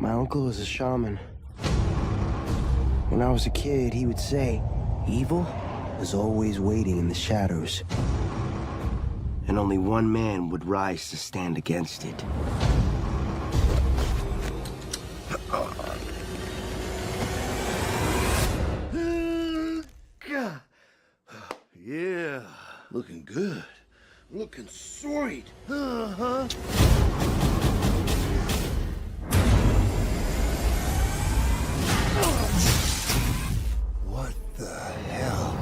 My uncle is a shaman. When I was a kid, he would say, evil is always waiting in the shadows. And only one man would rise to stand against it. Yeah, looking good. Looking sweet. What the hell?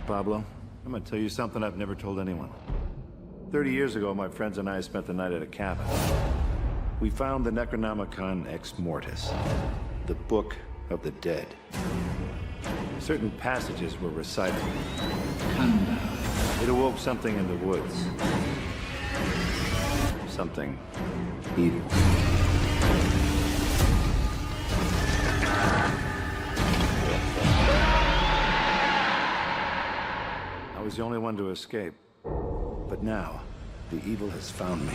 Pablo, I'm gonna tell you something I've never told anyone. 30 years ago, my friends and I spent the night at a cabin. We found the Necronomicon Ex Mortis, the Book of the Dead. Certain passages were recited. It awoke something in the woods. Something evil. I was the only one to escape. But now, the evil has found me.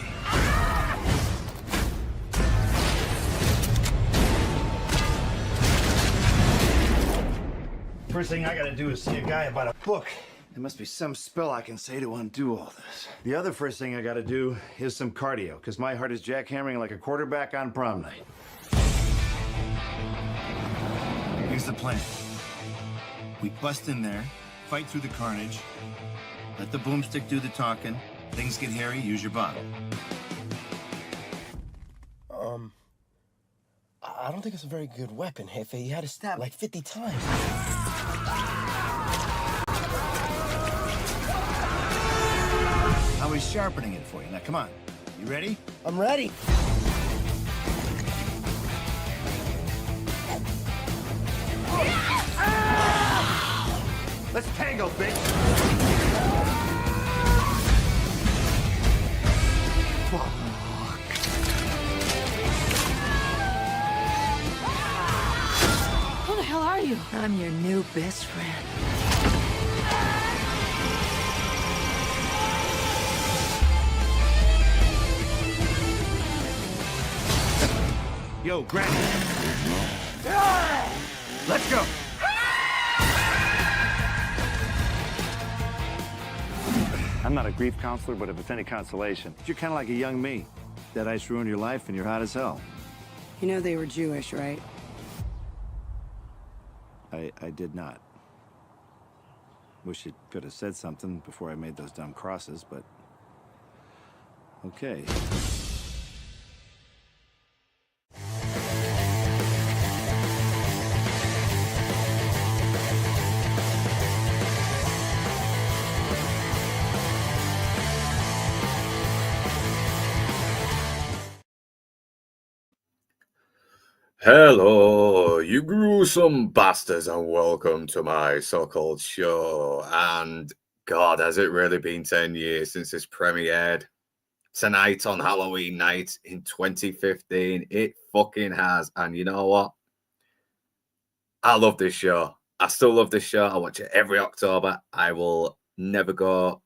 First thing I gotta do is see a guy about a book. There must be some spell I can say to undo all this. The other first thing I gotta do is some cardio, because my heart is jackhammering like a quarterback on prom night. Here's the plan. We bust in there, fight through the carnage, let the boomstick do the talking. Things get hairy, use your bottle. I don't think it's a very good weapon, Jefe. You had to stab like 50 times. I was sharpening it for you. Now, come on. You ready? I'm ready. Let's tango, bitch! Who the hell are you? I'm your new best friend. Yo, Granny. Let's go. I'm not a grief counselor, but if it's any consolation, you're kind of like a young me. That ice ruined your life, and you're hot as hell. You know they were Jewish, right? I did not. Wish you could have said something before I made those dumb crosses, but... okay. Hello, you gruesome bastards, and welcome to my so-called show. And God, has it really been 10 years since this premiered? Tonight on Halloween night in 2015. It fucking has. And you know what? I love this show. I still love this show. I watch it every October. I will never go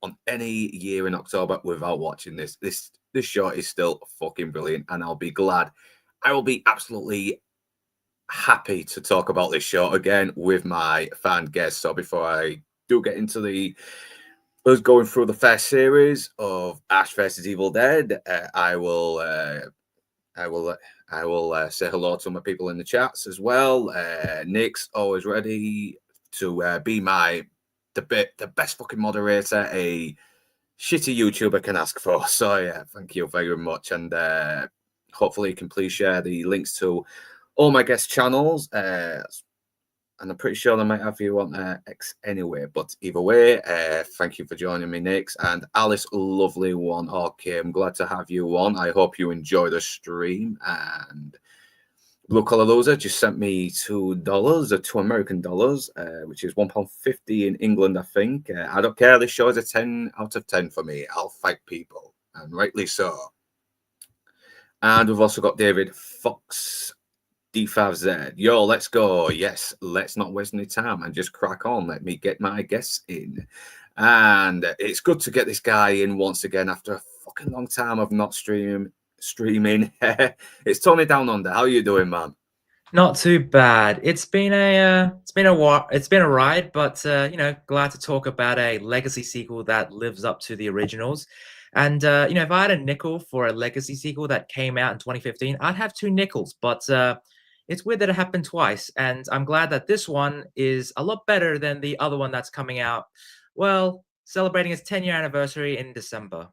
on any year in October without watching this. This show is still fucking brilliant, and I'll be glad. I will be absolutely happy to talk about this show again with my fan guests. So before I do get into us going through the first series of Ash vs. Evil Dead, I will say hello to my people in the chats as well. Nick's always ready to be the best fucking moderator a shitty YouTuber can ask for. So yeah, thank you very much, and hopefully you can please share the links to all my guest channels. And I'm pretty sure they might have you on X anyway. But either way, thank you for joining me, Nix. And Alice, lovely one. Okay, I'm glad to have you on. I hope you enjoy the stream. And Blue Collar Loser just sent me $2, $2 American dollars, which is £1.50 in England, I think. I don't care. This show is a 10 out of 10 for me. I'll fight people, and rightly so. And we've also got David Fox, D5Z. Yo, let's go. Yes, let's not waste any time and just crack on. Let me get my guests in. And it's good to get this guy in once again after a fucking long time of not streaming. It's Tony Down Under. How you doing, man? Not too bad. It's been a ride, but glad to talk about a legacy sequel that lives up to the originals. And if I had a nickel for a legacy sequel that came out in 2015, I'd have 2 nickels. But it's weird that it happened twice, and I'm glad that this one is a lot better than the other one that's coming out. Well, celebrating its 10-year anniversary in December.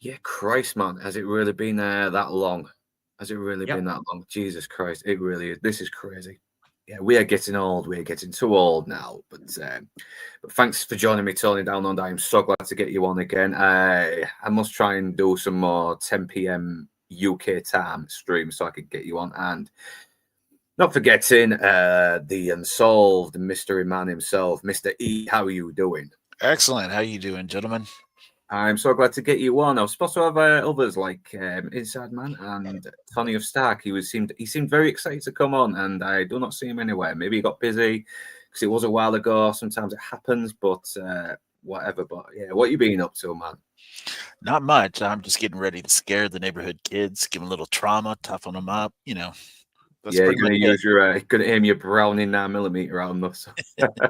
Yeah, Christ, man, has it really been that long? Has it really Yep. been that long? Jesus Christ, it really is. This is crazy. Yeah, we are getting old. We are getting too old now. But thanks for joining me, Tony Down Under. I'm so glad to get you on again. I must try and do some more 10 p.m. UK time streams so I could get you on. And not forgetting the unsolved mystery man himself, Mr. E. How are you doing? Excellent. How you doing, gentlemen? I'm so glad to get you on. I was supposed to have others like Inside Man and Tony of Stark. He seemed very excited to come on, and I do not see him anywhere. Maybe he got busy because it was a while ago. Sometimes it happens, but whatever. But yeah, what you been up to, man? Not much. I'm just getting ready to scare the neighborhood kids, give them a little trauma, toughen them up. That's Yeah, you're pretty gonna much it. use your gonna aim your Browning 9mm on them.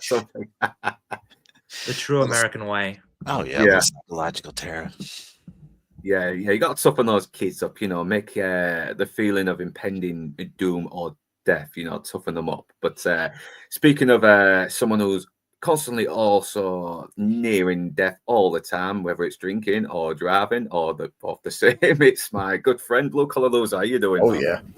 Something. The true American way. Oh yeah, Yeah. psychological terror. Yeah, you got to toughen those kids up, make the feeling of impending doom or death, toughen them up. But speaking of someone who's constantly also nearing death all the time, whether it's drinking or driving or both the same, it's my good friend Blue Collar Loser. How you doing? Oh man?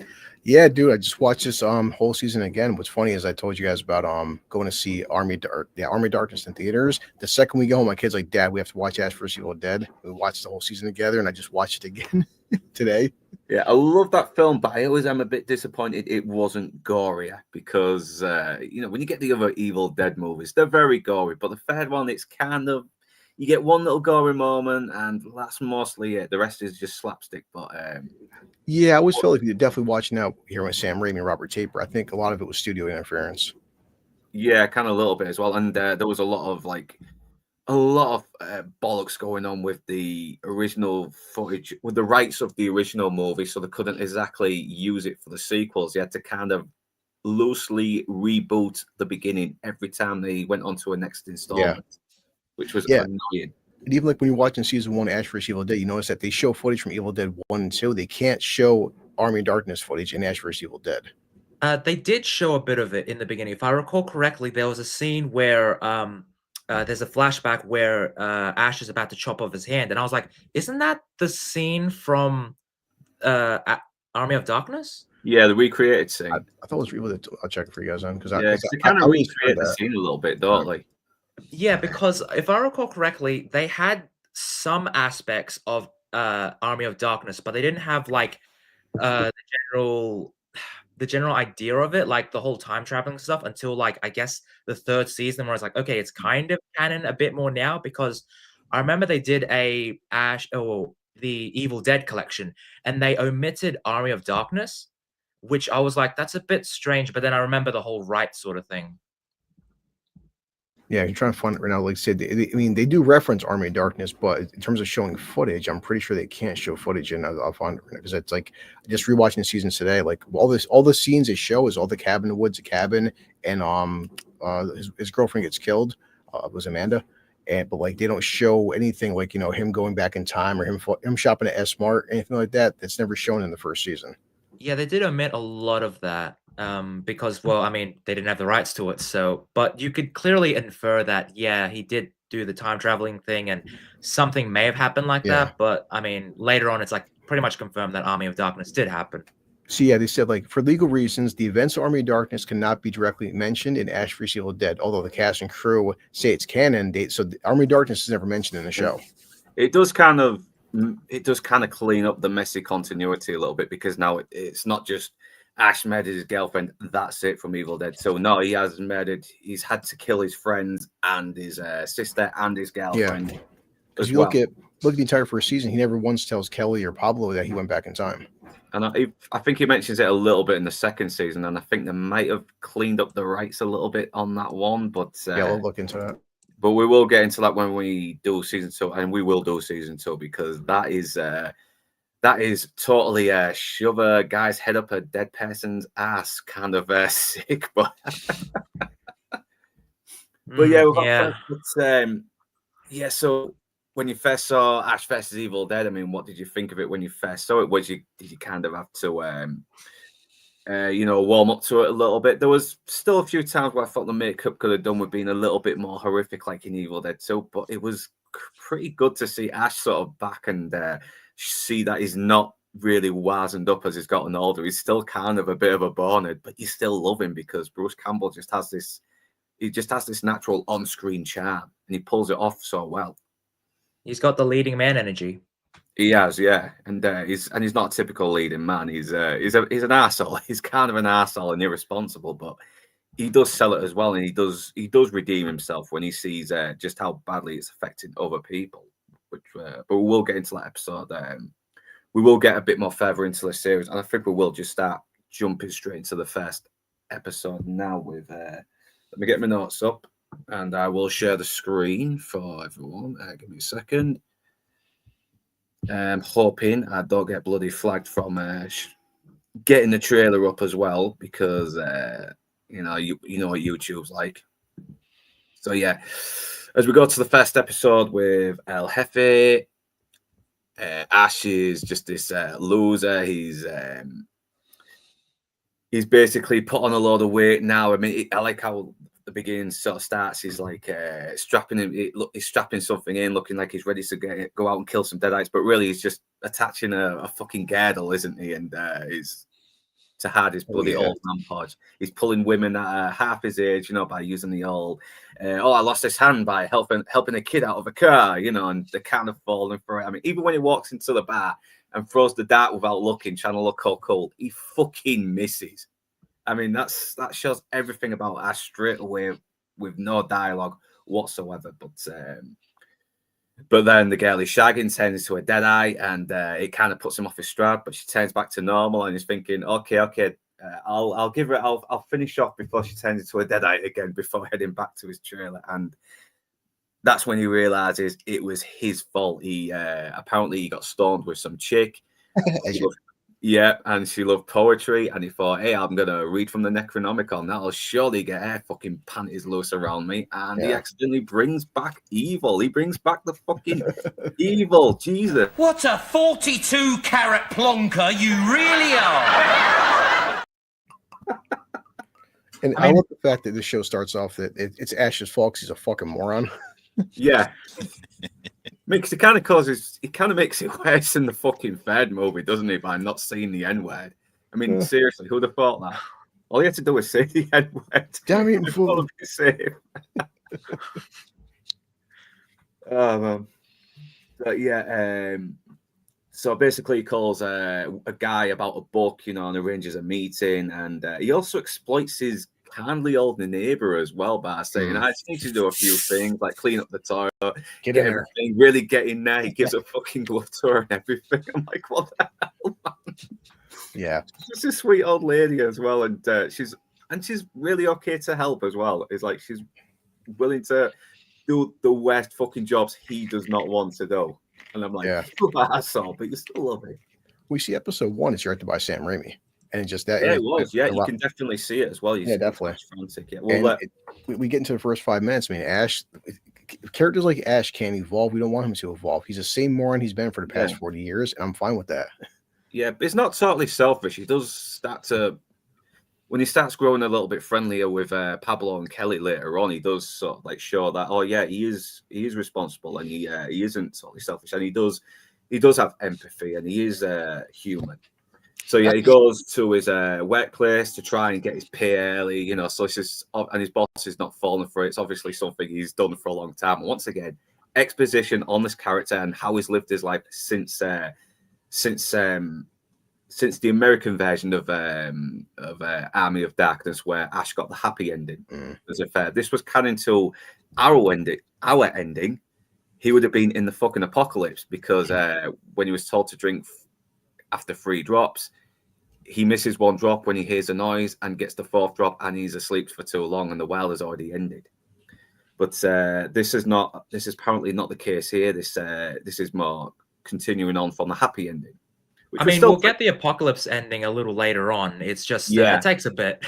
yeah, dude. I just watched this whole season again. What's funny is I told you guys about going to see Army of Darkness in theaters. The second we go home, my kid's like, "Dad, we have to watch Ash vs. Evil Dead." We watched the whole season together, and I just watched it again today. Yeah, I love that film, but I always am a bit disappointed it wasn't gorier because when you get the other Evil Dead movies, they're very gory, but the third one, it's kind of you get one little gory moment, and that's mostly it. The rest is just slapstick. But Yeah, I always felt like you're definitely watching out here with Sam Raimi and Robert Taper. I think a lot of it was studio interference. yeah, kind of a little bit as well. And there was a lot of bollocks going on with the original footage, with the rights of the original movie, so they couldn't exactly use it for the sequels. They had to kind of loosely reboot the beginning every time they went on to a next installment, which was annoying. And even like when you're watching season 1 Ash vs. Evil Dead, you notice that they show footage from Evil Dead 1 and 2. They can't show Army of Darkness footage in Ash vs. Evil Dead. They did show a bit of it in the beginning. If I recall correctly, there was a scene where there's a flashback where Ash is about to chop off his hand, and I was like, "Isn't that the scene from Army of Darkness?" Yeah, the recreated scene. I thought it was Evil Dead. I'll check it for you guys on because they kind of recreate the scene a little bit, don't they? Yeah, because if I recall correctly, they had some aspects of Army of Darkness, but they didn't have like the general idea of it, like the whole time traveling stuff, until like I guess the 3rd season, where it's like, okay, it's kind of canon a bit more now, because I remember they did the Evil Dead collection, and they omitted Army of Darkness, which I was like, that's a bit strange. But then I remember the whole right sort of thing. Yeah, you're trying to find it right now. Like I said, they do reference Army of Darkness, but in terms of showing footage, I'm pretty sure they can't show footage, and I'll find it because it's like just rewatching the seasons today. Like all the scenes they show is all the cabin, the woods, the cabin, and his girlfriend gets killed. Was Amanda, but like they don't show anything like him going back in time or him shopping at S-Mart, anything like that. That's never shown in the first season. Yeah, they did omit a lot of that. Because, well, I mean, they didn't have the rights to it, so, but you could clearly infer that, yeah, he did do the time traveling thing, and something may have happened like that, but I mean, later on, it's like pretty much confirmed that Army of Darkness did happen. So yeah, they said like for legal reasons, the events of Army of Darkness cannot be directly mentioned in Ash vs. Evil Dead, although the cast and crew say it's canon. So the Army of Darkness is never mentioned in the show. It does kind of clean up the messy continuity a little bit, because now it's not just Ash murdered his girlfriend, that's it from Evil Dead. So no, he's had to kill his friends and his sister and his girlfriend. Because you look at the entire first season, he never once tells Kelly or Pablo that he went back in time. And I think he mentions it a little bit in the second season, and I think they might have cleaned up the rights a little bit on that one. But yeah, we'll look into that. But we will get into that when we do season 2, and we will do season 2 because that is totally shove a guy's head up a dead person's ass kind of sick. But yeah, we've got Yeah. yeah. So when you first saw Ash versus Evil Dead, I mean, what did you think of it when you first saw it? Did you kind of have to warm up to it a little bit? There was still a few times where I thought the makeup could have done with being a little bit more horrific, like in Evil Dead 2, but it was pretty good to see Ash sort of back and see that he's not really wizened up as he's gotten older. He's still kind of a bit of a bonehead, but you still love him because Bruce Campbell just has this natural on-screen charm, and he pulls it off so well. He's got the leading man energy. He has, yeah, and he's not a typical leading man. He's an arsehole. He's kind of an arsehole and irresponsible, but he does sell it as well, and he does redeem himself when he sees just how badly it's affecting other people. But we will get into that episode. We will get a bit more further into the series, and I think we will just start jumping straight into the first episode now. With let me get my notes up, and I will share the screen for everyone. Give me a second. Hoping I don't get bloody flagged from getting the trailer up as well, because you know what YouTube's like. So yeah, as we go to the first episode with El Jefe, Ash is just this loser. He's basically put on a load of weight now. I mean, I like how the beginning sort of starts. He's like he's strapping something in, looking like he's ready to go out and kill some deadites, but really he's just attaching a fucking girdle, isn't he? And he's to hide his bloody old man podge. He's pulling women at half his age, by using the old, I lost his hand by helping a kid out of a car, and they're kind of falling for it. I mean, even when he walks into the bar and throws the dart without looking, trying to look all cool, he fucking misses. I mean, that shows everything about Ash straight away with no dialogue whatsoever. But then the girl he's shagging turns into a deadeye, and it kind of puts him off his stride. But she turns back to normal, and he's thinking, okay, I'll give her, I'll finish off before she turns into a deadeye again, before heading back to his trailer. And that's when he realizes it was his fault. He apparently he got stoned with some chick. Yeah, and she loved poetry, and he thought, hey, I'm going to read from the Necronomicon. That'll surely get her fucking panties loose around me. And he accidentally brings back evil. He brings back the fucking evil. Jesus. What a 42-carat plonker you really are. And I love the fact that this show starts off that it's Ash's fault because he's a fucking moron. Yeah. It kind of makes it worse in the fucking third movie, doesn't it, by not seeing the N-word? I mean, seriously, who'd have thought that? All you had to do was say the N-word. Damn it, fool. Safe. Oh, man. But yeah, so basically he calls a guy about a book, and arranges a meeting, and he also exploits his kindly old neighbor as well by saying, I just need to do a few things, like clean up the toilet, get everything, really get in there. He gives a fucking glove to her and everything. I'm like, what the hell, man? Yeah. She's a sweet old lady as well, and she's really okay to help as well. It's like she's willing to do the worst fucking jobs he does not want to do. And I'm like, you're an asshole, but you still love it. We see episode 1 is directed by Sam Raimi. And just that, it was. Yeah, you can definitely see it as well. Definitely. Frantic, yeah. Well, we get into the first 5 minutes. I mean, Ash, characters like Ash can't evolve. We don't want him to evolve. He's the same moron he's been for the past 40 years, and I'm fine with that. Yeah, but it's not totally selfish. He does start to, when he starts growing a little bit friendlier with Pablo and Kelly later on, he does sort of like show that, he is responsible, and he isn't totally selfish, and he does have empathy, and he is human. So yeah, he goes to his workplace to try and get his pay early, so it's just, and his boss is not falling for it. It's obviously something he's done for a long time. And once again, exposition on this character and how he's lived his life since the American version of Army of Darkness, where Ash got the happy ending. As if this was canon to our ending, he would have been in the fucking apocalypse, because when he was told to drink after 3 drops, he misses 1 drop when he hears a noise and gets the 4th drop, and he's asleep for too long, and the world has already ended. But this is not. This is apparently not the case here. This is more continuing on from the happy ending. I mean, we'll get the apocalypse ending a little later on. It's just it takes a bit.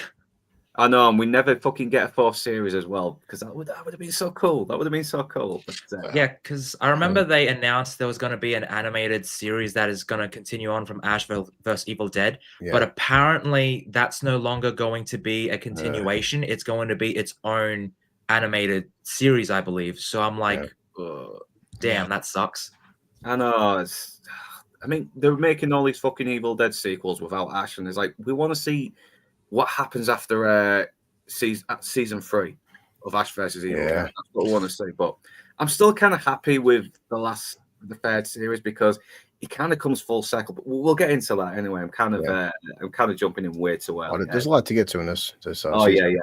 I know, and we never fucking get a fourth series as well, because that would have been so cool. That would have been so cool. But, yeah, because I remember they announced there was going to be an animated series that is going to continue on from Ash vs. Evil Dead, but apparently that's no longer going to be a continuation. It's going to be its own animated series, I believe. So I'm like, damn, that sucks. I know. I mean, they're making all these fucking Evil Dead sequels without Ash, and it's like, we want to see what happens after season 3 of Ash versus Evil Dead. That's what I want to see. But I'm still kind of happy with the third series, because it kind of comes full circle. But we'll get into that anyway. I'm kind of jumping in way too early. There's a lot to get to in this season.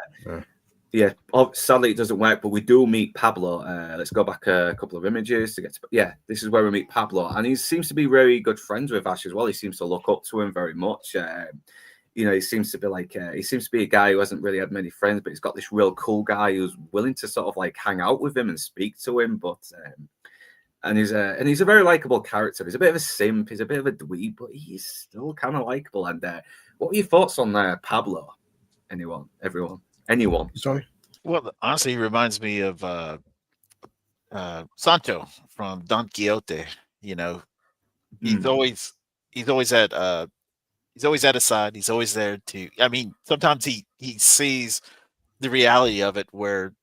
Yeah. Sadly, it doesn't work, but we do meet Pablo. Let's go back a couple of images to get to. Yeah, this is where we meet Pablo, and he seems to be very good friends with Ash as well. He seems to look up to him very much. He seems to be like he seems to be a guy who hasn't really had many friends, but he's got this real cool guy who's willing to sort of like hang out with him and speak to him. But and he's a very likable character. He's a bit of a simp. He's a bit of a dweeb, but he's still kind of likable. And what are your thoughts on Pablo? Anyone? Sorry. Well, honestly, he reminds me of Sancho from Don Quixote. He's always at his side. He's always there to. I mean, sometimes he sees the reality of it where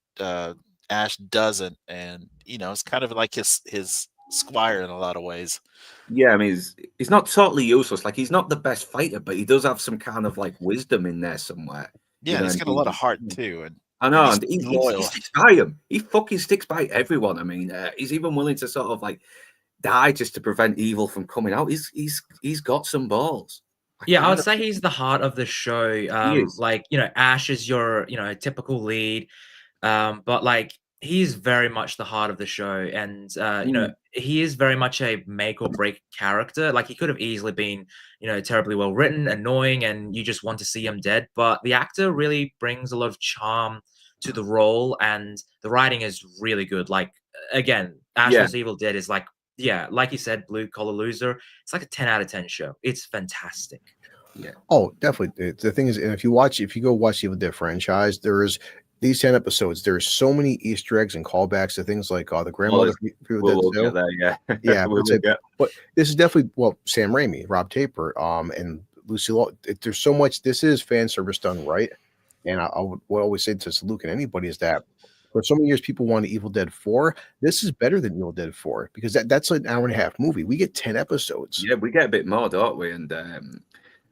Ash doesn't, and it's kind of like his squire in a lot of ways. Yeah, I mean, he's not totally useless. Like, he's not the best fighter, but he does have some kind of like wisdom in there somewhere. Yeah, he's got a lot of heart too, and I know, and he sticks by him. He fucking sticks by everyone. I mean, he's even willing to sort of like die just to prevent evil from coming out. He's got some balls. I would say he's the heart of the show. Like, Ash is your typical lead, but like he's very much the heart of the show, and he is very much a make or break character. Like, he could have easily been terribly well written, annoying, and you just want to see him dead, but the actor really brings a lot of charm to the role, and the writing is really good. Like, again, Ash vs. Evil Dead is like, like you said, blue collar loser. It's like a 10 out of 10 show. It's fantastic. Yeah. Oh, definitely. The thing is, and if you go watch the Evil Dead franchise, there's these 10 episodes. There's so many Easter eggs and callbacks to things like the grandmother. But this is definitely Sam Raimi, Rob Taper, and Lucy Law. There's so much. This is fan service done right, and I would always say to Luke and anybody is that for so many years people wanted Evil Dead 4. This is better than Evil Dead 4 because that's an hour and a half movie. We get 10 episodes. Yeah, we get a bit more, don't we?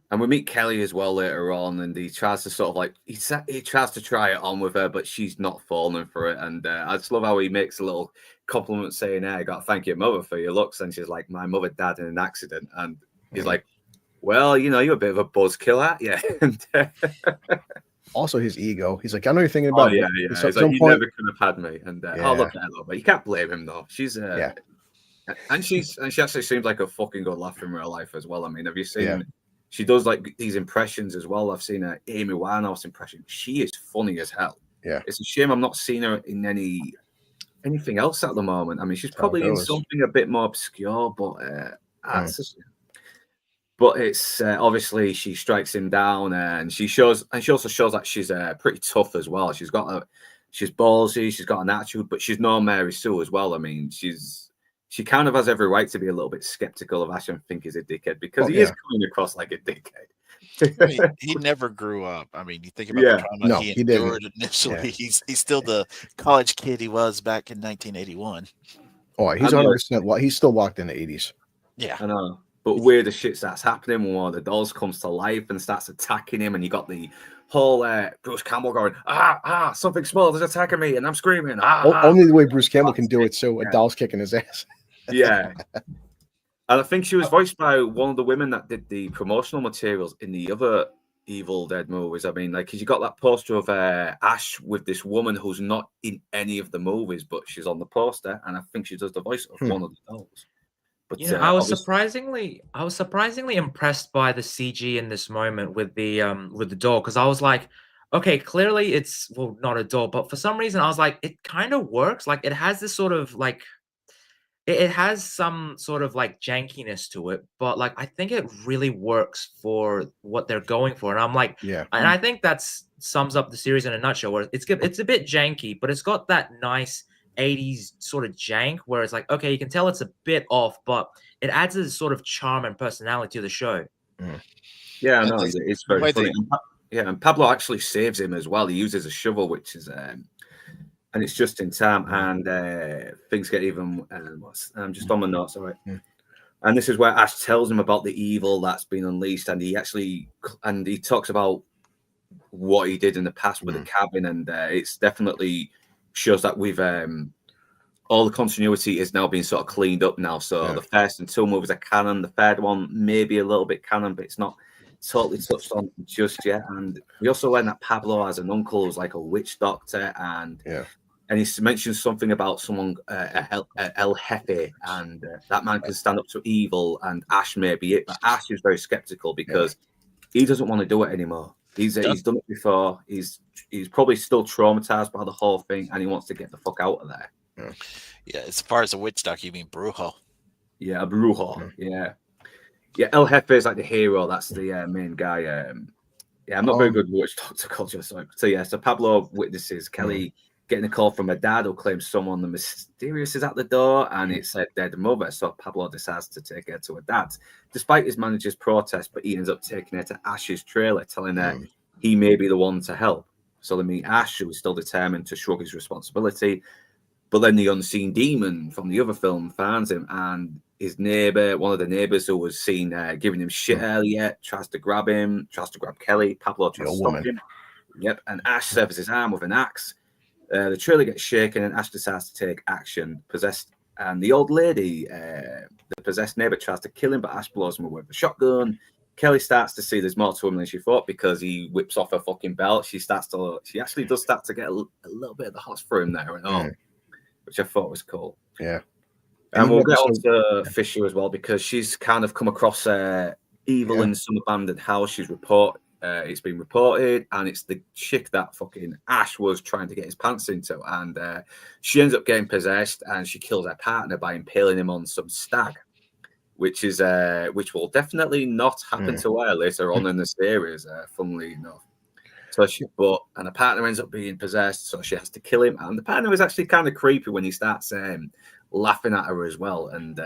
And we meet Kelly as well later on, and he tries to sort of like he tries to try it on with her, but she's not falling for it. And I just love how he makes a little compliment saying, "Hey, I got to thank your mother for your looks." And she's like, "My mother died in an accident." And he's like, "Well, you're a bit of a buzzkill, aren't you?" And also his ego. He's like, "I know you're thinking about." Yeah. He's like, "You never could have had me." And look at her, but you can't blame him though. She's and she actually seems like a fucking good laugh in real life as well. I mean, have you seen? Yeah. She does like these impressions as well. I've seen her Amy Winehouse impression. She is funny as hell. Yeah, it's a shame I'm not seeing her in anything else at the moment. I mean, she's probably in something a bit more obscure, but but it's obviously she strikes him down, and she also shows that she's pretty tough as well. She's ballsy, she's got an attitude, but she's no Mary Sue as well. I mean, she kind of has every right to be a little bit skeptical of Ash and think he's a dickhead because he is coming across like a dickhead. I mean, he never grew up. I mean, you think about the trauma he endured initially. Yeah. He's still the college kid he was back in 1981. Oh, he's 100%. He's still locked in the 80s. Yeah, I know. But weirder shit starts happening when one of the dolls comes to life and starts attacking him, and you got the whole Bruce Campbell going, something small is attacking me, and I'm screaming. Only the way Bruce Campbell can do it, so a doll's kicking his ass. Yeah. And I think she was voiced by one of the women that did the promotional materials in the other Evil Dead movies. I mean, like, because you got that poster of Ash with this woman who's not in any of the movies, but she's on the poster, and I think she does the voice of one of the dolls. But I was surprisingly impressed by the CG in this moment with the doll, because I was like, okay, clearly it's well not a door, but for some reason I was like, it kind of works. Like it has this sort of like it has some sort of like jankiness to it, but like I think it really works for what they're going for. And I'm like, Yeah. and I think that's sums up the series in a nutshell. Where it's a bit janky, but it's got that nice 80s sort of jank where it's like, okay, you can tell it's a bit off, but it adds a sort of charm and personality to the show. Mm. Yeah, And no, this- it's the very way funny. they- Yeah, and Pablo actually saves him as well. He uses a shovel, which is and it's just in time, and things get even. I'm just on my notes, all right. Mm. And this is where Ash tells him about the evil that's been unleashed, and he talks about what he did in the past with the cabin, and it's definitely shows that we've all the continuity is now being sort of cleaned up now. So the first and two movies are canon. The third one maybe a little bit canon, but it's not totally touched on just yet. And we also learned that Pablo has an uncle who's like a witch doctor, and he mentions something about someone El Jefe, and that man can stand up to evil, and Ash may be it. But Ash is very skeptical because he doesn't want to do it anymore. He's done it before. He's probably still traumatized by the whole thing, and he wants to get the fuck out of there. Yeah, as far as a witch doctor, you mean Brujo? Yeah, a Brujo. Yeah. El Jefe is like the hero. That's the main guy. I'm not very good with witch doctor culture. So Pablo witnesses Kelly getting a call from her dad who claims someone the mysterious is at the door, and it's a dead mother. So Pablo decides to take her to her dad's, despite his manager's protest. But he ends up taking her to Ash's trailer, telling her he may be the one to help. So they meet Ash, who is still determined to shrug his responsibility. But then the unseen demon from the other film finds him, and his neighbor, one of the neighbors who was seen giving him shit earlier, tries to grab him, tries to grab Kelly. Pablo tries to stop him. Yep, and Ash severs his arm with an axe. The trailer gets shaken, and Ash decides to take action. Possessed, and the old lady, the possessed neighbor, tries to kill him, but Ash blows him away with a shotgun. Kelly starts to see there's more to him than she thought because he whips off her fucking belt. She actually does start to get a little bit of the hots for him there and all, which I thought was cool. Yeah. And we'll get on to Fisher as well because she's kind of come across evil in some abandoned house. It's been reported, and it's the chick that fucking Ash was trying to get his pants into, and she ends up getting possessed, and she kills her partner by impaling him on some stag, which will definitely not happen to her later on in the series. Funnily enough, and the partner ends up being possessed, so she has to kill him, and the partner is actually kind of creepy when he starts laughing at her as well, and.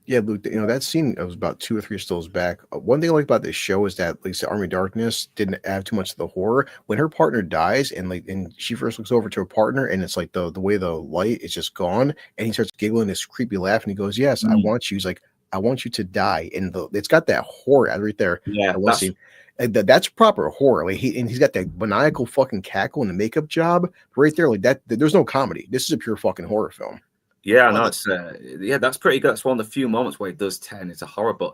Yeah, Luke, that scene was about 2 or 3 stills back. One thing I like about this show is that, like, the Army of Darkness didn't add too much to the horror. When her partner dies and she first looks over to her partner and it's like the way the light is just gone and he starts giggling this creepy laugh and he goes, yes, I want you. He's like, I want you to die. And it's got that horror right there. Yeah, scene. And that's proper horror. Like he's got that maniacal fucking cackle and the makeup job right there. Like that, there's no comedy. This is a pure fucking horror film. Yeah, no, it's that's pretty good. It's one of the few moments where it does turn into horror, but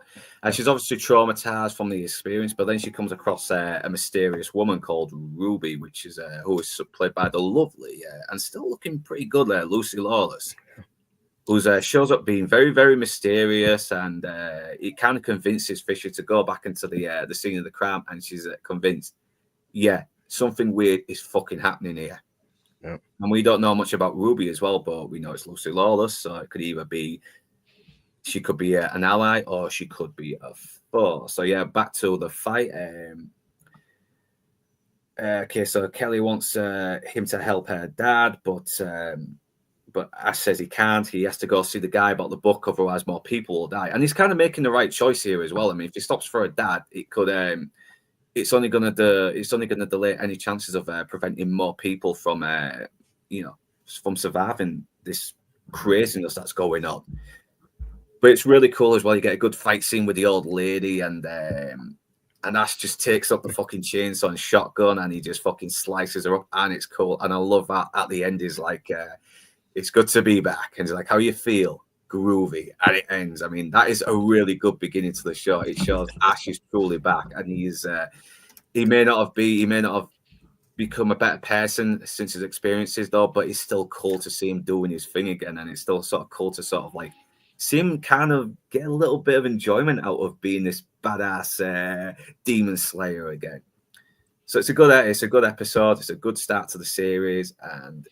she's obviously traumatized from the experience. But then she comes across a mysterious woman called Ruby, which is who is played by the lovely and still looking pretty good there, Lucy Lawless, who shows up being very, very mysterious, and it kind of convinces Fisher to go back into the scene of the crime, and she's convinced, something weird is fucking happening here. Yeah. And we don't know much about Ruby as well, but we know it's Lucy Lawless, so it could either be she could be an ally or she could be a foe. So back to the fight. Okay, so Kelly wants him to help her dad, but Ash says he can't. He has to go see the guy about the book, otherwise more people will die. And he's kind of making the right choice here as well. I mean, if he stops for a dad, it could it's only gonna delay any chances of preventing more people from from surviving this craziness that's going on. But it's really cool as well. You get a good fight scene with the old lady, and Ash just takes up the fucking chainsaw and shotgun, and he just fucking slices her up, and it's cool. And I love that at the end is like, it's good to be back, and he's like, how you feel? Groovy, and it ends. I mean, that is a really good beginning to the show. It shows Ash is truly back, and he may not have become a better person since his experiences though, but it's still cool to see him doing his thing again, and it's still sort of cool to sort of like see him kind of get a little bit of enjoyment out of being this badass demon slayer again. So it's a good episode. It's a good start to the series, and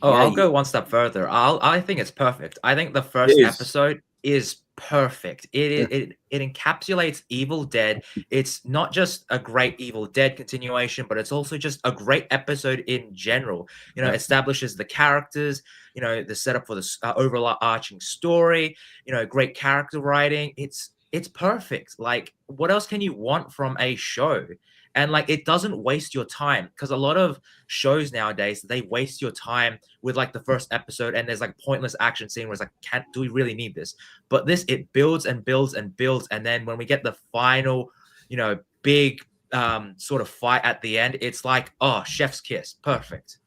I'll go one step further. I think it's perfect. I think the first episode is perfect. It encapsulates Evil Dead. It's not just a great Evil Dead continuation, but it's also just a great episode in general. Establishes the characters, the setup for the overarching story, great character writing. It's perfect. Like, what else can you want from a show? And like, it doesn't waste your time, because a lot of shows nowadays, they waste your time with like the first episode, and there's like pointless action scene where it's like, do we really need this? But this, it builds and builds and builds, and then when we get the final, big sort of fight at the end, it's like, oh, chef's kiss, perfect.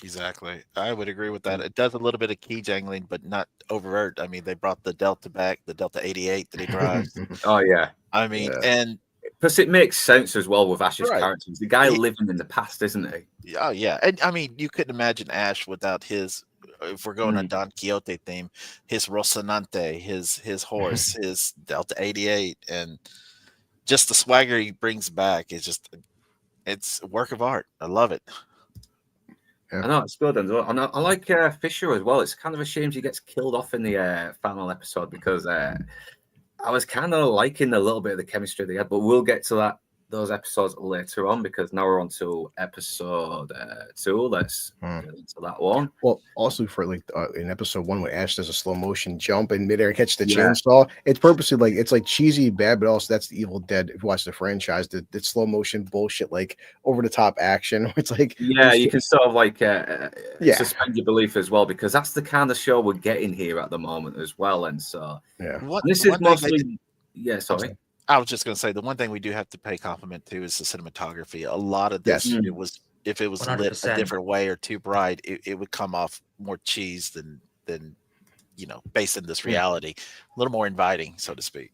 Exactly. I would agree with that. It does a little bit of key jangling, but not overt. I mean, they brought the Delta back, the Delta 88 that he drives. Oh yeah. I mean, and plus it makes sense as well with Ash's Right. character. He's the guy living in the past, isn't he? oh yeah, and I mean, you couldn't imagine Ash without his. If we're going on Don Quixote theme, his Rocinante, his horse, his Delta 88, and just the swagger he brings back is just, it's a work of art. I love it. I know it's good, and I like Fisher as well. It's kind of a shame he gets killed off in the final episode, because I was kind of liking a little bit of the chemistry they had, but we'll get to those episodes later on, because now we're on to episode 2. Let's get into that one. Well, also for like in episode 1, when Ash does a slow motion jump in midair and catch the chainsaw, it's purposely like, it's like cheesy bad, but also that's the Evil Dead. If you watch the franchise, the slow motion bullshit, like over the top action. It's like, you can sort of like suspend your belief as well, because that's the kind of show we're getting here at the moment as well. And so this is mostly sorry. I was just going to say, the one thing we do have to pay compliment to is the cinematography. A lot of this, if it was 100%. lit a different way or too bright, it would come off more cheese than based in this reality, a little more inviting, so to speak.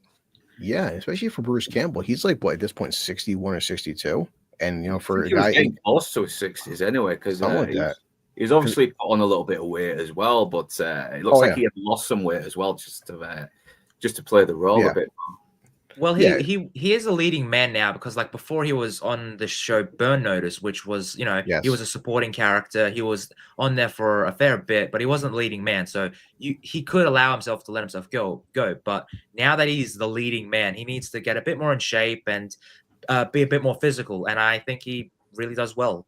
Yeah, especially for Bruce Campbell, he's like what at this point 61 or 62, and for a he was guy getting close to his 60s anyway, because that. he's obviously put on a little bit of weight as well, but it looks like he had lost some weight as well, just to play the role a bit. Well, he is a leading man now, because like before he was on the show Burn Notice, which was, he was a supporting character. He was on there for a fair bit, but he wasn't the leading man. So he could allow himself to let himself go. But now that he's the leading man, he needs to get a bit more in shape and be a bit more physical. And I think he really does well.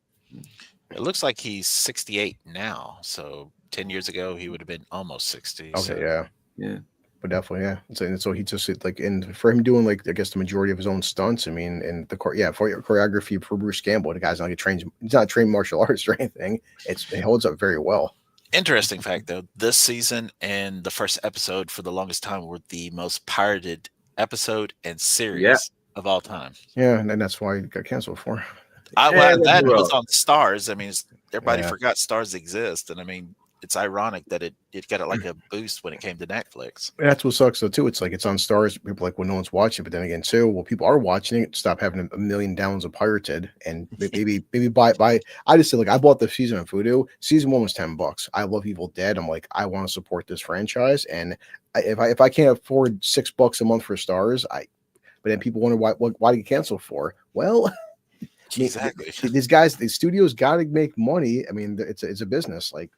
It looks like he's 68 now. So 10 years ago, he would have been almost 60. Okay, so. yeah. But definitely, and so he just like, and for him doing like, I guess the majority of his own stunts. I mean, and the for choreography for Bruce Campbell, the guy's not he's not trained martial arts or anything. It holds up very well. Interesting fact though, this season and the first episode for the longest time were the most pirated episode and series of all time. Yeah, and that's why it got canceled for. That was on Stars. I mean, everybody forgot Stars exist, and I mean, it's ironic that it got like a boost when it came to Netflix. That's what sucks though too. It's like it's on Stars. People are like, well, no one's watching. But then again, too, well, people are watching it. Stop having a million downloads of pirated, and maybe buy. I just said like I bought the season on Vudu. Season 1 was $10. I love Evil Dead. I'm like, I want to support this franchise, and if I can't afford $6 a month for Stars, but then people wonder why did you cancel for? Well. Exactly. These studios got to make money. I mean, it's a business. Like.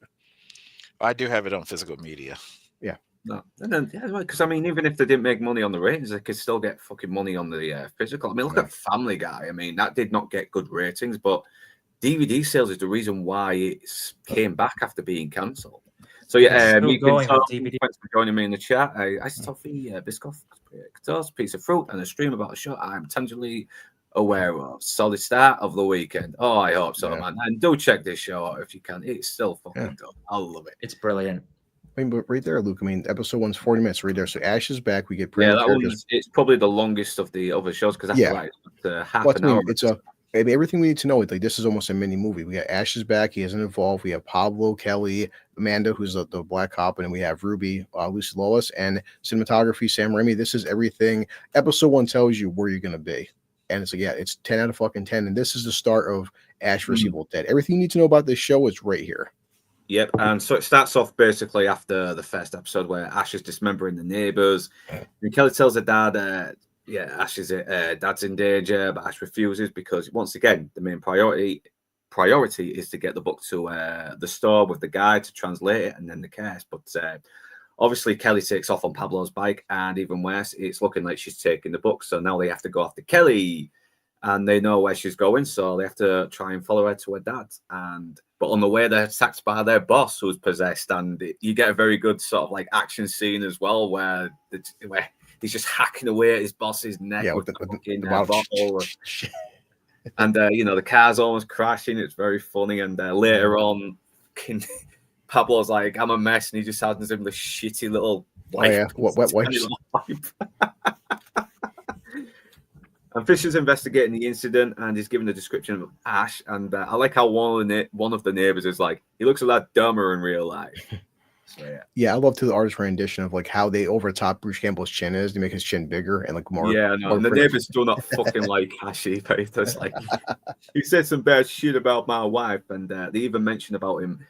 I do have it on physical media. Yeah. No, because I mean, even if they didn't make money on the ratings, they could still get fucking money on the physical. I mean, look at Family Guy. I mean, that did not get good ratings, but DVD sales is the reason why it came back after being cancelled. So thanks for joining me in the chat. Ice Toffee, Biscoff, toast, piece of fruit, and a stream about a show I'm tangibly aware of. Solid start of the weekend. Oh, I hope so, man. And do check this show out if you can. It's still fucking dope. I love it. It's brilliant. I mean, but right there, Luke. I mean, episode 1's 40 minutes right there. So Ash is back. We get it's probably the longest of the other shows because that's half an hour. Everything we need to know. Like this is almost a mini movie. We got Ash is back. He hasn't evolved. We have Pablo, Kelly, Amanda, who's the black cop, and then we have Ruby, Lucy Lois, and cinematography, Sam Raimi. This is everything. Episode 1 tells you where you're gonna be. And it's like, it's 10 out of fucking 10. And this is the start of Ash vs. Evil Dead. Everything you need to know about this show is right here. Yep. And so it starts off basically after the first episode where Ash is dismembering the neighbors. And Kelly tells her dad, Ash's dad's in danger, but Ash refuses because once again, the main priority is to get the book to the store with the guy to translate it and then the case. But obviously, Kelly takes off on Pablo's bike, and even worse, it's looking like she's taking the book. So now they have to go after Kelly, and they know where she's going, so they have to try and follow her to her dad. But on the way, they're attacked by their boss, who's possessed, and you get a very good sort of like action scene as well, where he's just hacking away at his boss's neck with the fucking bottle. And, the car's almost crashing. It's very funny. And later on, Pablo's like, I'm a mess. And he just hands him the shitty little wet wipes. And Fisher's investigating the incident and he's giving a description of Ash. And I like how one of the neighbors is like, he looks a lot dumber in real life. So, yeah, I love the artist's rendition of like how they overtop Bruce Campbell's chin is. They make his chin bigger and like more. Yeah, no, and the neighbors do not fucking like Ashy, but it's like he said some bad shit about my wife, and they even mentioned about him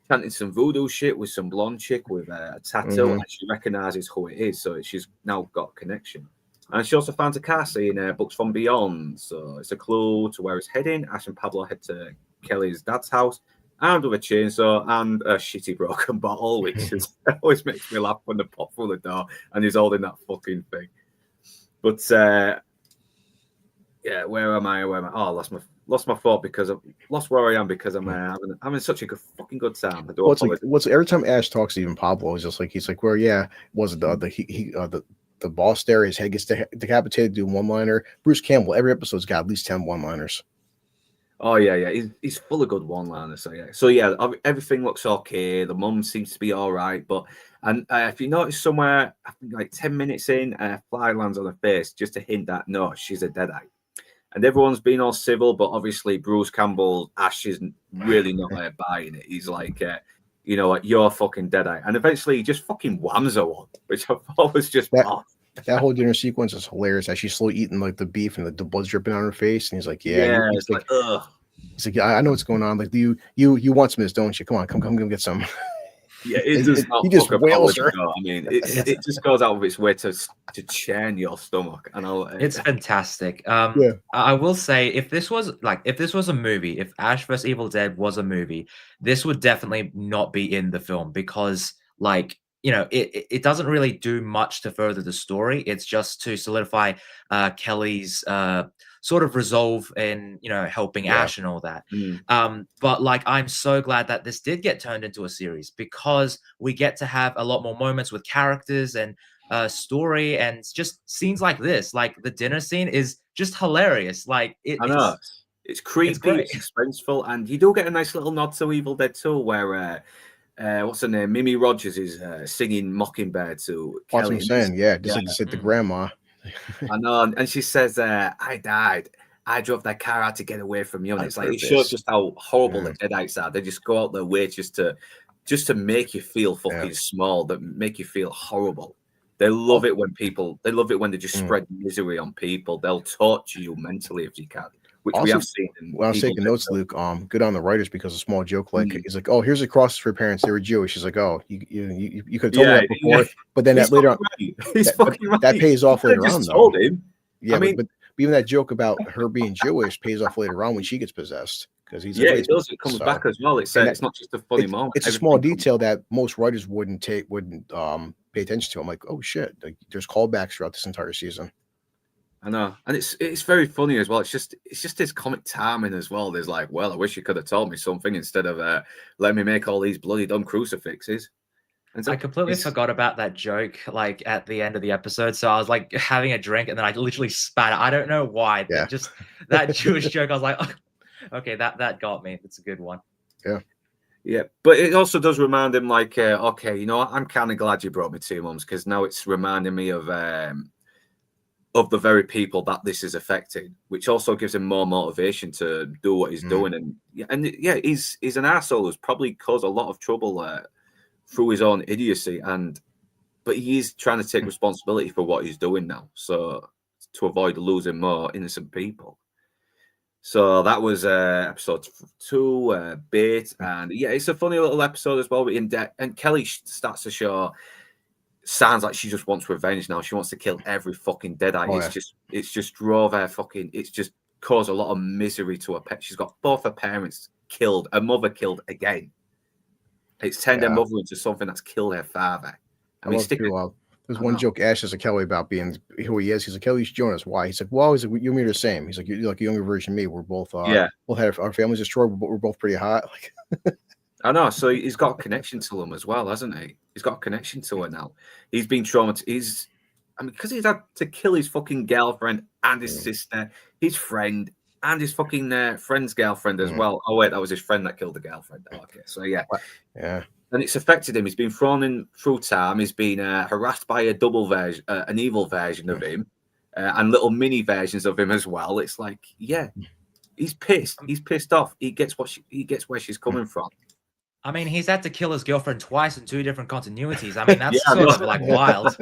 chanting some voodoo shit with some blonde chick with a tattoo, and she recognizes who it is, so she's now got a connection. And she also finds a car scene in Books from Beyond, so it's a clue to where it's heading. Ash and Pablo head to Kelly's dad's house, armed with a chainsaw and a shitty broken bottle, which always makes me laugh when they pop through the door and he's holding that fucking thing. But where am I? Oh, I lost my thought because I've lost where I am because I'm having such a fucking good time. What's every time Ash talks to even Pablo is just like he's like, well, yeah, was it the boss there? His head gets decapitated, do one-liner. Bruce Campbell, every episode's got at least 10 one-liners. Oh yeah. He's full of good one-liners. So yeah, everything looks okay. The mum seems to be all right, but if you notice somewhere, I think like 10 minutes in, a fly lands on her face just to hint that no, she's a deadite. And everyone's been all civil, but obviously Bruce Campbell, Ash isn't really not buying it. He's like, you know what, you're fucking deadite. And eventually he just fucking whams her one, which I thought was just off. That whole dinner sequence is hilarious. As she's slowly eating like the beef and the blood's dripping on her face, and he's like, it's like, ugh. He's like, I know what's going on. Like, you want some of this, don't you? Come on, come get some. Yeah, it does not. He just wails her. I mean, it just goes out of its way to churn your stomach, and it's fantastic. I will say, if this was a movie, if Ash vs Evil Dead was a movie, this would definitely not be in the film because, like, you know, it doesn't really do much to further the story. It's just to solidify Kelly's sort of resolve in, you know, helping Ash and all that. But like, I'm so glad that this did get turned into a series because we get to have a lot more moments with characters and story and just scenes like this. Like the dinner scene is just hilarious. Like I know it's creepy, it's suspenseful, and you do get a nice little nod to Evil Dead 2 where what's her name? Mimi Rogers is singing Mockingbird to Kelly. That's what I'm saying. Yeah, just like you said, the grandma. I know, and she says, "I died. I drove that car out to get away from you." And it's like it shows just how horrible the Deadites are. They just go out their way just to make you feel fucking small, that make you feel horrible. They love it when they just spread misery on people. They'll torture you mentally if you can. Which also, we have seen. When I was taking notes, Luke, good on the writers because a small joke like he's like, "Oh, here's a cross for parents. They were Jewish." She's like, "Oh, you could have told me that before," but then that later on, that pays off later on. Told him. Yeah, I mean, but even that joke about her being Jewish pays off later on when she gets possessed because he's it does. It comes back as well. It's not just a funny moment. It's a small detail that most writers wouldn't pay attention to. I'm like, oh shit, like there's callbacks throughout this entire season. I know, and it's very funny as well. It's just his comic timing as well. There's like, well, I wish you could have told me something instead of letting me make all these bloody dumb crucifixes. And so I completely forgot about that joke, like at the end of the episode. So I was like having a drink, and then I literally spat. I don't know why. Yeah. Just that Jewish joke. I was like, oh, okay, that got me. It's a good one. Yeah, but it also does remind him, like, okay, you know, I'm kind of glad you brought me 2 months because now it's reminding me of the very people that this is affecting, which also gives him more motivation to do what he's doing. And he's an asshole who's probably caused a lot of trouble through his own idiocy, but he's trying to take responsibility for what he's doing now, so to avoid losing more innocent people. So that was episode 2, Bait, and it's a funny little episode as well. And Kelly starts to show sounds like she just wants revenge now. She wants to kill every fucking deadite. Oh, It's just drove her fucking. It's just caused a lot of misery to her pet. She's got both her parents killed, her mother killed again. It's turned her mother into something that's killed her father. I mean, love too. There's one joke Ash has a Kelly about being who he is. He's like, Kelly's Jonas. Why? He's like, well, he's like, you and me are the same. He's like, you're like a younger version of me. We're both both had our families destroyed, but we're both pretty hot. Like, I know. So he's got a connection to them as well, hasn't he? He's got a connection to her now. He's been traumatized. I mean, because he's had to kill his fucking girlfriend and his sister, his friend, and his fucking friend's girlfriend as well. Oh wait, that was his friend that killed the girlfriend. Oh, okay, so yeah. And it's affected him. He's been thrown in through time. He's been harassed by a double version, an evil version of him, and little mini versions of him as well. It's like, yeah, he's pissed. He's pissed off. He gets where she's coming from. I mean, he's had to kill his girlfriend twice in 2 different continuities. I mean, that's sort of like wild.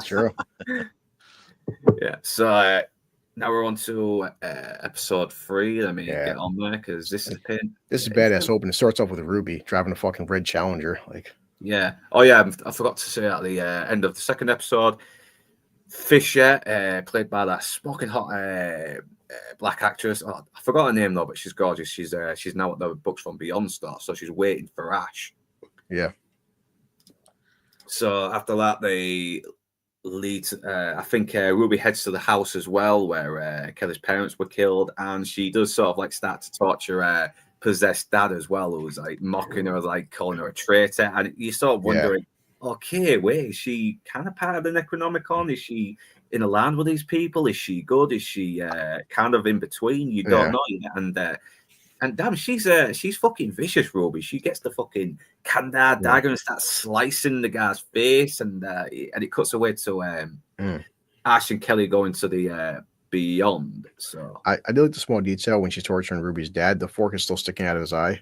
True. Yeah. So now we're on to episode 3. Let me get on there because this is pin. This is badass open. It starts off with Ruby driving a fucking red Challenger. Like, yeah. Oh yeah. I forgot to say at the end of the second episode, Fisher, played by that smoking hot black actress. Oh, I forgot her name though, but she's gorgeous. She's now at the Books from Beyond store, so she's waiting for Ash. Yeah. So after that, they lead. I think Ruby heads to the house as well, where Kelly's parents were killed, and she does sort of like start to torture possessed dad as well, who was like mocking her, like calling her a traitor, and you start wondering, okay, wait, is she kind of part of the Necronomicon? Is she in a land with these people? Is she good? Is she kind of in between? You don't know yet. And damn, she's fucking vicious, Ruby. She gets the fucking Kandar dagger and starts slicing the guy's face, and it cuts away to Ash and Kelly going to the Beyond. So I do like the small detail when she's torturing Ruby's dad. The fork is still sticking out of his eye.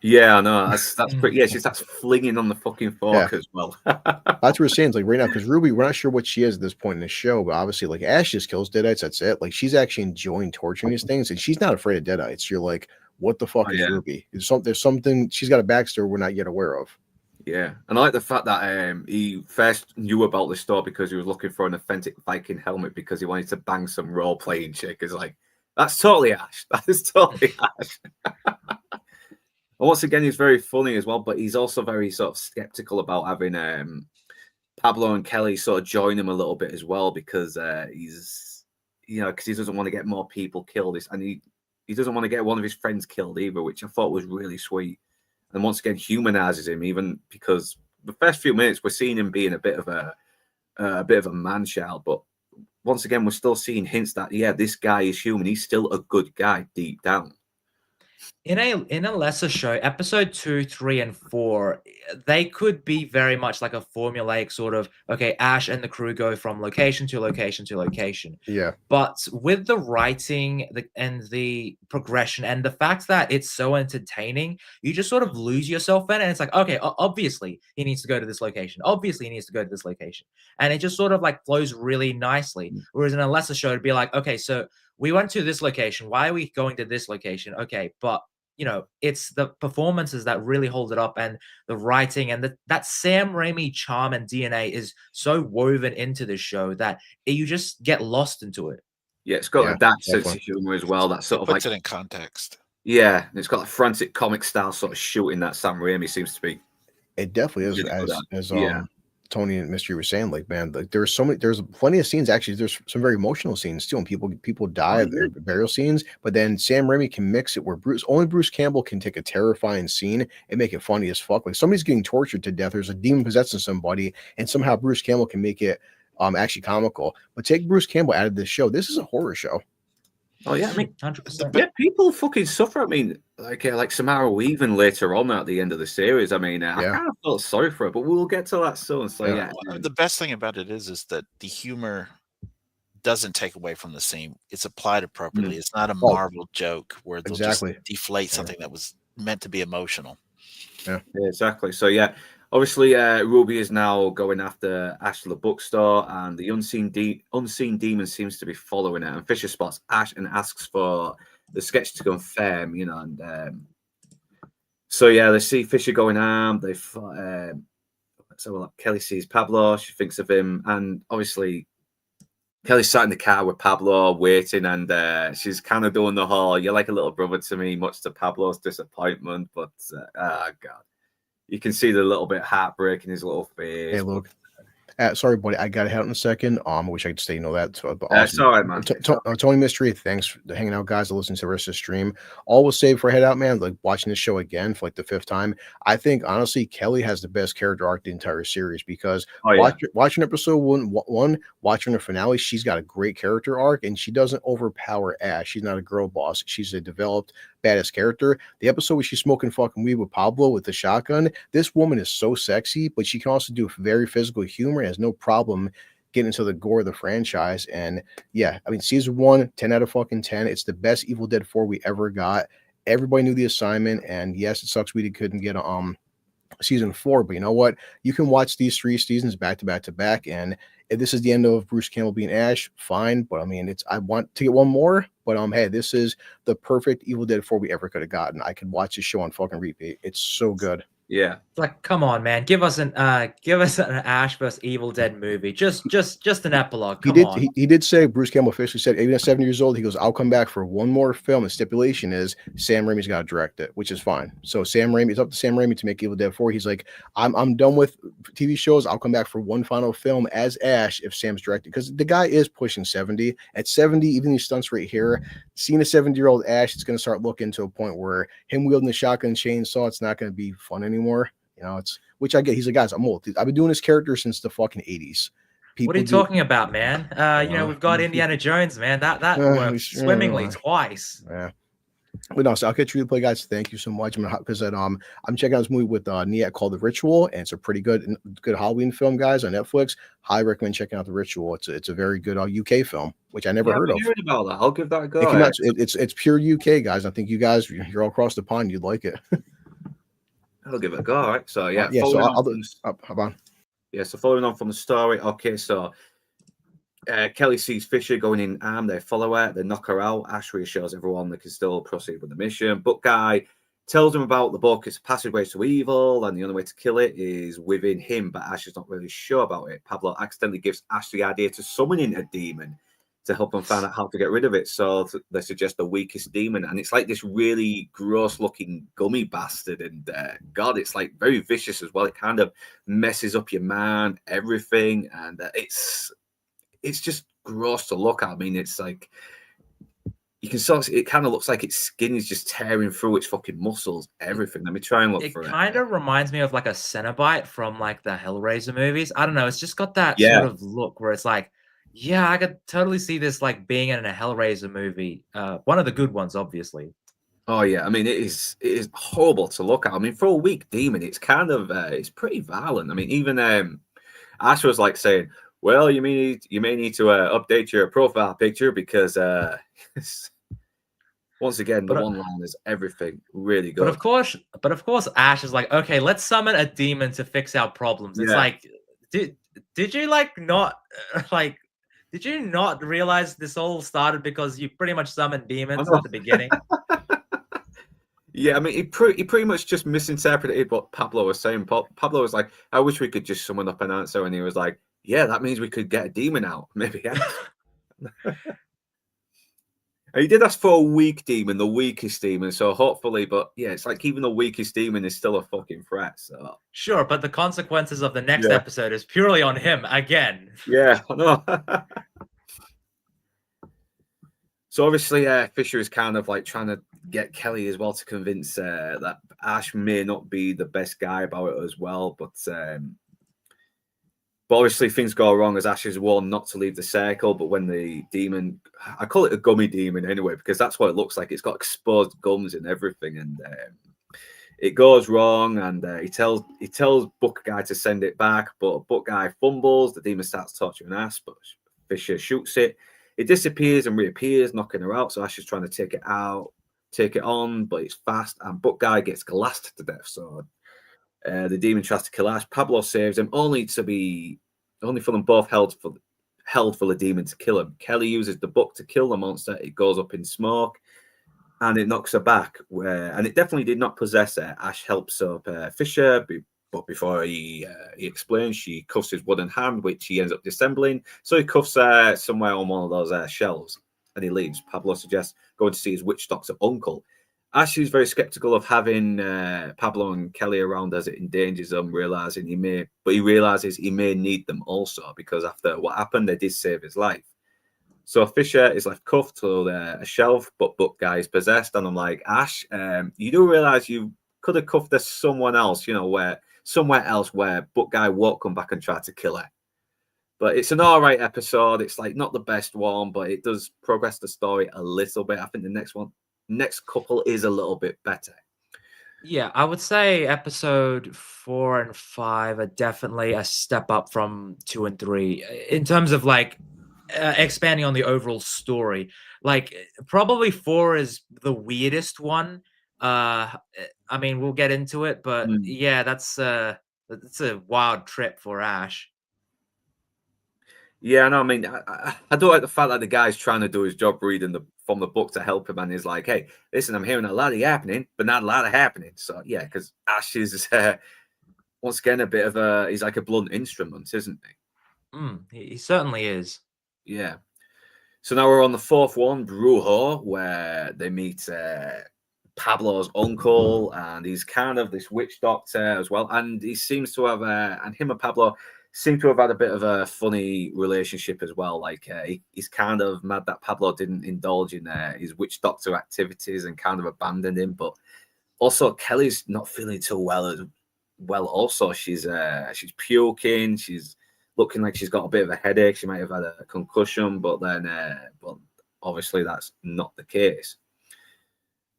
Yeah, I know. That's pretty. Yeah, she starts flinging on the fucking fork as well. That's what we're saying. Like right now, because Ruby, we're not sure what she is at this point in the show, but obviously, like Ash just kills deadites. That's it. Like she's actually enjoying torturing these things, and she's not afraid of deadites. You're like, what the fuck is Ruby? There's something. She's got a backstory we're not yet aware of. Yeah, and I like the fact that he first knew about the store because he was looking for an authentic Viking helmet because he wanted to bang some role playing chick. It's like, that's totally Ash. That is totally Ash. And once again, he's very funny as well, but he's also very sort of skeptical about having Pablo and Kelly sort of join him a little bit as well because he's, because he doesn't want to get more people killed. And he doesn't want to get one of his friends killed either, which I thought was really sweet. And once again, humanizes him, even because the first few minutes we're seeing him being a bit of a man child, but once again, we're still seeing hints that this guy is human. He's still a good guy deep down. In a lesser show, episode 2, 3, and 4, they could be very much like a formulaic sort of, okay, Ash and the crew go from location to location to location. Yeah. But with the writing and the progression and the fact that it's so entertaining, you just sort of lose yourself in it. And it's like, okay, obviously he needs to go to this location. Obviously he needs to go to this location. And it just sort of like flows really nicely. Whereas in a lesser show, it'd be like, okay, so we went to this location. Why are we going to this location? Okay, but it's the performances that really hold it up, and the writing and that Sam Raimi charm and DNA is so woven into this show that you just get lost into it. Yeah, it's got a dark sense of humor as well. That sort of puts it in context. Yeah, and it's got a frantic comic style sort of shooting that Sam Raimi seems to be. It definitely is, as Tony and Mystery were saying, like, man, like there's plenty of scenes. Actually, there's some very emotional scenes too, and people die at their burial scenes. But then Sam Raimi can mix it where only Bruce Campbell can take a terrifying scene and make it funny as fuck. Like somebody's getting tortured to death, there's a demon possessing somebody, and somehow Bruce Campbell can make it actually comical. But take Bruce Campbell out of this show. This is a horror show. Oh yeah, I mean, 100%. Yeah, people fucking suffer. I mean, like Samara Weaving later on at the end of the series. I mean, I kind of felt sorry for her, but we'll get to that soon. So the best thing about it is that the humor doesn't take away from the scene. It's applied appropriately. It's not a Marvel joke where they'll just deflate something that was meant to be emotional. Yeah, exactly. So obviously, Ruby is now going after Ash to the bookstore, and the unseen demon seems to be following it. And Fisher spots Ash and asks for the sketch to confirm, and so they see Fisher going armed. so Kelly sees Pablo. She thinks of him, and obviously Kelly's sat in the car with Pablo waiting, and she's kind of doing the whole "you're like a little brother to me," much to Pablo's disappointment. But God, you can see the little bit heartbreak in his little face. Hey, look. Sorry, buddy. I got to head out in a second. I wish I could stay, that. So, but It's all right, man. Tony Mystery, thanks for hanging out, guys. To listen to the rest of the stream. All was saved for head out, man. Like watching this show again for like the 5th time. I think honestly, Kelly has the best character arc the entire series because watching episode one, watching the finale, she's got a great character arc and she doesn't overpower Ash. She's not a girl boss. She's a developed badass character. The episode where she's smoking fucking weed with Pablo with the shotgun, this woman is so sexy, but she can also do very physical humor and has no problem getting into the gore of the franchise. And yeah, I mean, season 1, 10 out of fucking 10. It's the best Evil Dead 4 we ever got. Everybody knew the assignment, and yes, it sucks we couldn't get season 4, but you know what? You can watch these 3 seasons back to back to back, and if this is the end of Bruce Campbell being Ash, fine. But I mean, I want to get one more. But hey, this is the perfect Evil Dead 4 we ever could have gotten. I could watch this show on fucking repeat. It's so good. Yeah, it's like, come on, man, give us an Ash vs Evil Dead movie, just an epilogue. Come on. He did say, Bruce Campbell officially said, even at 7 years old, he goes, I'll come back for one more film. The stipulation is Sam Raimi's got to direct it, which is fine. So Sam Raimi, it's up to Sam Raimi to make Evil Dead 4. He's like, I'm done with TV shows. I'll come back for one final film as Ash if Sam's directed, because the guy is pushing 70. At 70, even these stunts right here, seeing a 70-year-old Ash, it's going to start looking to a point where him wielding the shotgun chainsaw, it's not going to be fun anymore. You know, it's, which I get. He's like, guys, I'm old. I've been doing this character since the fucking 80s. What are you talking about, man? You know, we've got Indiana Jones, man. That worked swimmingly twice. Yeah. But no, so I'll catch you to play, guys. Thank you so much. Because I'm checking out this movie with Nia called The Ritual, and it's a pretty good Halloween film, guys, on Netflix. Highly recommend checking out The Ritual. It's a very good UK film, which I never heard of. Heard about that. I'll give that a go. It's pure UK, guys. I think you guys, you're all across the pond. You'd like it. I'll give it a go. All right. So yeah, so I'll do. Hold on. Yeah. So following on from the story. Okay. So Kelly sees Fisher going in armed. They follow her. They knock her out. Ash reassures everyone they can still proceed with the mission. But Guy tells them about the book. It's a passageway to evil, and the only way to kill it is within him. But Ash is not really sure about it. Pablo accidentally gives Ash the idea to summoning a demon to help them find out how to get rid of it. So they suggest the weakest demon, and it's like this really gross-looking gummy bastard. And God, it's like very vicious as well. It kind of messes up your mind, everything, and it's just gross to look at. I mean, it's like you can sort of, it kind of looks like its skin is just tearing through its fucking muscles, everything. Let me try and look for it. It kind of reminds me of like a Cenobite from like the Hellraiser movies. I don't know. It's just got that sort of look where it's like, yeah, I could totally see this like being in a Hellraiser movie. One of the good ones, obviously. Oh yeah, I mean it is horrible to look at. I mean, for a weak demon, it's kind of it's pretty violent. I mean, even Ash was like saying, "Well, you may need to update your profile picture because once again, the one line is everything really good." But of course, Ash is like, "Okay, let's summon a demon to fix our problems." It's like, did you like not like? Did you not realize this all started because you pretty much summoned demons at the beginning? Yeah, I mean, he pretty much just misinterpreted what Pablo was saying. Pablo was like, "I wish we could just summon up an answer," and he was like, "Yeah, that means we could get a demon out, maybe." And he did ask for a weak demon, the weakest demon. So hopefully, but yeah, it's like even the weakest demon is still a fucking threat. So sure, but the consequences of the next episode is purely on him again. Yeah, I know. So obviously, Fisher is kind of like trying to get Kelly as well to convince that Ash may not be the best guy about it as well, but obviously things go wrong as Ash is warned not to leave the circle. But when the demon, I call it a gummy demon anyway, because that's what it looks like. It's got exposed gums and everything, and it goes wrong. And he tells Book Guy to send it back, but Book Guy fumbles. The demon starts torturing Ash, but Fisher shoots it. It disappears and reappears, knocking her out. So Ash is trying to take it on, but it's fast, and Book Guy gets glassed to death. So the demon tries to kill Ash. Pablo saves him, only for them both held for the demon to kill him. Kelly uses the book to kill the monster. It goes up in smoke, and it knocks her back. And it definitely did not possess her. Ash helps up Fisher But before he explains, she cuffs his wooden hand, which he ends up disassembling. So he cuffs somewhere on one of those shelves, and he leaves. Pablo suggests going to see his witch doctor uncle. Ash is very skeptical of having Pablo and Kelly around as it endangers them, realizes he may need them also, because after what happened, they did save his life. So Fisher is left cuffed to a shelf, but Buck Guy is possessed, and I'm like, Ash, you do realize you could have cuffed this someone else, somewhere else where Buck Guy won't come back and try to kill her. But it's an all right episode. It's like not the best one, but it does progress the story a little bit. I think the next couple is a little bit better. Yeah, I would say episode 4 and 5 are definitely a step up from 2 and 3 in terms of like expanding on the overall story. Like probably 4 is the weirdest one. I mean, we'll get into it, but yeah, that's a wild trip for Ash. Yeah, no, I mean, I don't like the fact that the guy's trying to do his job reading from the book to help him, and he's like, "Hey, listen, I'm hearing a lot of happening, but not a lot of happening." So yeah, because Ash is once again he's like a blunt instrument, isn't He certainly is. he? Yeah. So now we're on the fourth one, Brujo, where they meet Pablo's uncle, and he's kind of this witch doctor as well, and he seems to have and him and Pablo seem to have had a bit of a funny relationship as well. Like he's kind of mad that Pablo didn't indulge in his witch doctor activities and kind of abandoned him. But also Kelly's not feeling too well. Also, she's puking. She's looking like she's got a bit of a headache. She might have had a concussion, but obviously that's not the case.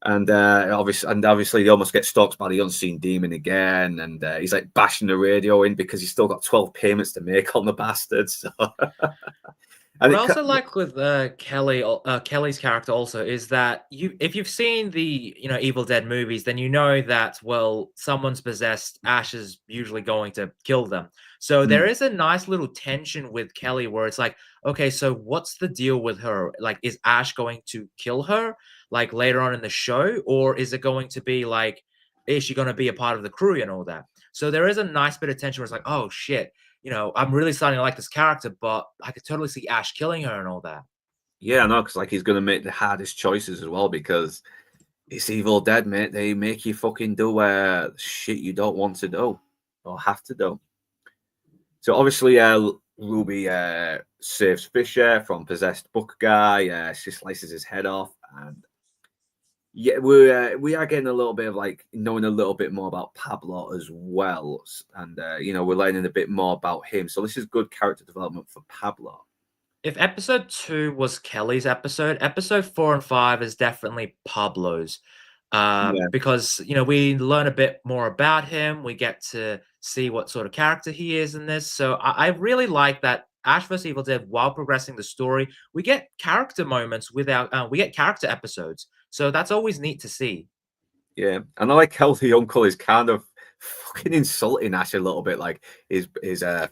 And obviously, he almost gets stalked by the unseen demon again, and he's like bashing the radio in because he's still got 12 payments to make on the bastard. So. What I also like with Kelly's character also is that if you've seen the Evil Dead movies, then you know that someone's possessed, Ash is usually going to kill them. So there is a nice little tension with Kelly where it's like, okay, so what's the deal with her? Like, is Ash going to kill her like later on in the show, or is it going to be like, is she going to be a part of the crew and all that? So there is a nice bit of tension where it's like, oh shit. I'm really starting to like this character, but I could totally see Ash killing her and all that. Yeah, no, because like he's going to make the hardest choices as well, because it's Evil Dead, mate. They make you fucking do shit you don't want to do or have to do. So obviously, Ruby saves Fisher from possessed Buck Guy. She slices his head off, and yeah, we are getting a little bit of like knowing a little bit more about Pablo as well, and we're learning a bit more about him. So this is good character development for Pablo. If episode 2 was Kelly's episode 4 and 5 is definitely Pablo's. Because we learn a bit more about him. We get to see what sort of character he is in this. So I really like that Ash vs. Evil Dead, while progressing the story, we get character moments we get character episodes. So that's always neat to see. Yeah, and I like how the uncle is kind of fucking insulting Ash a little bit. Like his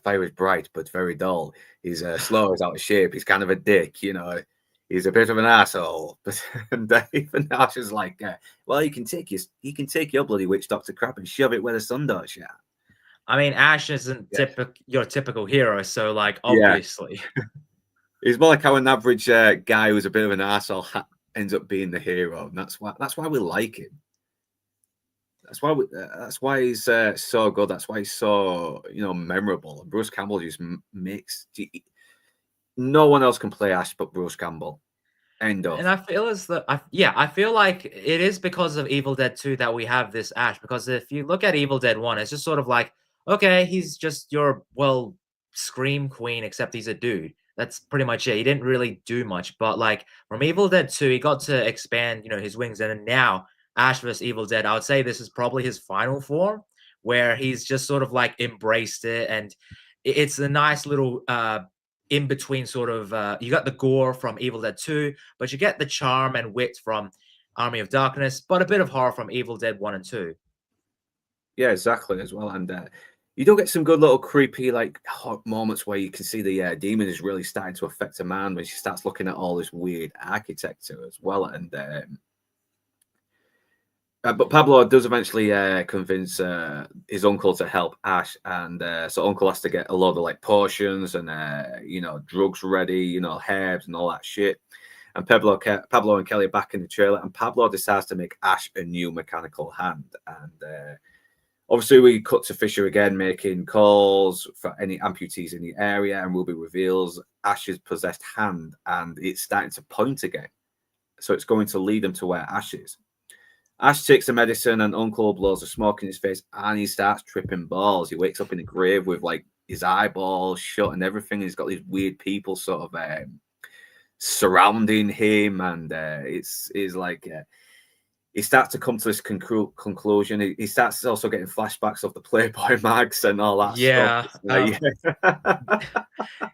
fire is bright but very dull. He's slow, he's out of shape. He's kind of a dick, He's a bit of an asshole. But and even Ash is like, well, you can take your bloody witch doctor crap and shove it where the sun don't shine. I mean, Ash isn't your typical hero, so like obviously. He's more like how an average guy who's a bit of an asshole ends up being the hero, and that's why we like him. That's why he's so good. That's why he's so memorable. And Bruce Campbell just makes no one else can play Ash but Bruce Campbell. End of. And I feel I feel like it is because of Evil Dead 2 that we have this Ash. Because if you look at Evil Dead 1, it's just sort of like, okay, he's just your scream queen, except he's a dude. That's pretty much it. He didn't really do much, but like from Evil Dead 2, he got to expand, his wings, and then now Ash vs. Evil Dead, I would say this is probably his final form, where he's just sort of like embraced it, and it's a nice little in between sort of. You got the gore from Evil Dead 2, but you get the charm and wit from Army of Darkness, but a bit of horror from Evil Dead 1 and 2. Yeah, exactly as well, and you do get some good little creepy like moments where you can see the demon is really starting to affect a man when she starts looking at all this weird architecture as well, and But Pablo does eventually convince his uncle to help Ash, and so Uncle has to get a load of like potions and drugs ready, herbs and all that shit. And Pablo and Kelly are back in the trailer, and Pablo decides to make Ash a new mechanical hand. And obviously, we cut to Fisher again, making calls for any amputees in the area, and Ruby reveals Ash's possessed hand, and it's starting to point again. So it's going to lead them to where Ash is. Ash takes the medicine, and Uncle blows the smoke in his face, and he starts tripping balls. He wakes up in the grave with like his eyeballs shut and everything. He's got these weird people sort of surrounding him, and it's like he starts to come to this conclusion. He starts also getting flashbacks of the Playboy mags and all that stuff.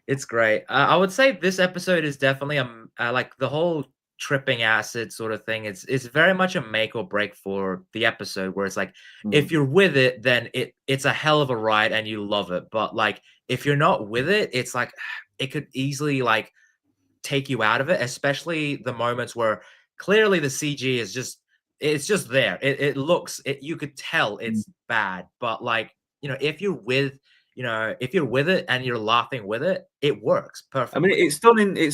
It's great. I would say this episode is definitely like the whole tripping acid sort of thing. It's very much a make or break for the episode, where it's like if you're with it, then it's a hell of a ride and you love it. But like if you're not with it, it's like it could easily like take you out of it, especially the moments where clearly the CG is just there. It looks you could tell it's bad, but like if you're with it and you're laughing with it, it works perfectly. I mean, it's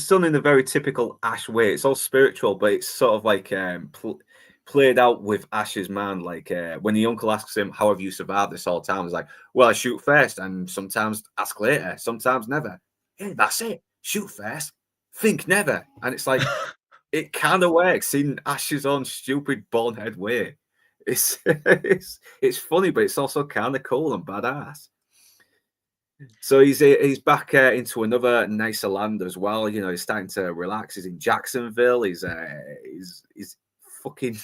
done in a very typical Ash way. It's all spiritual, but it's sort of like played out with Ash's man. Like when the uncle asks him, "How have you survived this whole time?" He's like, "Well, I shoot first, and sometimes ask later, sometimes never." Yeah, that's it. Shoot first, think never, and it's like it kind of works in Ash's own stupid bonehead way. It's it's funny, but it's also kind of cool and badass. So he's back into another nicer land as well. He's starting to relax. He's in Jacksonville. He's fucking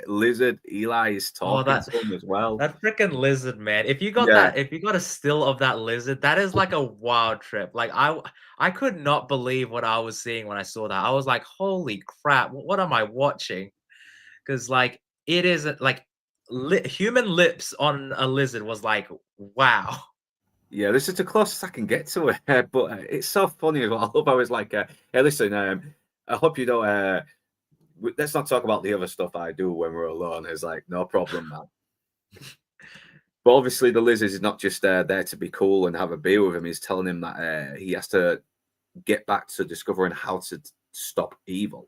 lizard. Eli is talking to him as well. That freaking lizard, man. If you got if you got a still of that lizard, that is like a wild trip. Like I could not believe what I was seeing when I saw that. I was like, holy crap, what am I watching? Because like it is like human lips on a lizard was like, wow. Yeah, this is the closest I can get to it, but it's so funny as well. I love how it's like, hey, listen, I hope you don't. Let's not talk about the other stuff I do when we're alone. It's like, no problem, man. But obviously, the lizard is not just there to be cool and have a beer with him. He's telling him that he has to get back to discovering how to stop evil.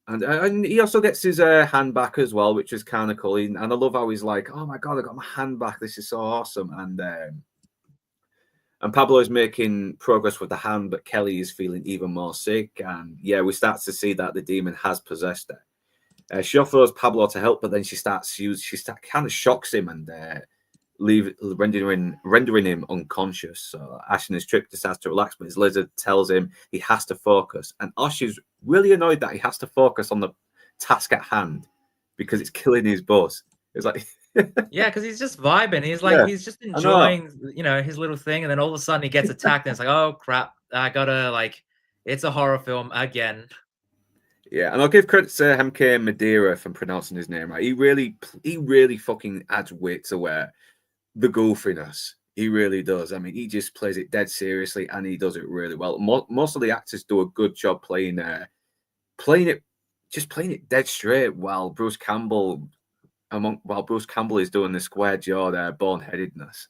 And he also gets his hand back as well, which is kind of cool. And I love how he's like, oh my God, I got my hand back. This is so awesome. And Pablo is making progress with the hand, but Kelly is feeling even more sick. And yeah, we start to see that the demon has possessed her. She offers Pablo to help, but then she kind of shocks him and rendering him unconscious. So Ash in his trip decides to relax, but his lizard tells him he has to focus. And Ash is really annoyed that he has to focus on the task at hand because it's killing his boss. It's like yeah, because he's just vibing. He's like he's just enjoying his little thing, and then all of a sudden he gets attacked, and it's like, oh crap, I gotta it's a horror film again. Yeah, and I'll give credit to MK Madeira for pronouncing his name right. He really fucking adds weight to the goofiness. He really does. I mean, he just plays it dead seriously, and he does it really well. Most of the actors do a good job playing it dead straight, while Bruce Campbell is doing the square jawed boneheadedness,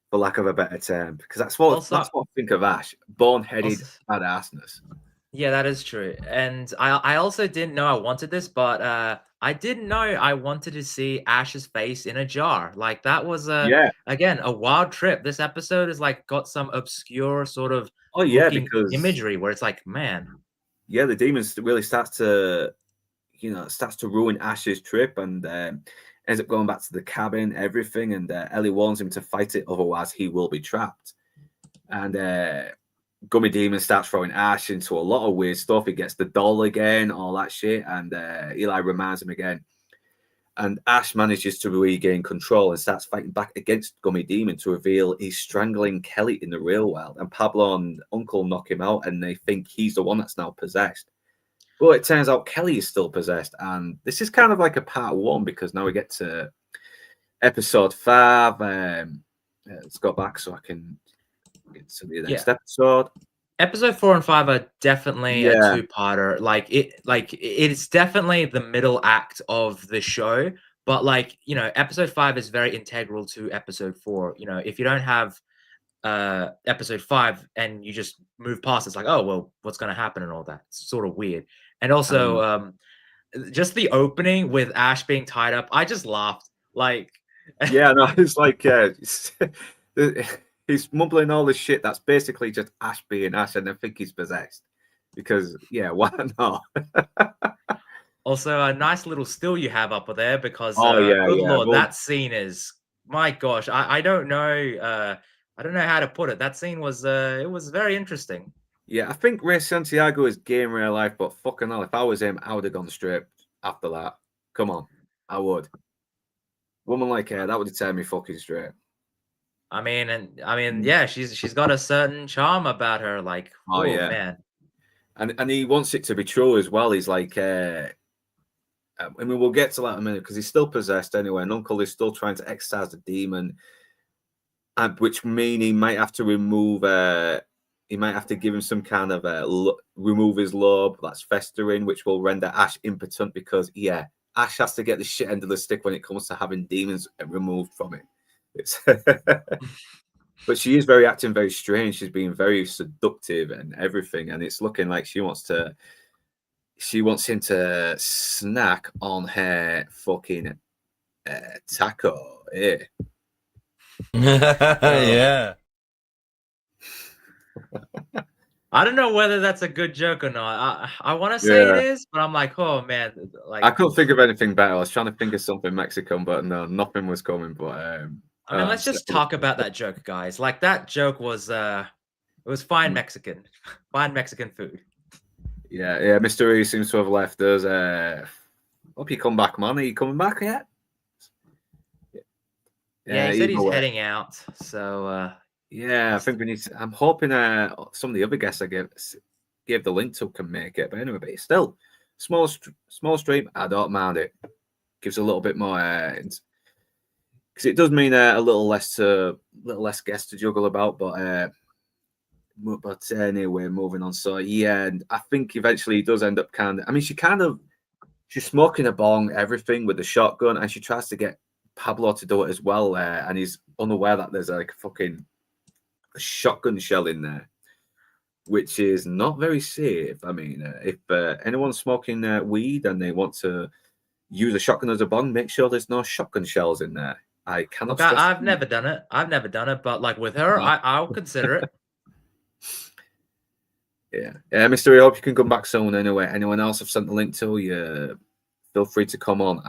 for lack of a better term, because that's what I think of Ash, boneheaded badassness. Yeah, that is true. And I also didn't know I wanted this, but I didn't know I wanted to see Ash's face in a jar. Like that was again a wild trip. This episode is like got some obscure sort of because imagery where it's like, man. Yeah, the demons really starts to ruin Ash's trip, and ends up going back to the cabin, everything, and Ellie warns him to fight it, otherwise he will be trapped. And Gummy Demon starts throwing Ash into a lot of weird stuff. He gets the doll again, all that shit, and Eli reminds him again. And Ash manages to regain control and starts fighting back against Gummy Demon to reveal he's strangling Kelly in the real world. And Pablo and Uncle knock him out, and they think he's the one that's now possessed. Well, it turns out Kelly is still possessed, and this is kind of like a part one, because now we get to episode 5. Let's go back so I can get to the next episode. Episode 4 and 5 are definitely a Yeah. two-parter. It's definitely the middle act of the show, but episode 5 is very integral to episode 4. If you don't have episode 5 and you just move past, it's like, oh well, what's going to happen and all that. It's sort of weird. And also just the opening with Ash being tied up, I just laughed. Yeah, no, it's like he's mumbling all this shit that's basically just Ash being Ash, and I think he's possessed. Because why not? Also, a nice little still you have up there because Oh yeah, good yeah. lord, Well, that scene is, my gosh, I don't know how to put it. That scene was it was very interesting. yeah, I think Ray Santiago is gay in real life, but fucking hell, if I was him, I would have gone straight after that. Come on, I would. Woman like her, that would have turned me fucking straight. I mean, yeah, she's got a certain charm about her. Oh yeah, man. And he wants it to be true as well. He's like, I mean, we'll get to that in a minute because he's still possessed anyway, and Uncle is still trying to exorcise the demon, and which mean he might have to remove. He might have to give him some kind of remove his lobe that's festering, which will render Ash impotent because Ash has to get the shit end of the stick when it comes to having demons removed from it. It's but she is acting very strange. She's being very seductive and everything, and it's looking like she wants him to snack on her fucking taco. Yeah. I don't know whether that's a good joke or not. I want to say it is, but I'm like, oh man, I couldn't think of anything better. I was trying to think of something Mexican, but no, nothing was coming. But I mean, let's just talk about that joke, guys. That joke was it was fine Mexican, fine Mexican food. Yeah. Mr. E seems to have left us. Hope you come back, man. Are you coming back yet? Yeah, he said he's heading out. So I think we need to. I'm hoping some of the other guests I gave the link to can make it. But anyway, but it's still small stream. I don't mind it. Gives a little bit more because it does mean a little less guests to juggle about. But anyway, moving on. So and I think eventually he does end up I mean, she's smoking a bong, everything with the shotgun, and she tries to get Pablo to do it as well, and he's unaware that there's like a shotgun shell in there, which is not very safe. I mean, if anyone's smoking weed and they want to use a shotgun as a bong, make sure there's no shotgun shells in there. I cannot. Look, I've never done it. But with her, I'll consider it. Yeah, Mr. I hope you can come back soon. Anyway, anyone else I've sent the link to, you feel free to come on.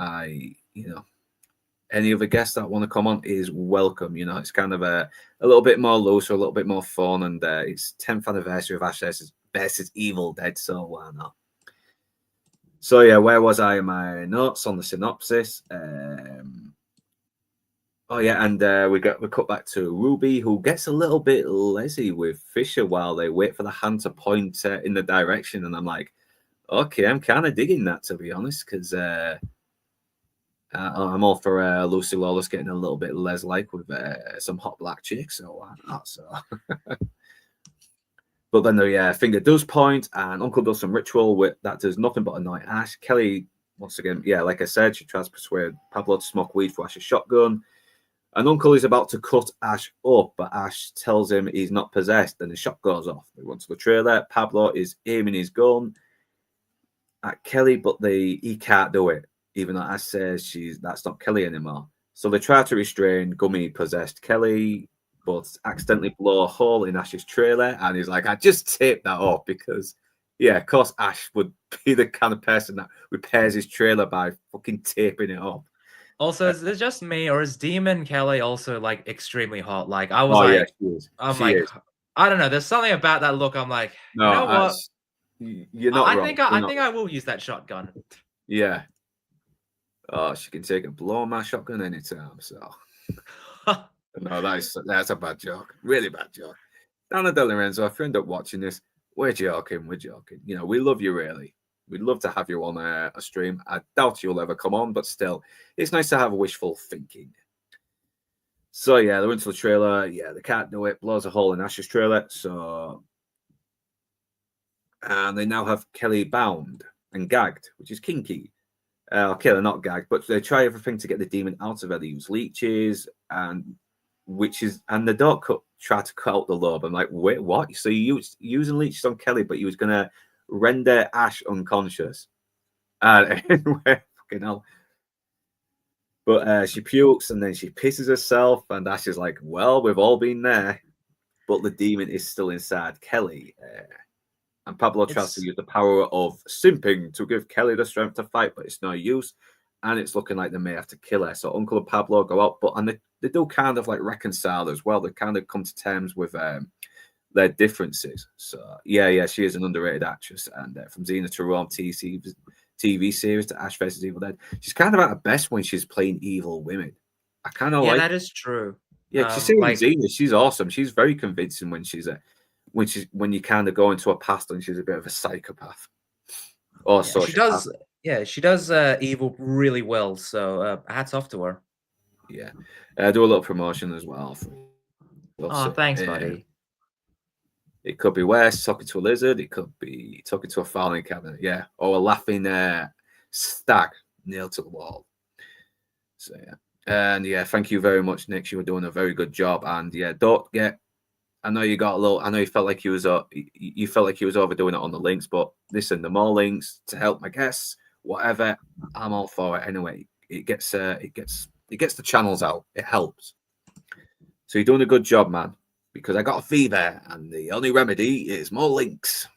Any other guests that want to come on is welcome. It's kind of a little bit more loose or a little bit more fun, and it's 10th anniversary of Ash versus Evil Dead, so why not? So yeah, where was I in my notes on the synopsis? We cut back to Ruby, who gets a little bit lazy with Fisher while they wait for the hand to point in the direction, and I'm like, okay, I'm kind of digging that, to be honest, because I'm all for Lucy Lawless getting a little bit les-like with some hot black chicks, so why not? So, but then finger does point, and Uncle does some ritual that does nothing but annoy Ash. Kelly, once again, like I said, she tries to persuade Pablo to smoke weed for Ash's shotgun, and Uncle is about to cut Ash up, but Ash tells him he's not possessed, and the shot goes off. They run to the trailer. Pablo is aiming his gun at Kelly, but he can't do it, even though Ash says that's not Kelly anymore. So they try to restrain Gummy-possessed Kelly, but accidentally blow a hole in Ash's trailer, and he's like, I just taped that off because, of course Ash would be the kind of person that repairs his trailer by fucking taping it off. Also, is it just me, or is Demon Kelly also extremely hot? I was she is. I don't know. There's something about that look. I'm like, no, you know what? You're not wrong. I think I will use that shotgun. Yeah. Oh, she can take a blow on my shotgun anytime. So, no, that's a bad joke. Really bad joke. Donna De Lorenzo, if you end up watching this, we're joking. We love you, really. We'd love to have you on a stream. I doubt you'll ever come on, but still, it's nice to have wishful thinking. So, they went to the trailer. They can't do it. Blows a hole in Ash's trailer. So, and they now have Kelly bound and gagged, which is kinky. Okay, they're not gagged, but they try everything to get the demon out of her. They use leeches, and they don't try to cut out the lobe. I'm like, wait, what? So you using leeches on Kelly, but you was gonna render Ash unconscious. And anyway, fucking hell. But she pukes and then she pisses herself, and Ash is like, well, we've all been there, but the demon is still inside Kelly. And Pablo tries to use the power of simping to give Kelly the strength to fight, but it's no use. And it's looking like they may have to kill her. So Uncle and Pablo go out, and they do kind of like reconcile as well. They kind of come to terms with their differences. So yeah, she is an underrated actress. And from Xena to Rome TV series to Ash vs Evil Dead, she's kind of at her best when she's playing evil women. I kind of like. Yeah, that is true. Yeah, she's like Xena. She's awesome. She's very convincing when when you kind of go into her past and she's a bit of a psychopath. Also, she does. Yeah, she does evil really well. So hats off to her. Yeah, do a little promotion as well. Oh, thanks, buddy. It could be Wes talking to a lizard. It could be talking to a filing cabinet. Yeah, or a laughing stag nailed to the wall. So yeah, and yeah, thank you very much, Nick. You were doing a very good job. And yeah, don't get. I know you got a little. I know you felt like you felt like he was overdoing it on the links, but listen, the more links to help my guests, whatever, I'm all for it. Anyway, it gets the channels out. It helps. So you're doing a good job, man. Because I got a fever, and the only remedy is more links.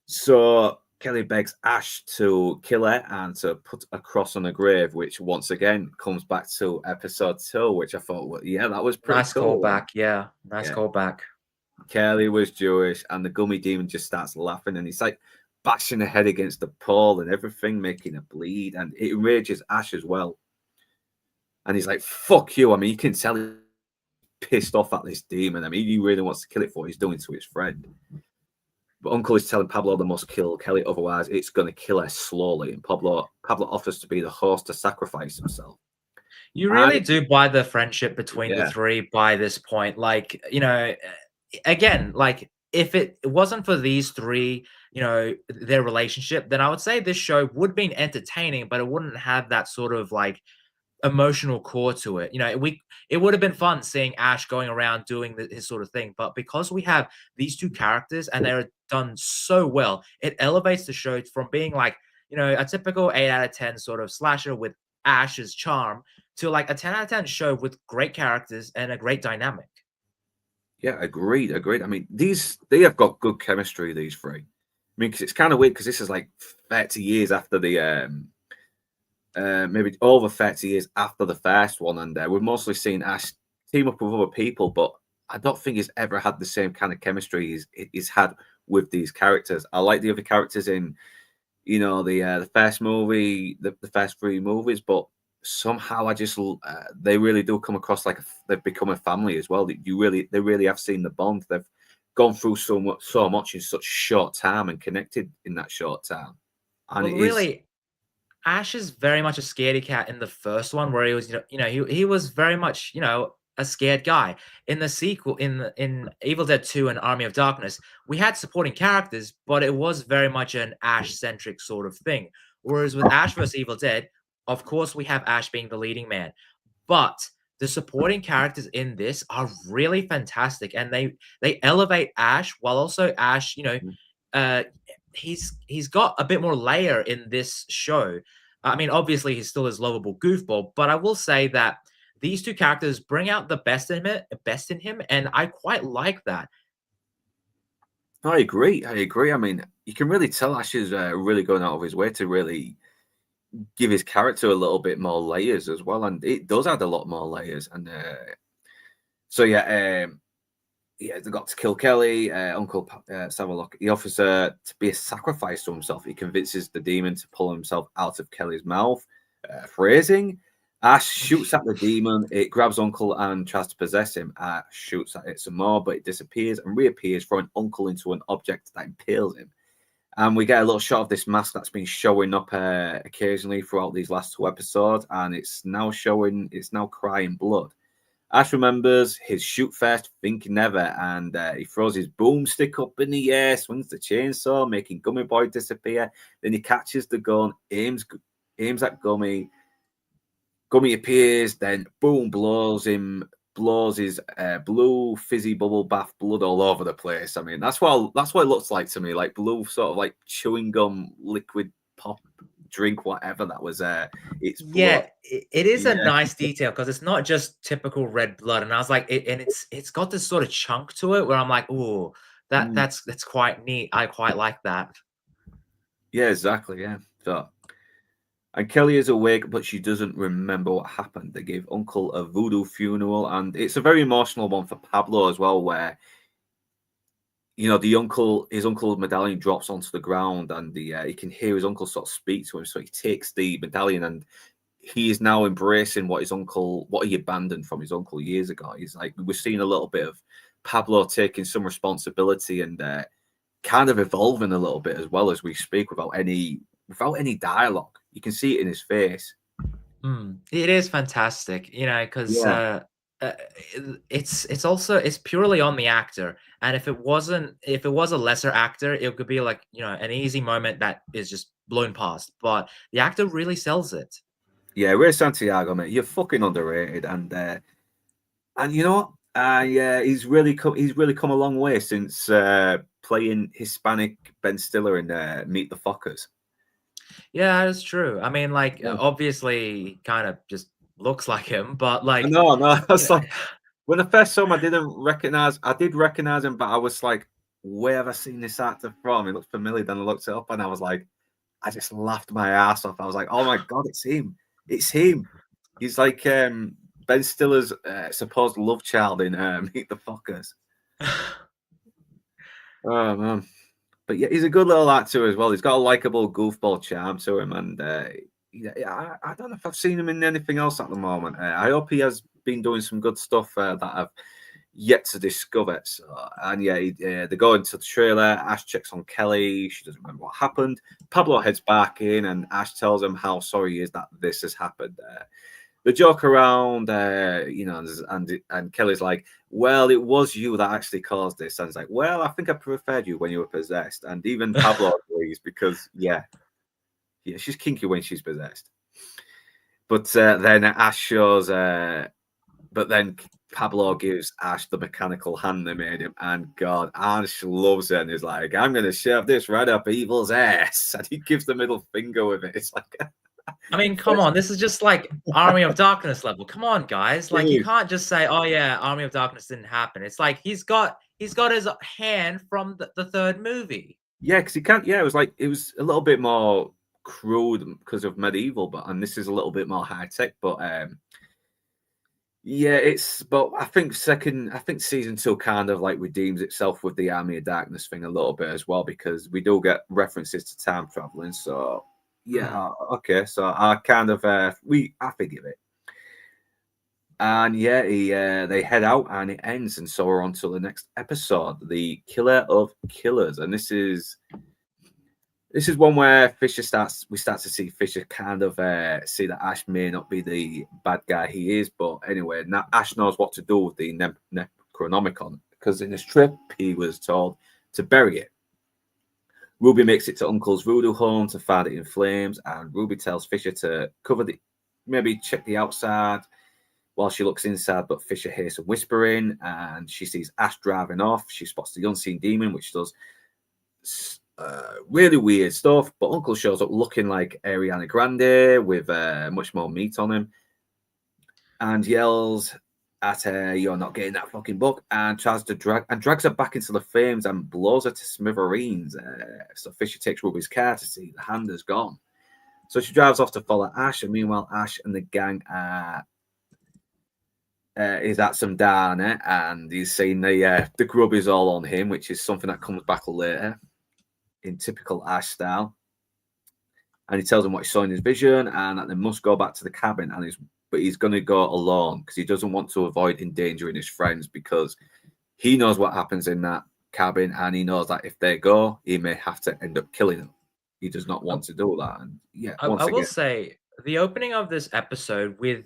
So Kelly begs Ash to kill her and to put a cross on her grave, which once again comes back to episode 2, which I thought, well, yeah, that was pretty cool. Callback. Yeah, nice callback. Kelly was Jewish, and the gummy demon just starts laughing, and he's like bashing her head against the pole and everything, making her bleed, and it enrages Ash as well. And he's like, "Fuck you!" I mean, you can tell he's pissed off at this demon. I mean, he really wants to kill it for what he's doing to his friend. But Uncle is telling Pablo they must kill Kelly, otherwise it's going to kill her slowly. And Pablo offers to be the host to sacrifice himself. You really do buy the friendship between the three by this point. Like, you know, again, like if it wasn't for these three, you know, their relationship, then I would say this show would have been entertaining, but it wouldn't have that sort of like emotional core to it. You know, it would have been fun seeing Ash going around doing his sort of thing, but because we have these two characters and they're done so well, it elevates the show from being like, you know, a typical 8 out of 10 sort of slasher with Ash's charm to like a 10 out of 10 show with great characters and a great dynamic. Yeah, agreed. I mean, they have got good chemistry, these three. I mean, because it's kind of weird because this is like 30 years after the maybe over 30 years after the first one, and we've mostly seen Ash team up with other people, but I don't think he's ever had the same kind of chemistry he's had with these characters. I like the other characters in, you know, the first movie, the first 3 movies, but somehow I just they really do come across like they've become a family as well. They really have seen the bond. They've gone through so much in such short time and connected in that short time. And well, really, Ash is very much a scaredy cat in the first one, where he was, he was very much, you know, a scared guy. In the sequel, in Evil Dead 2 and Army of Darkness, we had supporting characters, but it was very much an Ash-centric sort of thing. Whereas with Ash vs. Evil Dead, of course, we have Ash being the leading man, but the supporting characters in this are really fantastic, and they elevate Ash while also Ash, you know, he's got a bit more layer in this show. I mean, obviously, he's still his lovable goofball, but I will say that these two characters bring out the best in him, and I quite like that. I agree. I mean, you can really tell Ash is really going out of his way to really give his character a little bit more layers as well, and it does add a lot more layers. And so yeah, they got to kill Kelly. Uncle, let's have a look. He offers to be a sacrifice to himself. He convinces the demon to pull himself out of Kelly's mouth. Phrasing. Ash shoots at the demon. It grabs Uncle and tries to possess him. Ash shoots at it some more, but it disappears and reappears, throwing Uncle into an object that impales him. And we get a little shot of this mask that's been showing up occasionally throughout these last 2 episodes, and it's now crying blood. Ash remembers his shoot first, think never, and he throws his boomstick up in the air, swings the chainsaw, making Gummy Boy disappear. Then he catches the gun, aims at Gummy. Gummy appears, then boom, blows his blue fizzy bubble bath blood all over the place. I mean, that's what it looks like to me, like blue sort of like chewing gum, liquid pop drink, whatever that was. It's blood. Yeah, it is a nice detail because it's not just typical red blood. And I was like, it's got this sort of chunk to it where I'm like, oh, that's quite neat. I quite like that. Yeah, exactly. Yeah. So, and Kelly is awake, but she doesn't remember what happened. They gave Uncle a voodoo funeral, and it's a very emotional one for Pablo as well, where his uncle's medallion drops onto the ground, and he can hear his uncle sort of speak to him. So he takes the medallion, and he is now embracing what he abandoned from his uncle years ago. He's like, we're seeing a little bit of Pablo taking some responsibility and kind of evolving a little bit as well as we speak without any dialogue. You can see it in his face. It is fantastic, because it's purely on the actor. And if it was a lesser actor, it could be like, an easy moment that is just blown past. But the actor really sells it. Yeah, Ray Santiago, mate, you're fucking underrated, and you know what? He's really come a long way since playing Hispanic Ben Stiller in Meet the Fockers. Yeah, that's true. I mean, like, obviously, kind of just looks like him, but like, no, that's like when I first saw him, I did recognize him, but I was like, where have I seen this actor from? He looked familiar. Then I looked it up, and I was like, I just laughed my ass off. I was like, oh my god, it's him! It's him! He's like Ben Stiller's supposed love child in Meet the Fockers. Oh man. But yeah, he's a good little actor as well. He's got a likable goofball charm to him, and I don't know if I've seen him in anything else at the moment. I hope he has been doing some good stuff that I've yet to discover. So, and they go into the trailer. Ash checks on Kelly. She doesn't remember what happened. Pablo heads back in, and Ash tells him how sorry he is that this has happened. They joke around, and Kelly's like, well, it was you that actually caused this. And it's like, well, I think I preferred you when you were possessed. And even Pablo agrees because, she's kinky when she's possessed. But then Ash shows, but then Pablo gives Ash the mechanical hand they made him. And God, Ash loves it and is like, I'm going to shove this right up Evil's ass. And he gives the middle finger with it. It's like... I mean, come on, this is just like Army of Darkness level. Come on, guys. Like, you can't just say, oh yeah, Army of Darkness didn't happen. It's like he's got his hand from the third movie. Yeah, because he can't. Yeah, it was a little bit more crude because of medieval, and this is a little bit more high tech. But but I think season 2 kind of like redeems itself with the Army of Darkness thing a little bit as well, because we do get references to time traveling. So yeah, okay. So I kind of I forgive it. And they head out, and it ends, and so we're on to the next episode, the Killer of Killers, and this is one where we start to see Fisher kind of see that Ash may not be the bad guy he is, but anyway, now Ash knows what to do with the Necronomicon, because in his trip he was told to bury it. Ruby makes it to Uncle's voodoo home to find it in flames, and Ruby tells Fisher to maybe check the outside while she looks inside, but Fisher hears some whispering, and she sees Ash driving off. She spots the unseen demon, which does really weird stuff, but Uncle shows up looking like Ariana Grande with much more meat on him, and yells at her, "You're not getting that fucking book," and tries to drags her back into the flames and blows her to smithereens. So Fisher takes Ruby's car to see the hand is gone. So she drives off to follow Ash, and meanwhile Ash and the gang is at some diner, and he's saying the grub is all on him, which is something that comes back later in typical Ash style. And he tells them what he saw in his vision, and that they must go back to the cabin, but he's going to go alone because he doesn't want to avoid endangering his friends, because he knows what happens in that cabin, and he knows that if they go, he may have to end up killing them. He does not want to do that. And I will say the opening of this episode with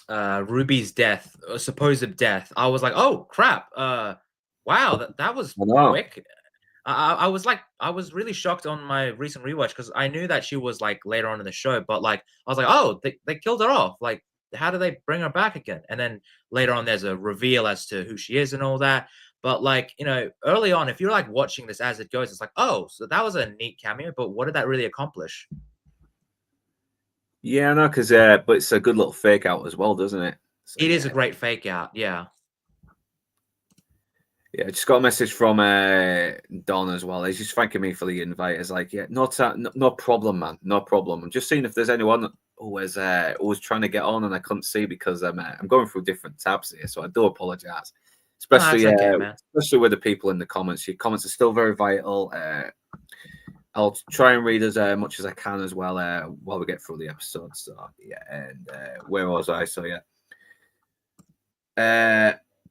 Ruby's death, supposed death, I was like, oh crap, wow, that was I know. quick. I was like, I was really shocked on my recent rewatch because I knew that she was like later on in the show, but like I was like, oh, they killed her off. Like, how do they bring her back again? And then later on, there's a reveal as to who she is and all that. But like, early on, if you're like watching this as it goes, it's like, oh, so that was a neat cameo, but what did that really accomplish? Yeah, no, because but it's a good little fake out as well, doesn't it? So, It is a great fake out, yeah. Yeah, I just got a message from Don as well. He's just thanking me for the invite. It's like, yeah, no problem, man, no problem. I'm just seeing if there's anyone who was trying to get on and I couldn't see because I'm going through different tabs here, so I do apologize. Especially, okay, man. especially with the people in the comments. Your comments are still very vital. I'll try and read as much as I can as well while we get through the episode. So yeah, and where was I? So yeah.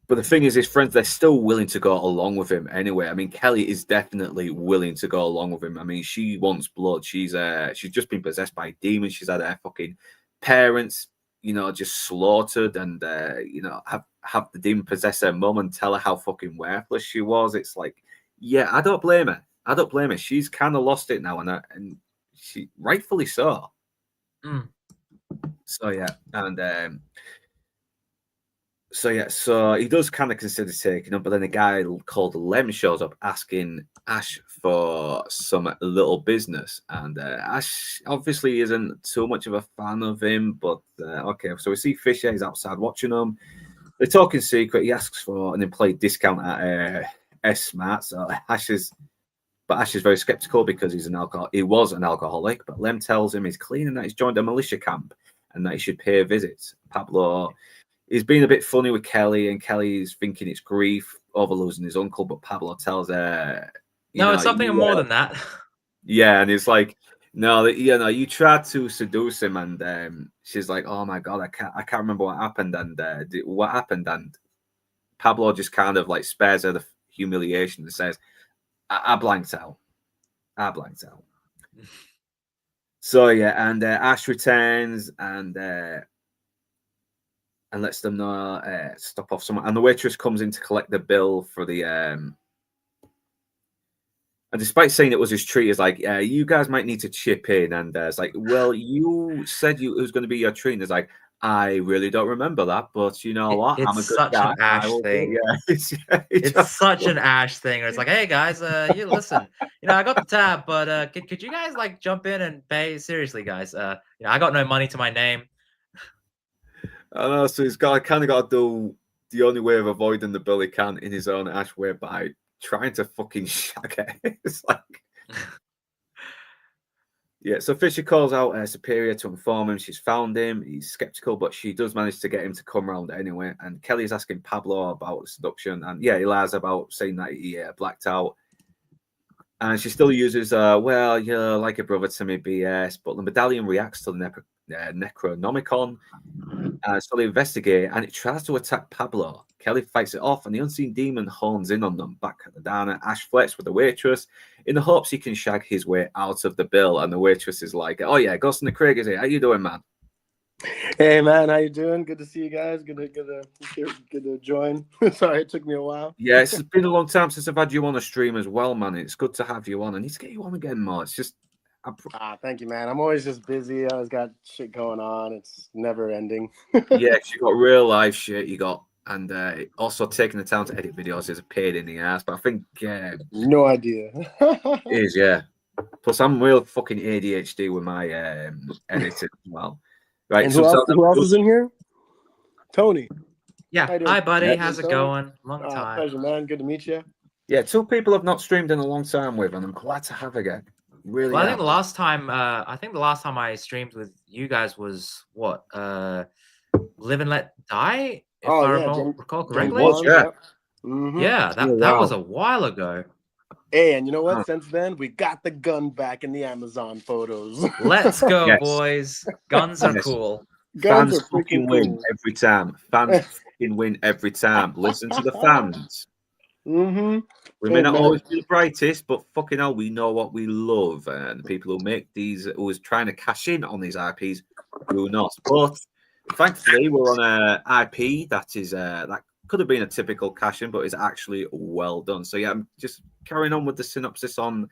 But the thing is, his friends, they're still willing to go along with him anyway. I mean, Kelly is definitely willing to go along with him. I mean, she wants blood. She's just been possessed by demons. She's had her fucking parents, just slaughtered, and have the demon possess her mum and tell her how fucking worthless she was. It's like, yeah, I don't blame her. I don't blame her. She's kind of lost it now, and she rightfully so. Mm. So yeah, and so he does kind of consider taking up, but then a guy called Lem shows up asking Ash for some little business, and Ash obviously isn't too much of a fan of him, but okay. So we see Fisher, he's outside watching them. They're talking secret. He asks for an employee discount at S-Mart, so Ash is very skeptical because he was an alcoholic, but Lem tells him he's clean and that he's joined a militia camp and that he should pay visits. Pablo is being a bit funny with Kelly, and Kelly's thinking it's grief over losing his uncle, but Pablo tells her, it's something more than that. Yeah, and it's like, no, you tried to seduce him, and she's like, oh my god, I can't remember what happened, and what happened, and Pablo just kind of like spares her the humiliation and says, I blanked out. So yeah, and Ash returns and lets them know stop off someone. And the waitress comes in to collect the bill for the and despite saying it was his treat, is like, you guys might need to chip in. And it's like, well, you said it was going to be your treat. And it's like, I really don't remember that, but you know what? It's I'm a good such guy. an Ash thing. Yeah, it's such an Ash thing. Where it's like, hey guys, you listen, I got the tab, but could you guys like jump in and pay? Seriously, guys, I got no money to my name. I know, so he's kind of got to do the only way of avoiding the bill he can in his own Ash way by trying to fucking shag it. It's like, yeah. So Fisher calls out her superior to inform him she's found him. He's skeptical, but she does manage to get him to come around anyway. And Kelly's asking Pablo about the seduction, and yeah, he lies about saying that he blacked out. And she still uses, well, you're like a brother to me, BS. But the medallion reacts to the Necronomicon. So they investigate, and it tries to attack Pablo. Kelly fights it off, and the unseen demon horns in on them. Back at the diner, Ash flirts with the waitress in the hopes he can shag his way out of the bill. And the waitress is like, oh yeah, Ghost and the Craig is here. How you doing, man? Hey man, how you doing? Good to see you guys. Good to join. Sorry, it took me a while. Yeah, it's been a long time since I've had you on a stream as well, man. It's good to have you on. I need to get you on again more. It's just thank you, man. I'm always just busy. I always got shit going on. It's never ending. Yeah, you got real life shit. You got, and also taking the time to edit videos is a pain in the ass. But I think no idea. It is, yeah. Plus, I'm real fucking ADHD with my editing as well. Right. And who else is in here? Tony. Yeah. Hi, buddy. How's it going? Long time. Pleasure, man. Good to meet you. Yeah, two people I've not streamed in a long time with, and I'm glad to have again. Really. Well, I think the last time I streamed with you guys was what? Live and Let Die, if I recall correctly. Yeah. Mm-hmm. Yeah, that was a while ago. Hey, and you know what? Since then, we got the gun back in the Amazon photos. Let's go, boys. Guns are cool. Fans fucking win every time. Fans fucking win every time. Listen to the fans. Mm-hmm. We may not always be the brightest, but fucking hell, we know what we love. And the people who make these, who is trying to cash in on these IPs, do not. But Thankfully, we're on a IP that is that could have been a typical cash-in, but is actually well done. So yeah, I'm just carrying on with the synopsis on.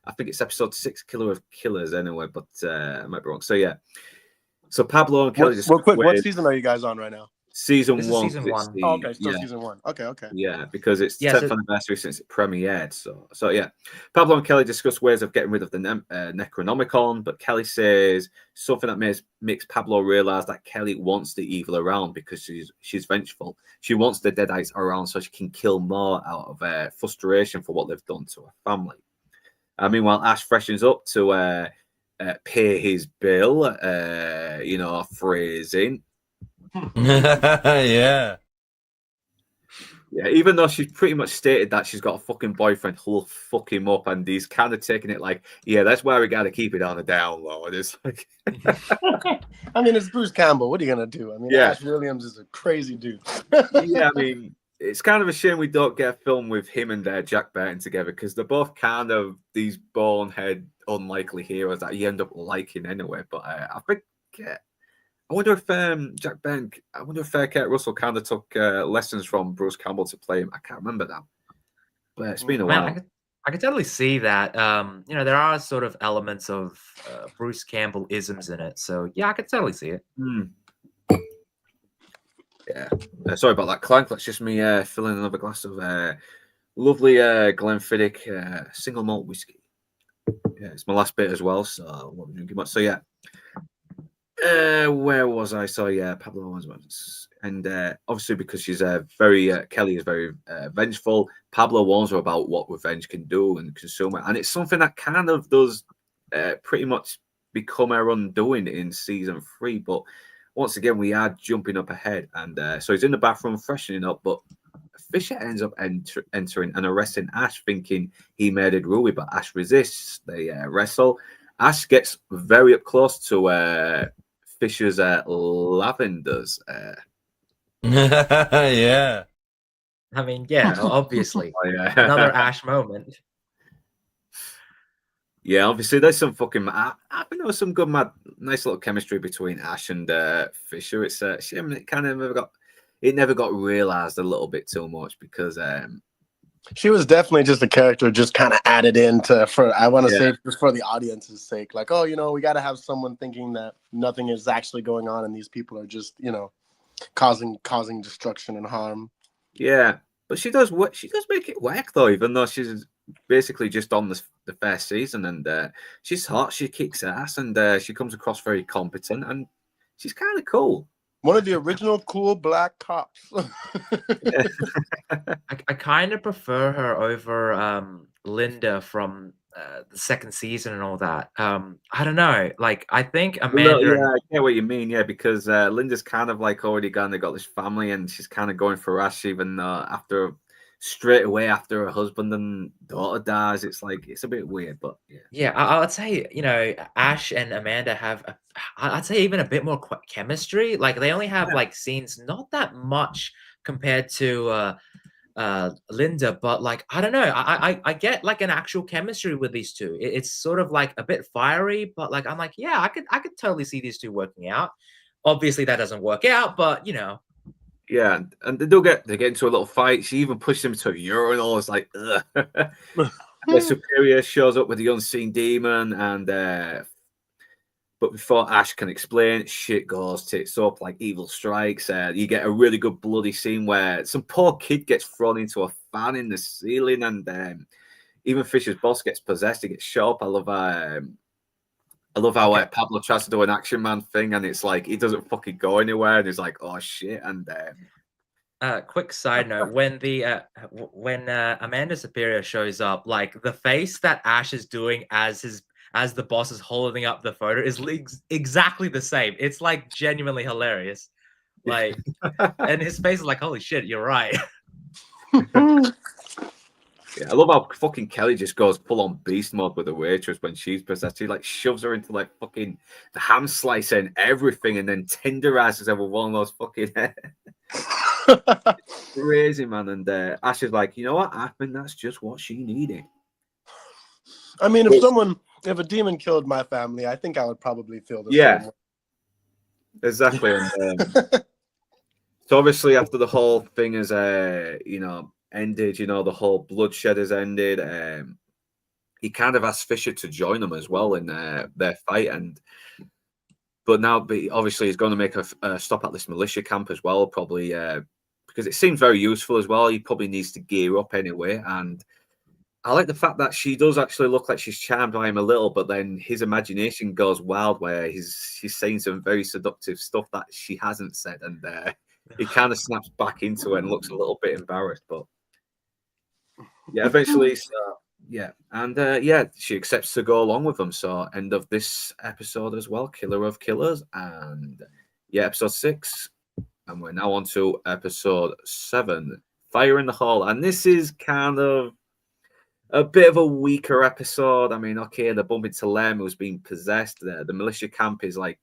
I think it's episode 6, Killer of Killers, anyway, but I might be wrong. So yeah, so Pablo and Kelly just Real quick, what season are you guys on right now? season This is 1. season 1. Oh, okay, still season 1. Okay. Yeah, because it's Yeah, 10th so- anniversary since it premiered. So yeah, Pablo and Kelly discuss ways of getting rid of the Necronomicon, but Kelly says something that makes Pablo realize that Kelly wants the evil around because she's vengeful. She wants the Deadites around so she can kill more out of frustration for what they've done to her family. Meanwhile, Ash freshens up to pay his bill. Phrasing. Yeah. Yeah, even though she's pretty much stated that she's got a fucking boyfriend who'll fuck him up, and he's kind of taking it like, yeah, that's why we got to keep it on the down low. And it's like, I mean, it's Bruce Campbell. What are you gonna do? I mean, Yeah. Ash Williams is a crazy dude. yeah, I mean, it's kind of a shame we don't get a film with him and Jack Burton together because they're both kind of these bonehead, unlikely heroes that you end up liking anyway. But I think. I wonder if Jack Burton, I wonder if Kurt Russell kind of took lessons from Bruce Campbell to play him. I can't remember that. But it's been a while. I could totally see that. There are sort of elements of Bruce Campbell isms in it. So yeah, I could totally see it. Yeah. Sorry about that, Clank. That's just me filling another glass of lovely Glenfiddich single malt whiskey. Yeah, it's my last bit as well. So I won't be drinking much. So yeah. Where was I? So yeah, Pablo was, and obviously because she's Kelly is very vengeful. Pablo warns her about what revenge can do and consume it, and it's something that kind of does pretty much become her undoing in season 3. But once again, we are jumping up ahead, and so he's in the bathroom freshening up, but Fisher ends up entering and arresting Ash, thinking he murdered Ruby, but Ash resists. They wrestle. Ash gets very up close to Fisher's lavenders. Yeah. I mean, yeah, obviously. Yeah. Another Ash moment. Yeah, obviously there's some fucking. I think there was some good, nice little chemistry between Ash and Fisher. It's a shame it kind of never got realized a little bit too much because She was definitely just a character, just kind of added in I want to say just for the audience's sake, like, oh, we got to have someone thinking that nothing is actually going on and these people are just, causing destruction and harm. Yeah, but she does make it work though, even though she's basically just on the first season, and she's hot, she kicks ass, and she comes across very competent, and she's kind of cool. One of the original cool black cops. I kind of prefer her over Linda from the second season and all that. I don't know. Like, I think Amanda. I get what you mean. Yeah, because Linda's kind of like already got this family, and she's kind of going for Ash, even straight away after her husband and daughter dies. It's like it's a bit weird, but yeah. Yeah, I'd say Ash and Amanda have, I'd say even a bit more chemistry. Like they only have like scenes, not that much compared to Linda, but like I don't know, I get like an actual chemistry with these two. It's sort of like a bit fiery, but like I'm like, yeah, I could totally see these two working out. Obviously, that doesn't work out, but Yeah, and they get into a little fight. She even pushed him to a urinal. It's like, ugh. The Superior shows up with the unseen demon, and but before Ash can explain, shit goes tits up, like evil strikes. You get a really good bloody scene where some poor kid gets thrown into a fan in the ceiling, and even Fisher's boss gets possessed. He gets shot up. I love how Pablo tries to do an Action Man thing, and it's like he doesn't fucking go anywhere, and he's like, "Oh shit!" And quick side note: when Amanda Superior shows up, like the face that Ash is doing as the boss is holding up the photo is exactly the same. It's like genuinely hilarious. Like, and his face is like, "Holy shit, you're right." Yeah, I love how fucking Kelly just goes full on beast mode with the waitress when she's possessed. He like shoves her into like fucking the ham slicer and everything, and then tenderizes her with one of those fucking crazy, man. And Ash is like, you know what? I think that's just what she needed. I mean, if a demon killed my family, I think I would probably feel the same way. Exactly. And, so obviously after the whole thing has ended, the whole bloodshed has ended. He kind of asked Fisher to join them as well in their fight, but obviously he's going to make a stop at this militia camp as well, probably because it seems very useful as well. He probably needs to gear up anyway, and I like the fact that she does actually look like she's charmed by him a little, but then his imagination goes wild where she's saying some very seductive stuff that she hasn't said, and he kind of snaps back into it and looks a little bit embarrassed. But yeah, eventually, she accepts to go along with them. So end of this episode as well, Killer of Killers, and episode 6, and we're now on to episode 7, Fire in the Hall, and this is kind of a bit of a weaker episode. I mean, okay, they're bumping to Lem, who's being possessed. The militia camp is like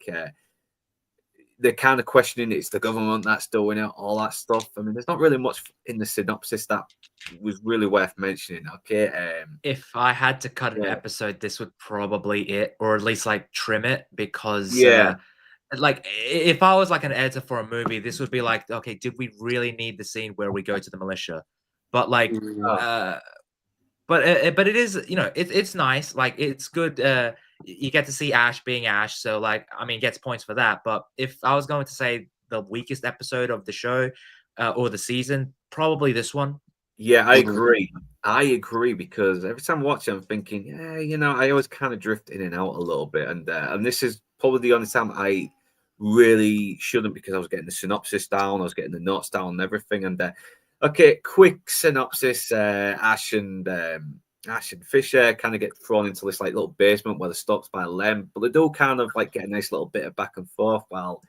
they're kind of questioning it's the government that's doing it, all that stuff. I mean, there's not really much in the synopsis that was really worth mentioning. Okay, if I had to cut an episode, this would probably it, or at least like trim it, because like if I was like an editor for a movie, this would be like, okay, did we really need the scene where we go to the militia? But like, but it is, it's nice. Like it's good. You get to see Ash being Ash, so like, I mean, gets points for that. But if I was going to say the weakest episode of the show or the season, probably this one. Yeah, I agree. I agree because every time I watch it, I'm thinking, I always kind of drift in and out a little bit, and this is probably the only time I really shouldn't, because I was getting the synopsis down, I was getting the notes down and everything. And okay, quick synopsis: Ash and Fisher kind of get thrown into this like little basement where they're stopped by Lem, but they do kind of like get a nice little bit of back and forth while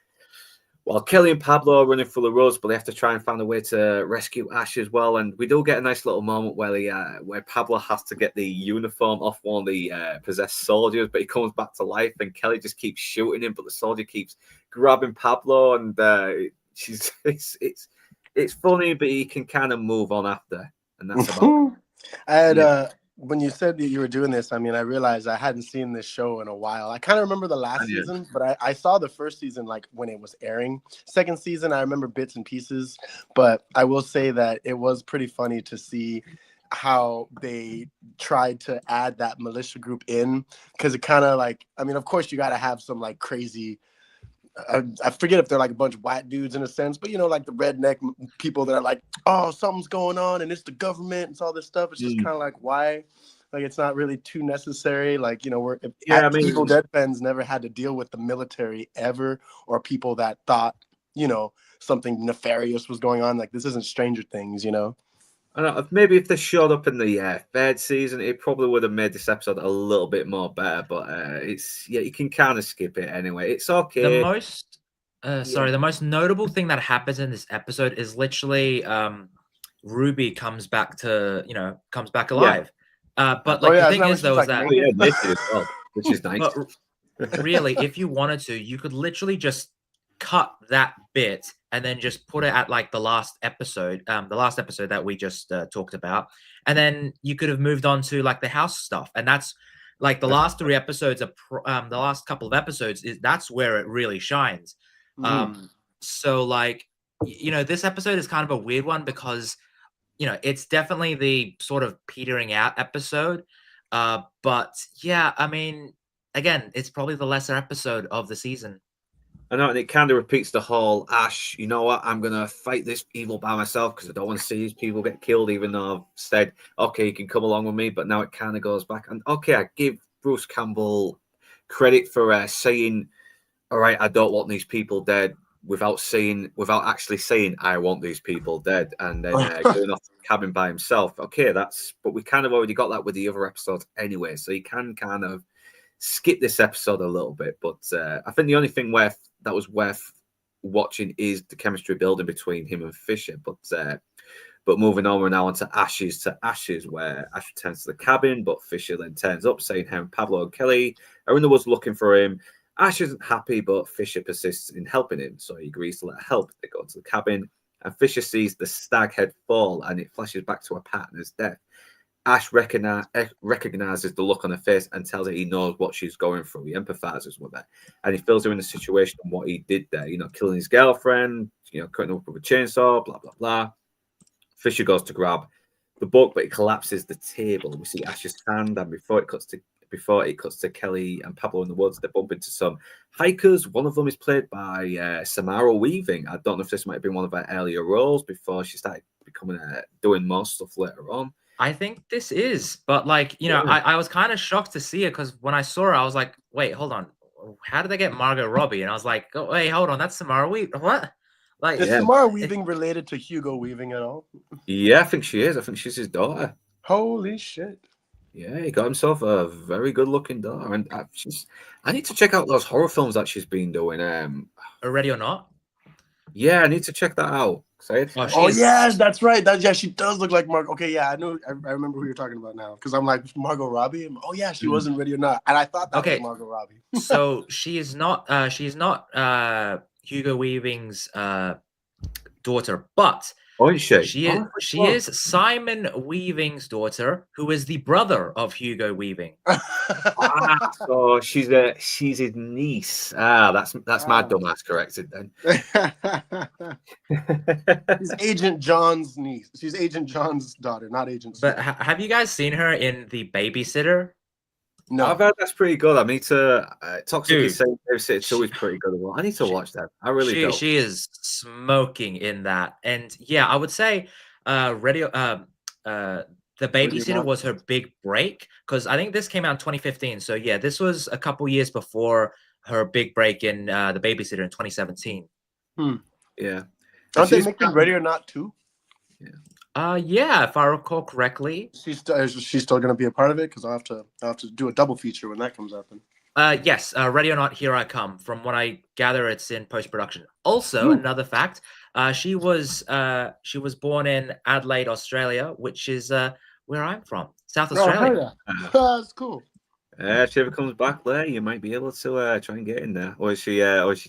Kelly and Pablo are running for the roads, but they have to try and find a way to rescue Ash as well. And we do get a nice little moment where Pablo has to get the uniform off one of the possessed soldiers, but he comes back to life, and Kelly just keeps shooting him, but the soldier keeps grabbing Pablo, and it's funny, but he can kind of move on after, and that's about. I had when you said that you were doing this, I mean, I realized I hadn't seen this show in a while. I kind of remember the last season, but I saw the first season like when it was airing. Second season, I remember bits and pieces, but I will say that it was pretty funny to see how they tried to add that militia group in, because it kind of like, I mean, of course you got to have some like crazy, I forget if they're like a bunch of white dudes in a sense, but like the redneck people that are like, oh, something's going on and it's the government and all this stuff. It's just kind of like, why? Like, it's not really too necessary. Like, Evil Dead fans never had to deal with the military ever, or people that thought, something nefarious was going on. Like, this isn't Stranger Things, I don't know, maybe if they showed up in the third season, it probably would have made this episode a little bit more better. But you can kind of skip it anyway. It's okay. The most notable thing that happens in this episode is literally Ruby comes back alive. But the thing is, though, is that which is nice. But really, if you wanted to, you could literally just cut that bit and then just put it at like the last episode that we just talked about, and then you could have moved on to like the house stuff, and that's like the last 3 episodes of the last couple of episodes that's where it really shines. So like, this episode is kind of a weird one because it's definitely the sort of petering out episode, but yeah, I mean, again, it's probably the lesser episode of the season. I know, and it kind of repeats the whole Ash, you know what, I'm going to fight this evil by myself because I don't want to see these people get killed, even though I've said, okay, you can come along with me. But now it kind of goes back. And okay, I give Bruce Campbell credit for saying, all right, I don't want these people dead without actually saying, I want these people dead. And then going off to the cabin by himself. Okay, but we kind of already got that with the other episodes anyway. So you can kind of skip this episode a little bit. But I think the only thing that was worth watching is the chemistry building between him and Fisher. But moving on, we're now on to Ashes, where Ash returns to the cabin, but Fisher then turns up saying him, Pablo and Kelly are in the woods looking for him. Ash isn't happy, but Fisher persists in helping him, so he agrees to let her help. They go to the cabin, and Fisher sees the stag head fall, and it flashes back to her partner's death. Ash recognizes the look on her face and tells her he knows what she's going through. He empathizes with her, and he feels her in the situation and what he did there. You know, killing his girlfriend, you know, cutting her up with a chainsaw, blah blah blah. Fisher goes to grab the book, but it collapses the table. We see Ash's hand, and before it cuts to Kelly and Pablo in the woods, they bump into some hikers. One of them is played by Samara Weaving. I don't know if this might have been one of her earlier roles before she started becoming doing more stuff later on. I think this is, but like, you know, I was kind of shocked to see it because when I saw her, I was like, wait, hold on. How did they get Margot Robbie? And I was like, oh, wait, hold on. That's Samara Weaving. What? Like, Is Samara Weaving related to Hugo Weaving at all? Yeah, I think she is. I think she's his daughter. Holy shit. Yeah, he got himself a very good-looking daughter. And I need to check out those horror films that she's been doing. Ready or Not? Yeah, I need to check that out. Oh yes, that's right. She does look like Margot. Okay, yeah, I remember who you're talking about now. Because I'm like, Margot Robbie? Oh yeah, she wasn't Ready or Not. And I thought that was Margot Robbie. So she is not Hugo Weaving's daughter, but she is Simon Weaving's daughter, who is the brother of Hugo Weaving. So she's his niece. That's my dumbass corrected then. She's Agent John's niece. She's Agent John's daughter, not Agent. But have you guys seen her in The Babysitter? No, I've heard that's pretty good. I need to. Toxic is saying Babysitter 2 is pretty good as well. I need to watch that. I really do. She is smoking in that, and yeah, I would say, The Babysitter was her big break because I think this came out in 2015. So yeah, this was a couple years before her big break in The Babysitter in 2017. Yeah, aren't they making Ready or Not 2? Yeah, if I recall correctly. She's still going to be a part of it because I'll have to do a double feature when that comes out then. Yes, Ready or Not, Here I Come. From what I gather, it's in post-production. Also, another fact, she was born in Adelaide, Australia, which is where I'm from, South Australia. That's cool. If she ever comes back there, you might be able to try and get in there. Or is she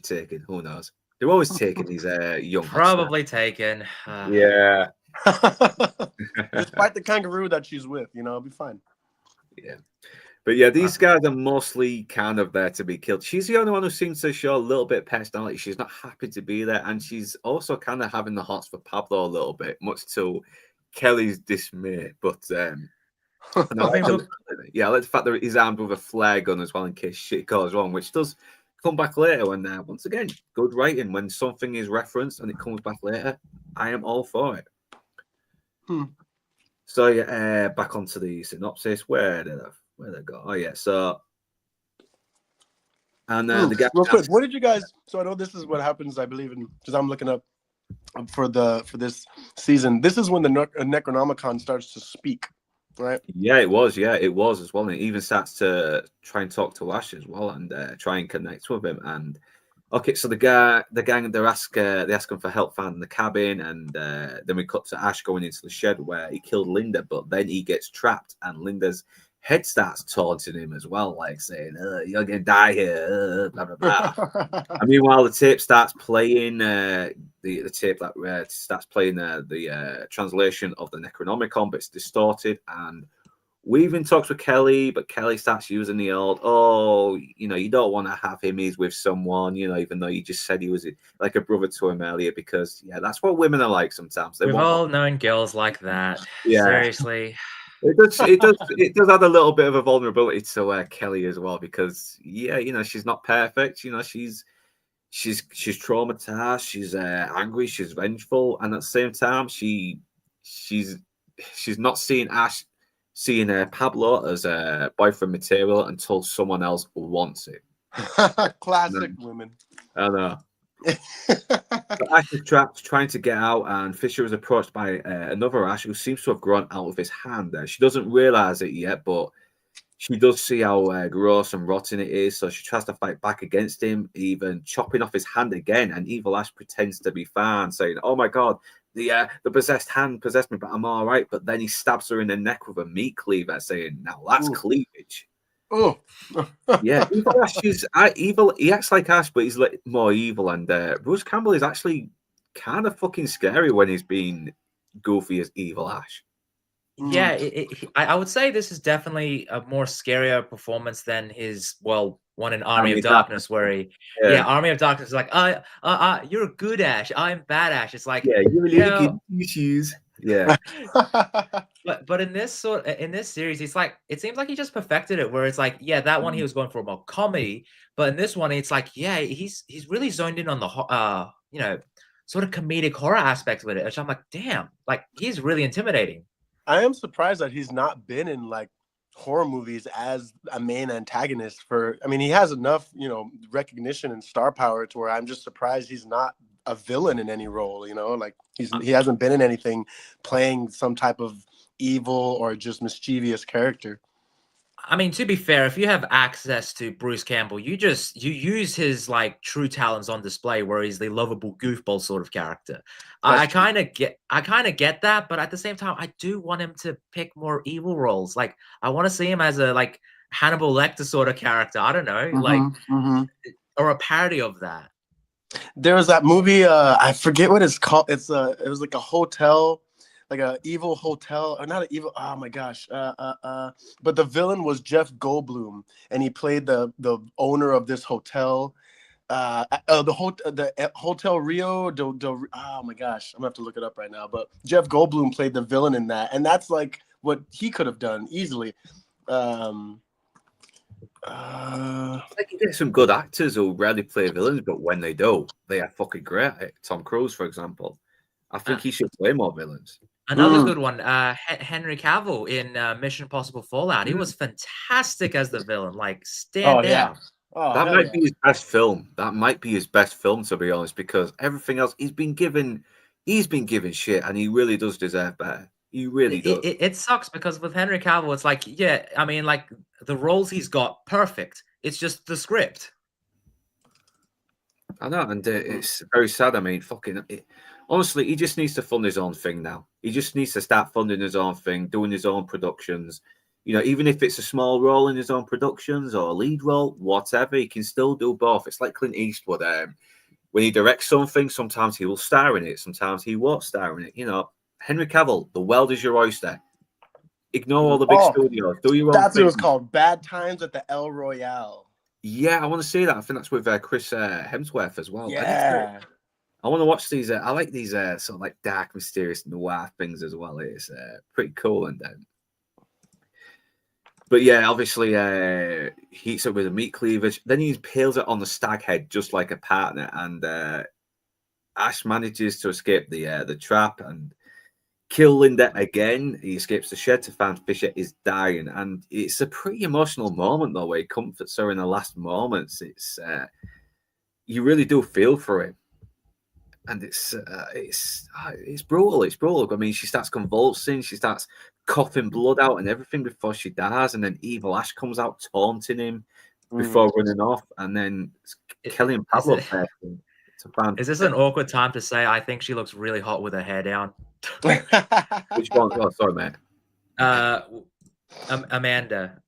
taken? Who knows? They're always taking these young. Probably taken. Yeah. Just fight the kangaroo that she's with, it'll be fine. Yeah. But yeah, these guys are mostly kind of there to be killed. She's the only one who seems to show a little bit of personality. She's not happy to be there, and she's also kind of having the hots for Pablo a little bit, much to Kelly's dismay. But I like the fact that he's armed with a flare gun as well in case shit goes wrong, which does come back later. When once again, good writing. When something is referenced and it comes back later, I am all for it. So yeah, back onto the synopsis. Where did I go? Oh yeah, so and the guy. Real quick, what did you guys? So I know this is what happens. I believe in because I'm looking up for this season. This is when the Necronomicon starts to speak, right? Yeah, it was as well. And it even starts to try and talk to Ash as well and try and connect with him. And okay, so the gang, they ask him for help finding the cabin, and then we cut to Ash going into the shed where he killed Linda, but then he gets trapped, and Linda's head starts taunting him as well, like saying, "You're gonna die here," blah blah blah. And meanwhile, the tape starts playing. The tape that starts playing the translation of the Necronomicon, but it's distorted. And Weaving talks with Kelly, but Kelly starts using the old, you don't want to have him. He's with someone, even though you just said he was like a brother to him earlier, because that's what women are like sometimes. We've all known girls like that. Yeah. Seriously. It does add a little bit of a vulnerability to Kelly as well, because she's not perfect. She's traumatized, she's angry, she's vengeful, and at the same time she's not seeing Pablo as boyfriend material until someone else wants it. Classic women. I know. Ash is trapped, trying to get out, and Fisher is approached by another Ash who seems to have grown out of his hand. She doesn't realize it yet, but she does see how gross and rotten it is, so she tries to fight back against him, even chopping off his hand again. And Evil Ash pretends to be fine, saying, "Oh my god, the possessed hand possessed me, but I'm all right." But then he stabs her in the neck with a meat cleaver, saying, "Now that's cleavage." Oh, yeah. Evil Ash is evil. He acts like Ash, but he's like more evil. And Bruce Campbell is actually kind of fucking scary when he's being goofy as Evil Ash. Yeah, I would say this is definitely a more scarier performance than his one in Army of Darkness, where Army of Darkness is like, you're a good Ash, I'm bad Ash. It's like, Yeah, you really good issues. Yeah. But in this series, it's like it seems like he just perfected it. Where it's like, yeah, that one he was going for more comedy, but in this one, it's like, yeah, he's really zoned in on the sort of comedic horror aspects with it. Which I'm like, damn, like he's really intimidating. I am surprised that he's not been in like horror movies as a main antagonist for. I mean, he has enough, recognition and star power to where I'm just surprised he's not a villain in any role. Like he hasn't been in anything playing some type of evil or just mischievous character. I mean, to be fair, if you have access to Bruce Campbell, you use his like true talents on display, where he's the lovable goofball sort of character. I kind of get that, but at the same time, I do want him to pick more evil roles. Like I want to see him as a like Hannibal Lecter sort of character. I don't know, or a parody of that. There was that movie, I forget what it's called. It was like a hotel, like a evil hotel, or not an evil. Oh my gosh! But the villain was Jeff Goldblum, and he played the owner of this hotel. The Hotel Rio. Oh my gosh! I'm gonna have to look it up right now. But Jeff Goldblum played the villain in that, and that's like what he could have done easily. Like you get some good actors who rarely play villains, but when they do, they are fucking great. Tom Cruise, for example, I think he should play more villains. Another good one, Henry Cavill in Mission Impossible Fallout. He was fantastic as the villain. Like stand down. That might be his best film. That might be his best film, to be honest, because everything else he's been given shit, and he really does deserve better. He really does. It sucks because with Henry Cavill, it's like, yeah, I mean, like the roles he's got, perfect. It's just the script. I know, and it's very sad. I mean, honestly, he just needs to fund his own thing now. He just needs to start funding his own thing, doing his own productions. Even if it's a small role in his own productions or a lead role, whatever, he can still do both. It's like Clint Eastwood. When he directs something, sometimes he will star in it, sometimes he won't star in it. Henry Cavill, the world is your oyster. Ignore all the big studios. Do your own thing. That's what it was called. Bad Times at the El Royale. Yeah, I want to see that. I think that's with Chris Hemsworth as well. Yeah. I want to watch these. I like these sort of like dark, mysterious noir things as well. It's pretty cool. And but yeah, obviously he eats it with a meat cleavage. Then he peels it on the stag head just like a partner. And Ash manages to escape the trap and kill Linda again. He escapes the shed to find Fisher is dying, and it's a pretty emotional moment though, where he comforts her in the last moments. It's you really do feel for him, and it's brutal. It's brutal. I mean, she starts convulsing, she starts coughing blood out and everything before she dies, and then evil Ash comes out taunting him before running off, and then killing Pablo. Is this an awkward time to say I think she looks really hot with her hair down? Which one? Oh, sorry, man. Amanda.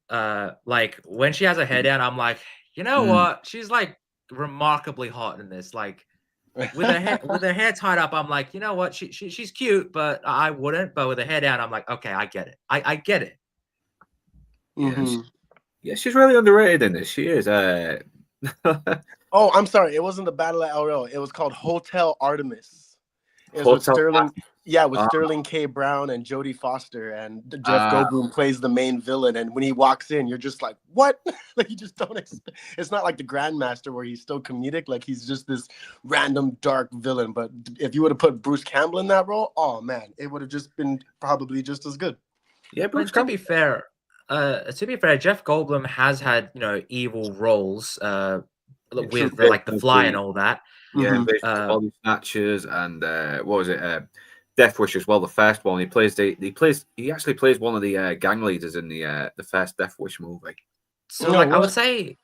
Like when she has her hair down, I'm like, you know what? She's like remarkably hot in this. Like with her hair tied up, I'm like, you know what? She's cute, but I wouldn't. But with her hair down, I'm like, okay, I get it. I get it. Yeah, she's really underrated in this. She is. Oh, I'm sorry. It wasn't the Battle at El Royale. It was called Hotel Artemis. It was with Sterling. Yeah, with Sterling K. Brown and Jodie Foster, and Jeff Goldblum plays the main villain. And when he walks in, you're just like, "What?" Like you just don't expect. It's not like the Grandmaster where he's still comedic. Like he's just this random dark villain. But if you would have put Bruce Campbell in that role, oh man, it would have just been probably just as good. Yeah, but to be fair, Jeff Goldblum has had evil roles with like The Fly and all that. Yeah, Body Snatchers and what was it? Death Wish as well. The first one, he actually plays one of the gang leaders in the first Death Wish movie. So I would say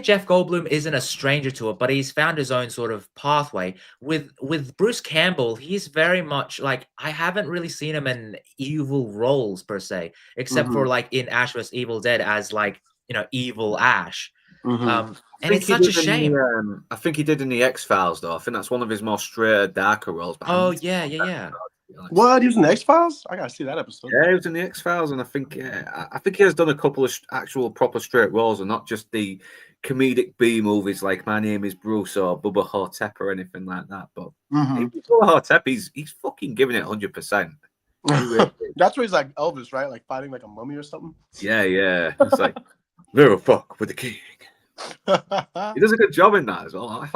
Jeff Goldblum isn't a stranger to it, but he's found his own sort of pathway. With Bruce Campbell, he's very much like, I haven't really seen him in evil roles per se, except for like in Ash vs. Evil Dead as like evil Ash. And it's such a shame. I think he did in the X-Files, though. I think that's one of his more straight, darker roles. Oh, yeah. What? He was in the X Files? I gotta see that episode. Yeah, he was in the X Files, and I think he has done a couple of actual proper straight roles, and not just the comedic B movies like My Name Is Bruce or Bubba Hotep or anything like that. But Bubba Hotep, he's fucking giving it 100%. That's where he's like Elvis, right? Like fighting like a mummy or something. Yeah. It's like, little fuck with the king. He does a good job in that as well.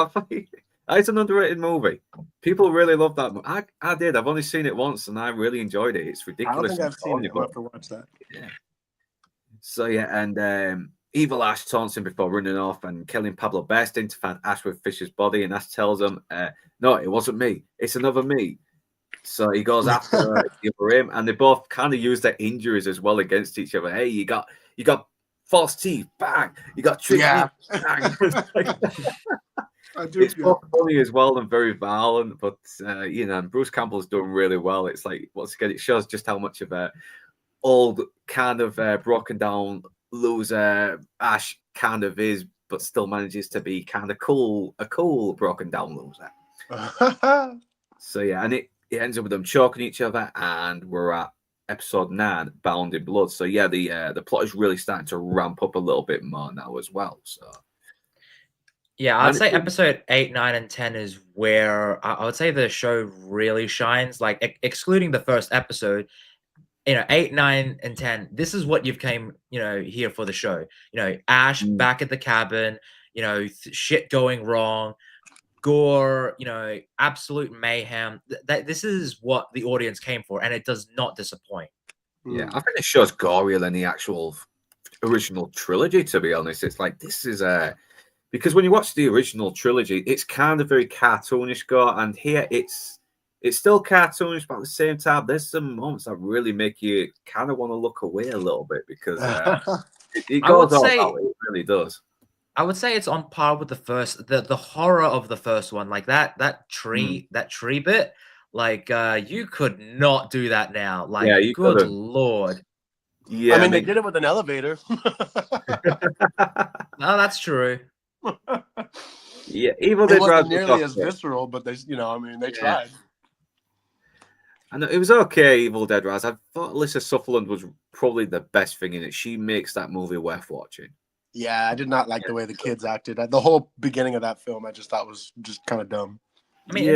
It's an underrated movie. People really love that movie. I did. I've only seen it once, and I really enjoyed it. It's ridiculous. I don't think I've seen it. I'll have to watch that. Yeah. So yeah, and Evil Ash taunts him before running off and killing Pablo Bestin to find Ash with Fisher's body, and Ash tells him, "No, it wasn't me. It's another me." So he goes after the other him, and they both kind of use their injuries as well against each other. Hey, you got false teeth, bang! You got trick teeth, bang! It's both funny as well and very violent, but Bruce Campbell's done really well. It's like once again, it shows just how much of a old kind of broken down loser Ash kind of is, but still manages to be kind of a cool broken down loser. So yeah, and it ends up with them choking each other, and we're at episode 9, Bound in Blood. So yeah, the plot is really starting to ramp up a little bit more now as well. So yeah, I'd say episode 8, 9, and 10 is where I would say the show really shines. Like excluding the first episode, 8, 9, and 10. This is what you've came, here for the show. Ash back at the cabin. Shit going wrong. Gore, absolute mayhem. This is what the audience came for, and it does not disappoint. Yeah, I think it shows gorier than the actual original trilogy, to be honest. It's like, this is because when you watch the original trilogy, it's kind of very cartoonish gore, and here it's still cartoonish, but at the same time, there's some moments that really make you kind of want to look away a little bit, because it goes all out. It really does. I would say it's on par with the first, the horror of the first one, like that tree bit. Like you could not do that now. Like, yeah, good lord. Yeah, I mean they did it with an elevator. No, that's true. Yeah, Evil Dead wasn't nearly as visceral, but they tried. I know it was okay. Evil Dead Rise. I thought Alyssa Sutherland was probably the best thing in it. She makes that movie worth watching. Yeah, I did not like the way the kids acted. The whole beginning of that film, I just thought was just kind of dumb. I mean, in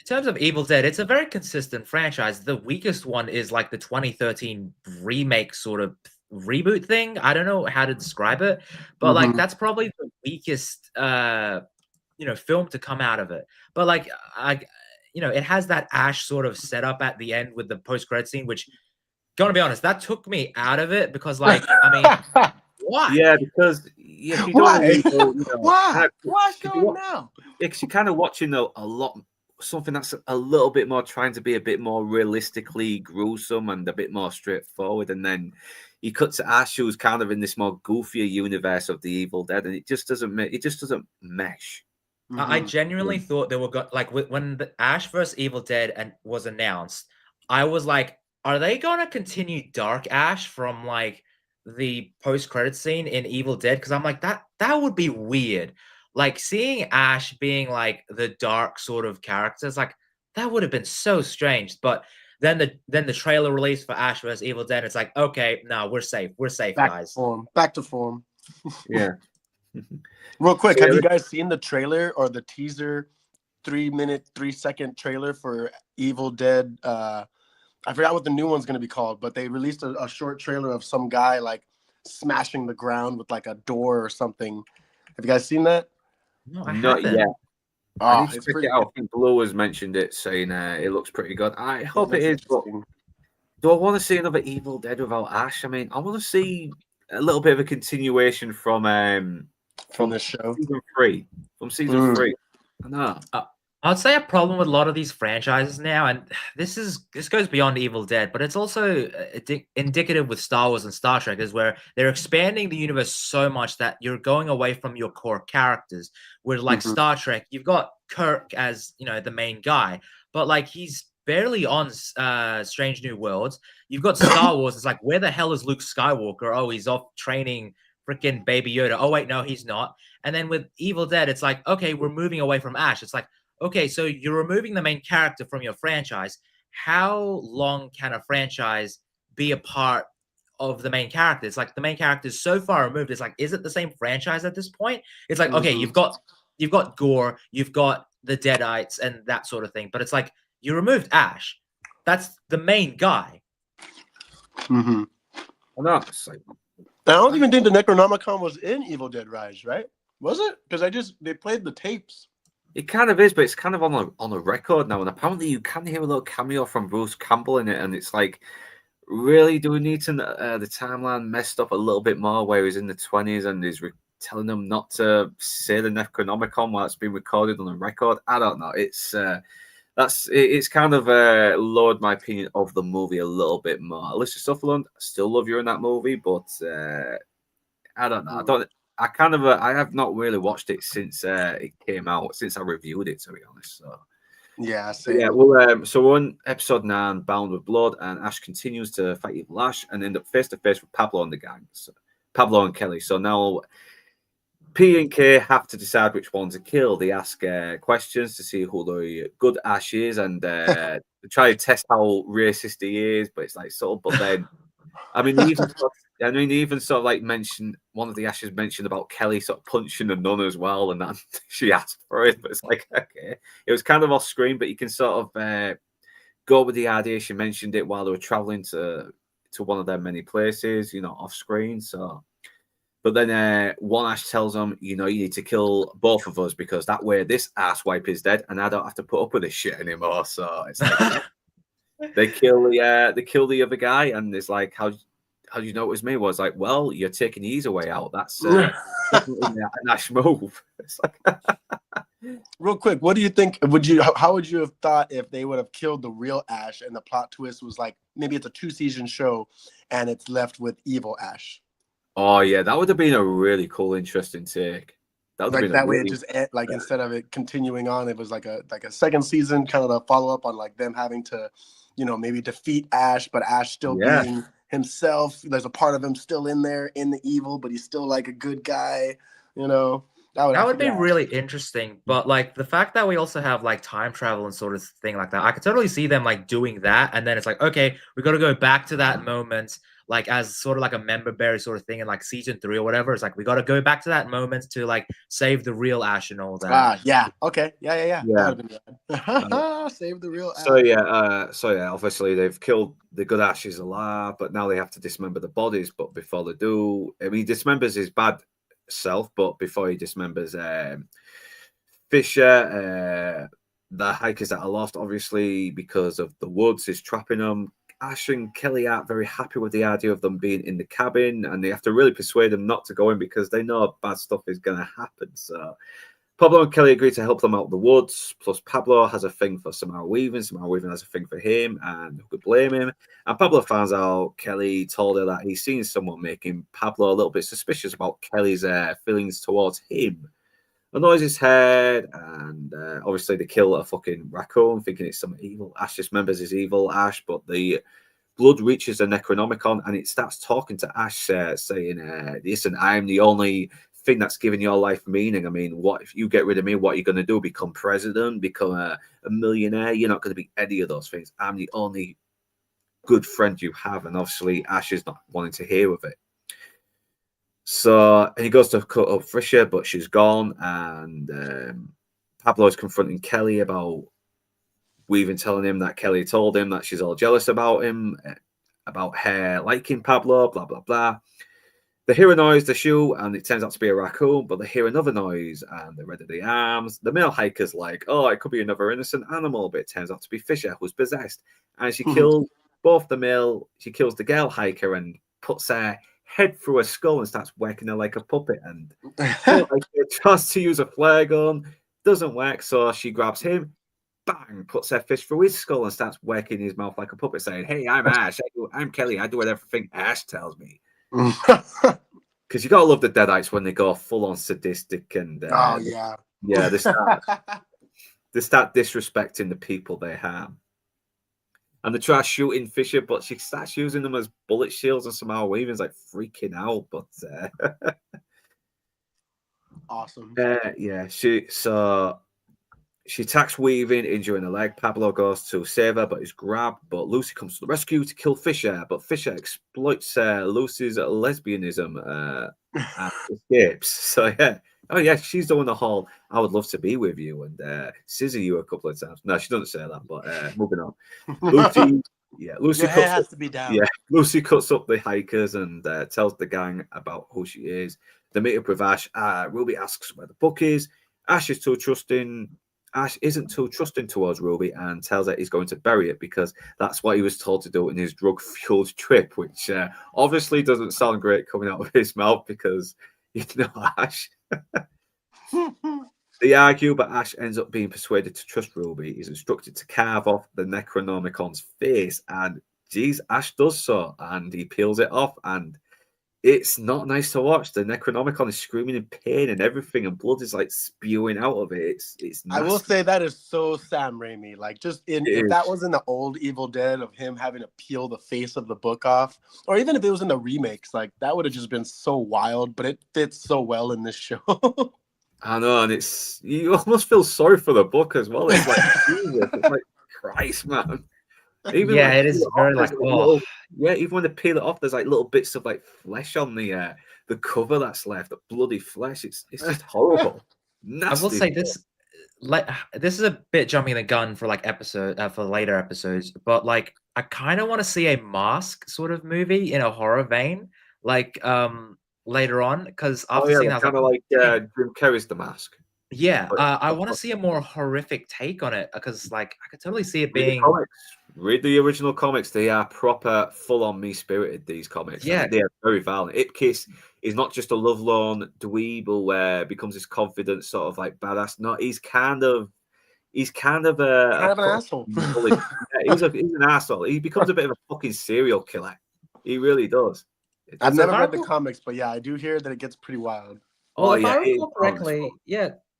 terms of Evil Dead, it's a very consistent franchise. The weakest one is like the 2013 remake sort of reboot thing. I don't know how to describe it, but like that's probably the weakest film to come out of it. But like it has that Ash sort of setup at the end with the post-credit scene, which, gonna be honest, that took me out of it, because like I mean why? Yeah, because why? What's going now? Because you're kind of watching something that's a little bit more trying to be a bit more realistically gruesome and a bit more straightforward, and then you cut to Ash, who's kind of in this more goofier universe of the Evil Dead, and it just doesn't mesh. I genuinely thought they were when the Ash vs. Evil Dead was announced, I was like, are they gonna continue Dark Ash from like the post-credit scene in Evil Dead? Because I'm like, that would be weird. Like seeing Ash being like the dark sort of characters, like that would have been so strange. But then the trailer released for Ash vs. Evil Dead, it's like, okay, no, we're safe, guys. Back to form. Yeah. Real quick, have you guys seen the trailer or the teaser 3-minute, 3-second trailer for Evil Dead? I forgot what the new one's going to be called, but they released a short trailer of some guy like smashing the ground with like a door or something. Have you guys seen that? No, I Not haven't. yet. Oh, it's pretty out. I think Blue has mentioned it, saying it looks pretty good. I hope it is, but do I want to see another Evil Dead without Ash? I mean, I want to see a little bit of a continuation from the show. Season 3. I know. I'd say a problem with a lot of these franchises now, and this goes beyond Evil Dead, but it's also indicative with Star Wars and Star Trek, is where they're expanding the universe so much that you're going away from your core characters. Where like Star Trek, you've got Kirk as the main guy, but like he's barely on Strange New Worlds. You've got Star Wars. It's like, where the hell is Luke Skywalker? Oh, he's off training freaking Baby Yoda. Oh wait, no, he's not. And then with Evil Dead, it's like, okay, we're moving away from Ash. It's like, okay, so you're removing the main character from your franchise. How long can a franchise be a part of the main character? It's like the main character is so far removed. It's like, is it the same franchise at this point? It's like, okay, Mhm. you've got Gore, you've got the Deadites and that sort of thing, but it's like you removed Ash. That's the main guy. Mhm. Well, no, it's like, I don't even think the Necronomicon was in Evil Dead Rise, right? Was it? Because they played the tapes. it kind of is, but it's kind of on a record now, and apparently you can hear a little cameo from Bruce Campbell in it, and it's like, really, do we need to the timeline messed up a little bit more, where he's in the 20s and he's telling them not to say the Necronomicon while it's been recorded on a record? I don't know. It's kind of lowered my opinion of the movie a little bit more. Alyssa Sutherland, I still love you in that movie, but I don't know. I have not really watched it since it came out, since I reviewed it, to be honest. So Yeah, same. yeah, well, so we're on episode 9, Bound with Blood, and Ash continues to fight Evil Ash and end up face to face with Pablo and the gang. So, Pablo and Kelly. So now P and K have to decide which one to kill. They ask questions to see who the good Ash is, and they try to test how racist he is. But it's like but then, I mean, they even sort of like mentioned, one of the Ashes mentioned about Kelly sort of punching a nun as well, and that she asked for it. But it's like, okay, it was kind of off screen, but you can sort of go with the idea. She mentioned it while they were traveling to one of their many places, off screen. So. But then one Ash tells them, you need to kill both of us because that way this ass wipe is dead and I don't have to put up with this shit anymore. So it's like they kill the other guy, and it's like, how do you know it was me? Well, it's like, well, you're taking the easy way out. That's definitely an Ash move. It's like, Real quick, what do you think? How would you have thought if they would have killed the real Ash and the plot twist was like maybe it's a 2-season show and it's left with evil Ash? oh yeah, that would have been a really cool, interesting take. That would have been That way, really, it just instead of it continuing on, it was like a second season, kind of a follow up on like them having to, maybe defeat Ash, but Ash still being himself. There's a part of him still in there in the evil, but he's still like a good guy. That would be really interesting. But like the fact that we also have like time travel and sort of thing like that, I could totally see them like doing that. And then it's like, okay, we got to go back to that moment, like as sort of like a member berry sort of thing in like season 3 or whatever. It's like we got to go back to that moment to like save the real Ash and all that. Yeah. Okay. Yeah. That would have been good. Save the real Ash. So yeah, obviously they've killed the good Ashes alive, but now they have to dismember the bodies. But before they do, I mean, dismembers his bad self, but before he dismembers Fisher, the hikers that are lost, obviously because of the woods is trapping them. Ash and Kelly aren't very happy with the idea of them being in the cabin, and they have to really persuade them not to go in because they know bad stuff is going to happen. So Pablo and Kelly agree to help them out of the woods. Plus, Pablo has a thing for Samara Weaving. Samara Weaving has a thing for him, and who could blame him? And Pablo finds out Kelly told her that he's seen someone making Pablo a little bit suspicious about Kelly's feelings towards him. Annoys his head, and obviously they kill a fucking raccoon, thinking it's some evil. Ash dismembers his evil Ash, but the blood reaches the Necronomicon, and it starts talking to Ash, saying, "Listen, I'm the only thing that's giving your life meaning. I mean, what if you get rid of me? What are you going to do? Become president? Become a millionaire? You're not going to be any of those things. I'm the only good friend you have." And obviously, Ash is not wanting to hear of it. So he goes to cut up Fisher, but she's gone, and Pablo is confronting Kelly about Weaving, telling him that Kelly told him that she's all jealous about him, about her liking Pablo, blah, blah, blah. They hear a noise, they shoot, and it turns out to be a raccoon, but they hear another noise, and they're ready the arms. The male hiker's like, oh, it could be another innocent animal, but it turns out to be Fisher, who's possessed. And she kills she kills the girl hiker and puts her head through a skull and starts working her like a puppet. And tries to use a flare gun, doesn't work, so she grabs him, bang, puts her fist through his skull and starts working his mouth like a puppet, saying, "Hey, I'm Ash. I'm Kelly. I do everything Ash tells me." Because you gotta love the Deadites when they go full on sadistic and they start disrespecting the people they harm. And they try shooting Fisher, but she starts using them as bullet shields, and somehow Weaving's like freaking out. But awesome. So She attacks Weaving, injuring her leg. Pablo goes to save her, but is grabbed. But Lucy comes to the rescue to kill Fisher. But Fisher exploits Lucy's lesbianism and escapes. So, yeah. Oh, yeah, she's the one the whole, I would love to be with you and scissor you a couple of times. No, she doesn't say that, but moving on. Lucy, Lucy Your hair cuts has up, to be down. yeah, Lucy cuts up the hikers and tells the gang about who she is. They meet up with Ash. Ruby asks where the book is. Ash is too trusting. Ash isn't too trusting towards Ruby and tells her he's going to bury it because that's what he was told to do in his drug-fueled trip, which obviously doesn't sound great coming out of his mouth because you know Ash. They argue, but Ash ends up being persuaded to trust Ruby. He's instructed to carve off the Necronomicon's face, and geez, Ash does so, and he peels it off, and it's not nice to watch. The Necronomicon is screaming in pain and everything, and blood is like spewing out of it. It's nasty. I will say that is so Sam Raimi. Like, just if that was in the old Evil Dead of him having to peel the face of the book off, or even if it was in the remakes, like that would have just been so wild. But it fits so well in this show. I know, and you almost feel sorry for the book as well. It's like Jesus, it's like Christ, man. Even yeah, it is very like little, even when they peel it off, there's like little bits of like flesh on the cover that's left, the bloody flesh. It's just horrible. Nasty. I will say this, like, this is a bit jumping the gun for like for later episodes, but like I kind of want to see a Mask sort of movie in a horror vein, like later on, because after seeing that, kind of like Jim Carrey's The Mask. Yeah, I want to see a more horrific take on it because, like, I could totally see it being. Read the original comics. They are proper, full-on mean-spirited. These comics, yeah, they are very violent. Ipkiss is not just a lovelorn dweeb where becomes this confident sort of like badass. No, he's kind of an asshole. He's an asshole. He becomes a bit of a fucking serial killer. He really does. I've never read the comics, but yeah, I do hear that it gets pretty wild. Well, if I recall correctly,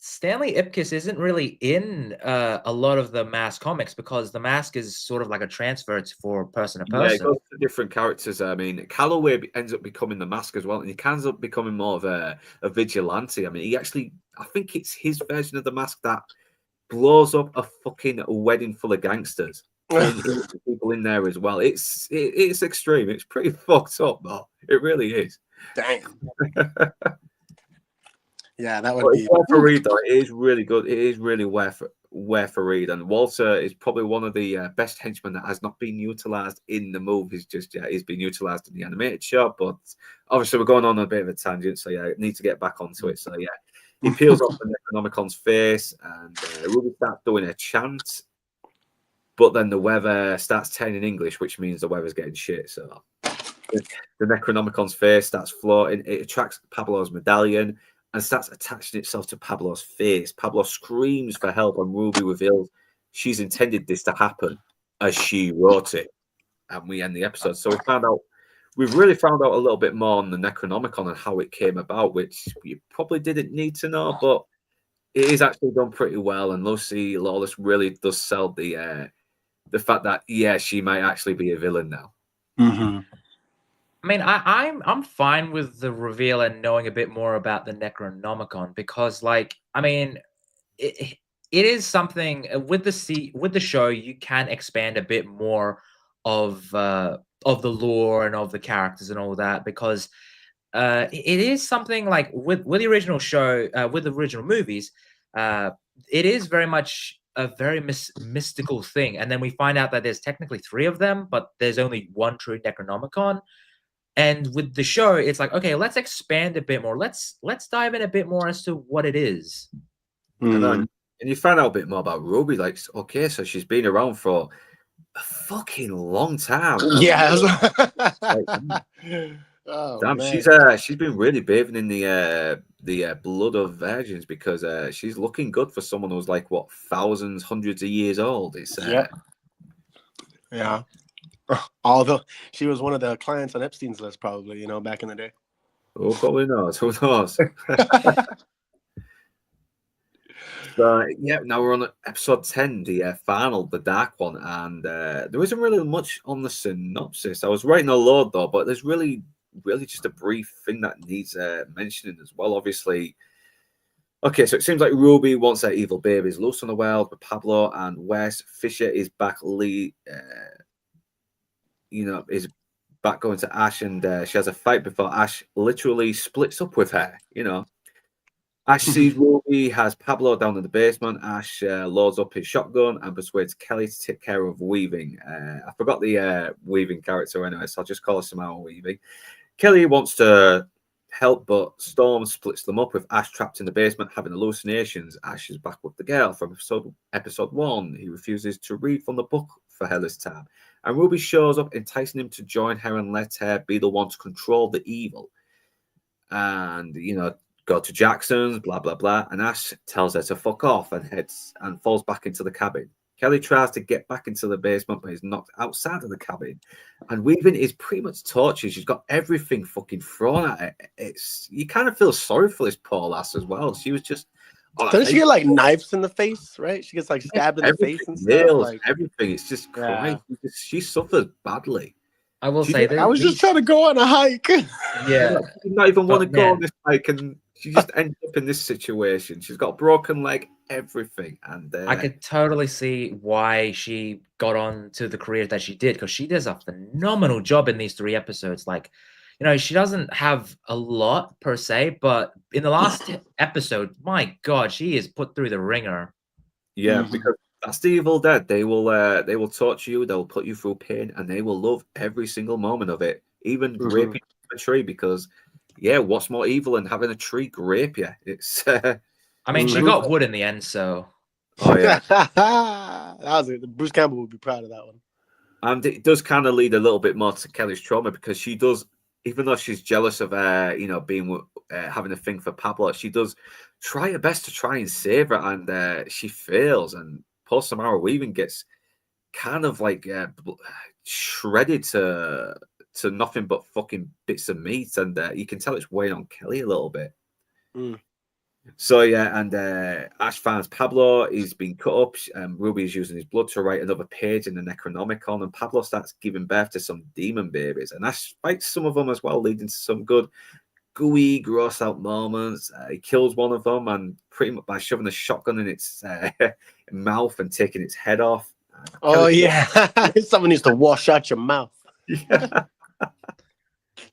Stanley Ipkiss isn't really in a lot of the Mask comics because the Mask is sort of like a transfer for person to person. Yeah, it goes to different characters. I mean, Calloway ends up becoming the Mask as well, and he ends up becoming more of a vigilante. I mean, I think it's his version of the Mask that blows up a fucking wedding full of gangsters. People in there as well. It's extreme. It's pretty fucked up, though. It really is. Damn. Yeah, that would be worth a read, though. It is really good. It is really worth a read. And Walter is probably one of the best henchmen that has not been utilized in the movies. Just he's been utilized in the animated show, but obviously we're going on a bit of a tangent, so I need to get back onto it. So he peels off the Necronomicon's face, and Ruby starts doing a chant, but then the weather starts turning English, which means the weather's getting shit. So the Necronomicon's face starts floating. It attracts Pablo's medallion and starts attaching itself to Pablo's face. Pablo screams for help, and Ruby reveals she's intended this to happen as she wrote it. And we end the episode. So we've really found out a little bit more on the Necronomicon and how it came about, which you probably didn't need to know, but it is actually done pretty well. And Lucy Lawless really does sell the fact that she might actually be a villain now. Mm-hmm. I mean, I'm fine with the reveal and knowing a bit more about the Necronomicon because, like, I mean, it is something with the show you can expand a bit more of the lore and of the characters and all that because it is something like with the original show with the original movies, it is very much a very mystical thing, and then we find out that there's technically 3 of them, but there's only one true Necronomicon. And with the show, it's like, okay, let's expand a bit more. Let's dive in a bit more as to what it is. And you find out a bit more about Ruby. Like, okay, so she's been around for a fucking long time. Yeah. Damn, she's been really bathing in the blood of virgins because she's looking good for someone who's like what thousands, hundreds of years old. It's yeah. Although she was one of the clients on Epstein's list, probably, back in the day. Oh, probably knows. Who knows? So, now we're on episode 10, the final, the dark one, and there isn't really much on the synopsis. I was writing a load, though, but there's really just a brief thing that needs mentioning as well. Obviously, Okay, so it seems like Ruby wants her evil babies loose on the world, but Pablo and Wes Fisher is back. Is back going to Ash, and she has a fight before Ash literally splits up with her. Ash sees Ruby has Pablo down in the basement. Ash loads up his shotgun and persuades Kelly to take care of Weaving. I forgot the Weaving character anyway, so I'll just call her Samara Weaving. Kelly wants to help, but Storm splits them up with Ash trapped in the basement having hallucinations. Ash is back with the girl from episode 1. He refuses to read from the book for her this time. And Ruby shows up, enticing him to join her and let her be the one to control the evil. And, go to Jackson's, blah, blah, blah. And Ash tells her to fuck off and heads and falls back into the cabin. Kelly tries to get back into the basement, but is knocked outside of the cabin. And Weaving is pretty much tortured. She's got everything fucking thrown at her. You kind of feel sorry for this poor lass as well. She was just... Doesn't she get like knives in the face, right? She gets like stabbed in the face and stuff. Nails, everything. It's just Christ. She suffers badly. I will say that I was just trying to go on a hike. Yeah. She did not even want to go on this hike, and she just ended up in this situation. She's got a broken leg, everything. And I could totally see why she got on to the career that she did, because she does a phenomenal job in these 3 episodes. Like, she doesn't have a lot per se, but in the last episode, my God, she is put through the ringer. Yeah, because that's the Evil Dead. They will torture you, they'll put you through pain, and they will love every single moment of it, even raping a tree. Because, what's more evil than having a tree grape you? It's. I mean, she got wood in the end, so. Oh yeah, that was it. Bruce Campbell would be proud of that one. And it does kind of lead a little bit more to Kelly's trauma, because she does, even though she's jealous of being having a thing for Pablo, she does try her best to try and save her, and she fails. And poor Samara Weaving gets kind of like shredded to nothing but fucking bits of meat, and you can tell it's weighing on Kelly a little bit. So and Ash finds Pablo. He's been cut up. Ruby is using his blood to write another page in the Necronomicon, and Pablo starts giving birth to some demon babies. And Ash fights some of them as well, leading to some good, gooey, gross out moments. He kills one of them, and pretty much by shoving a shotgun in its mouth and taking its head off. Someone needs to wash out your mouth. Yeah.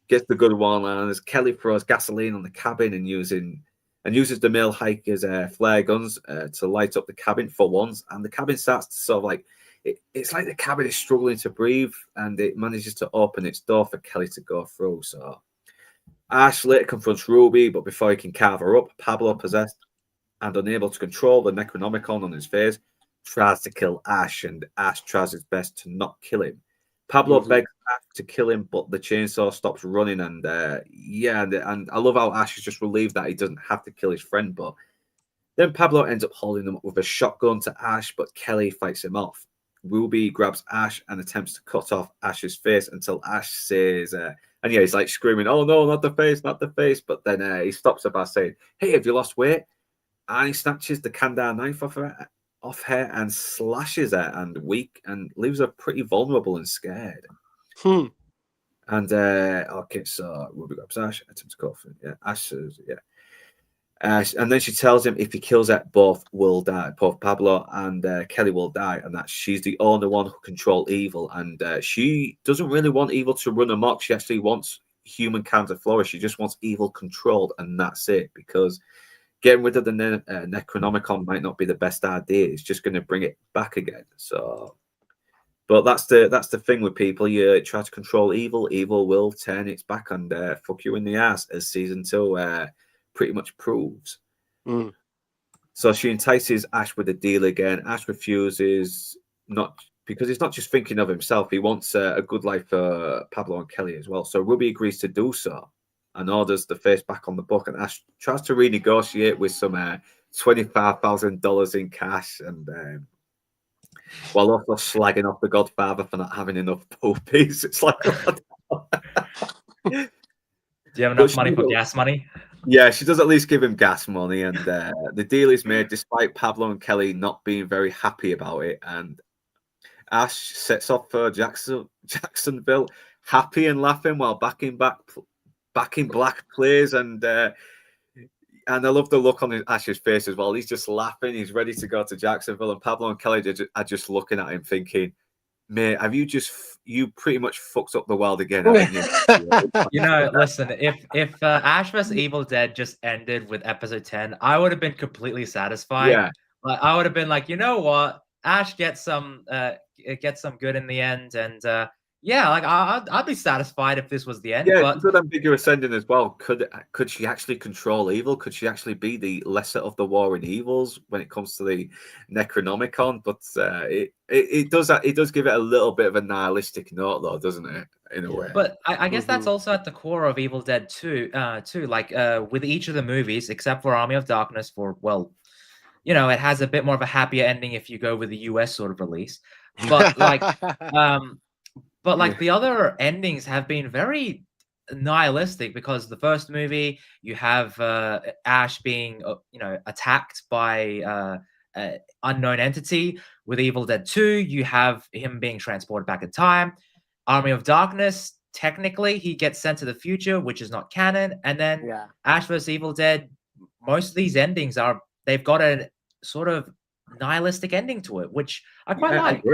Gets the good one-liners. Kelly throws gasoline on the cabin and uses the male hikers' flare guns to light up the cabin for once, and the cabin starts to sort of like it's like the cabin is struggling to breathe, and it manages to open its door for Kelly to go through. So Ash later confronts Ruby, but before he can carve her up, Pablo, possessed and unable to control the Necronomicon on his face, tries to kill Ash, and Ash tries his best to not kill him. Pablo begs Ash to kill him, but the chainsaw stops running, and and I love how Ash is just relieved that he doesn't have to kill his friend. But then Pablo ends up holding him up with a shotgun to Ash, but Kelly fights him off. Ruby grabs Ash and attempts to cut off Ash's face until Ash says, he's like screaming, "Oh no, not the face, not the face!" But then he stops her by saying, "Hey, have you lost weight?" And he snatches the Kandar knife off her and slashes her and leaves her pretty vulnerable and scared. And so Ruby grabs Ash, attempts to cut off. Ash says, and then she tells him if he kills her, both will die. Both Pablo and Kelly will die, and that she's the only one who controls evil. And she doesn't really want evil to run amok. She actually wants humankind to flourish. She just wants evil controlled, and that's it. Because getting rid of the Necronomicon might not be the best idea. It's just going to bring it back again. So, but that's the thing with people. You try to control evil, evil will turn its back and fuck you in the ass, as season 2 pretty much proves. So she entices Ash with a deal again. Ash refuses, not because he's not just thinking of himself. He wants a good life for Pablo and Kelly as well. So Ruby agrees to do so and orders the face back on the book. And Ash tries to renegotiate with some $25,000 in cash, and while also slagging off the Godfather for not having enough poopies. It's like, do you have enough money for gas money? Yeah, she does at least give him gas money, and the deal is made despite Pablo and Kelly not being very happy about it. And Ash sets off for Jacksonville, happy and laughing while backing black players. And And I love the look on Ash's face as well. He's just laughing. He's ready to go to Jacksonville, and Pablo and Kelly are just looking at him, thinking, "Mate, have you pretty much fucked up the world again, haven't you?" You know, listen, if Ash vs Evil Dead just ended with episode 10, I would have been completely satisfied. Yeah. Like, I would have been like, you know what, Ash gets some good in the end, and yeah, like I'd be satisfied if this was the end. Yeah, But it's a good ambiguous ending as well. Could she actually control evil? Could she actually be the lesser of the warring evils when it comes to the Necronomicon? But it does give it a little bit of a nihilistic note, though, doesn't it? In a way. But I guess that's also at the core of Evil Dead 2, too. Like, with each of the movies, except for Army of Darkness, well, you know, it has a bit more of a happier ending if you go with the US sort of release. But like, the other endings have been very nihilistic, because the first movie you have Ash being attacked by unknown entity. With Evil Dead 2, you have him being transported back in time. Army of Darkness, technically, he gets sent to the future, which is not canon. And then Ash vs. Evil Dead, most of these endings they've got a sort of nihilistic ending to it, which I quite like.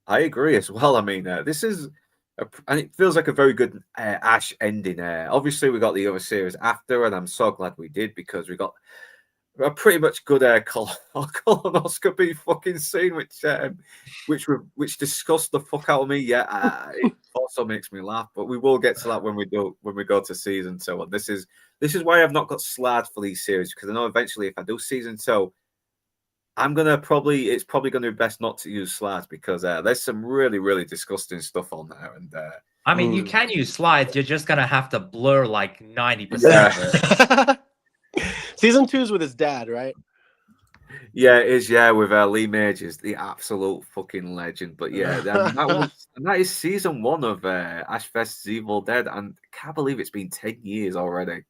I agree as well. I mean, this is, and it feels like a very good Ash ending. Obviously, we got the other series after, and I'm so glad we did, because we got a pretty much good colonoscopy fucking scene, which disgusts the fuck out of me. Yeah, it also makes me laugh, but we will get to that when we go to season 2. And this is why I've not got slides for these series, because I know eventually if I do season 2, it's probably gonna be best not to use slides, because there's some really, really disgusting stuff on there. And I mean, you can use slides, you're just gonna have to blur like 90% of it. Season 2 is with his dad, right? Yeah, it is. Yeah, with Lee Majors, the absolute fucking legend. But yeah, that is season 1 of Ash vs. Evil Dead, and I can't believe it's been 10 years already.